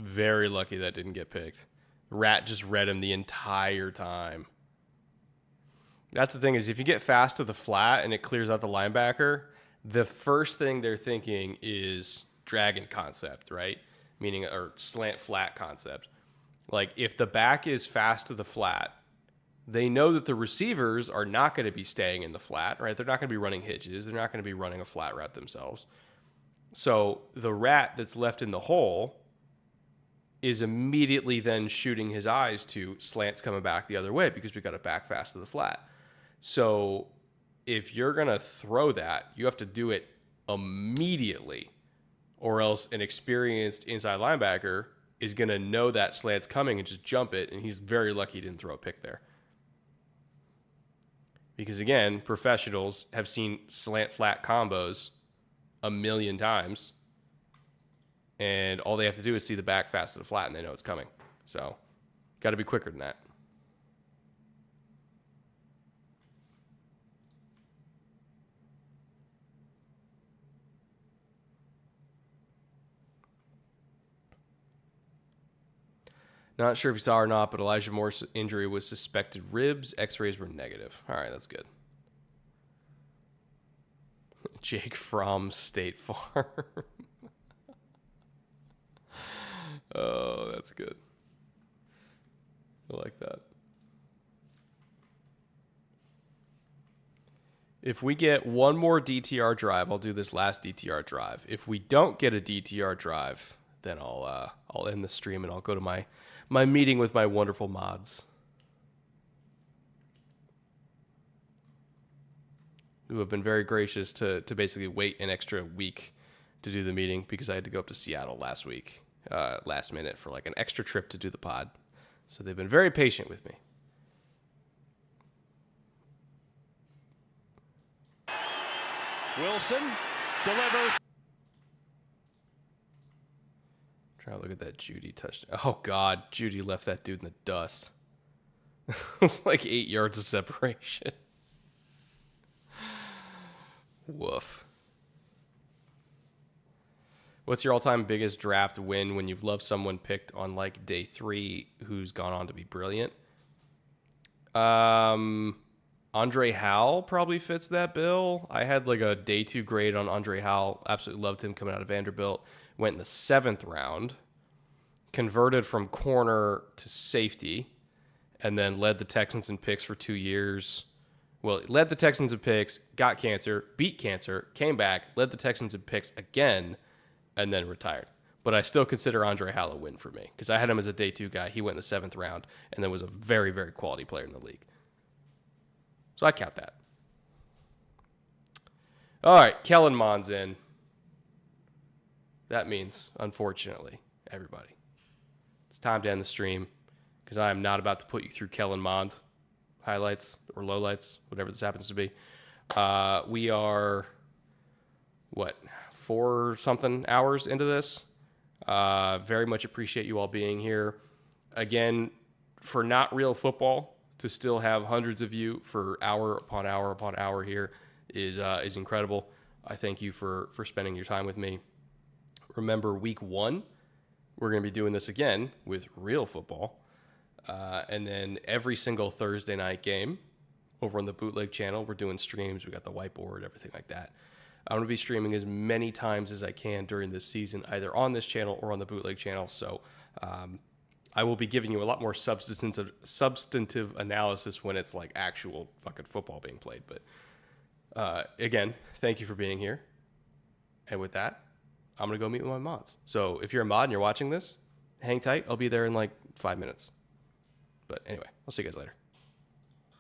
Very lucky that didn't get picked. Rat just read him the entire time. That's the thing is if you get fast to the flat and it clears out the linebacker, the first thing they're thinking is dragon concept, right? Meaning, or slant flat concept. Like if the back is fast to the flat, they know that the receivers are not going to be staying in the flat, right? They're not going to be running hitches. They're not going to be running a flat route themselves. So the rat that's left in the hole is immediately then shooting his eyes to slants coming back the other way because we got it back fast to the flat. So if you're going to throw that, you have to do it immediately, or else an experienced inside linebacker is going to know that slant's coming and just jump it, and he's very lucky he didn't throw a pick there. Because, again, professionals have seen slant-flat combos a million times, and all they have to do is see the back fast to the flat, and they know it's coming. So, got to be quicker than that. Not sure if you saw or not, but Elijah Moore's injury was suspected ribs. X-rays were negative. All right, that's good. Jake from State Farm. Oh, that's good. I like that. If we get one more DTR drive, I'll do this last DTR drive. If we don't get a DTR drive, then I'll end the stream and I'll go to my meeting with my wonderful mods, who have been very gracious to basically wait an extra week to do the meeting because I had to go up to Seattle last week, last minute, for like an extra trip to do the pod. So they've been very patient with me. Wilson delivers. Try to look at that Judy touchdown. Oh, God. Judy left that dude in the dust. It's like 8 yards of separation. Woof. What's your all-time biggest draft win when you've loved someone picked on like day 3 who's gone on to be brilliant? Andre Howell probably fits that bill. I had like a day 2 grade on Andre Howell. Absolutely loved him coming out of Vanderbilt. Went in the 7th round, converted from corner to safety, and then led the Texans in picks for 2 years. Well, led the Texans in picks, got cancer, beat cancer, came back, led the Texans in picks again, and then retired. But I still consider Andre Howell a win for me because I had him as a day 2 guy. He went in the 7th round and then was a very, very quality player in the league. So I count that. All right, Kellen Mond's in. That means, unfortunately, everybody, it's time to end the stream because I am not about to put you through Kellen Mond highlights or lowlights, whatever this happens to be. We are, 4-something hours into this. Very much appreciate you all being here. Again, for not real football, to still have hundreds of you for hour upon hour upon hour here is incredible. I thank you for spending your time with me. Remember, week 1, we're going to be doing this again with real football. And then every single Thursday night game over on the Bootleg channel, we're doing streams. We got the whiteboard, everything like that. I'm going to be streaming as many times as I can during this season, either on this channel or on the Bootleg channel. So I will be giving you a lot more substantive analysis when it's like actual fucking football being played. But again, thank you for being here. And with that, I'm going to go meet with my mods. So if you're a mod and you're watching this, hang tight. I'll be there in like 5 minutes. But anyway, I'll see you guys later.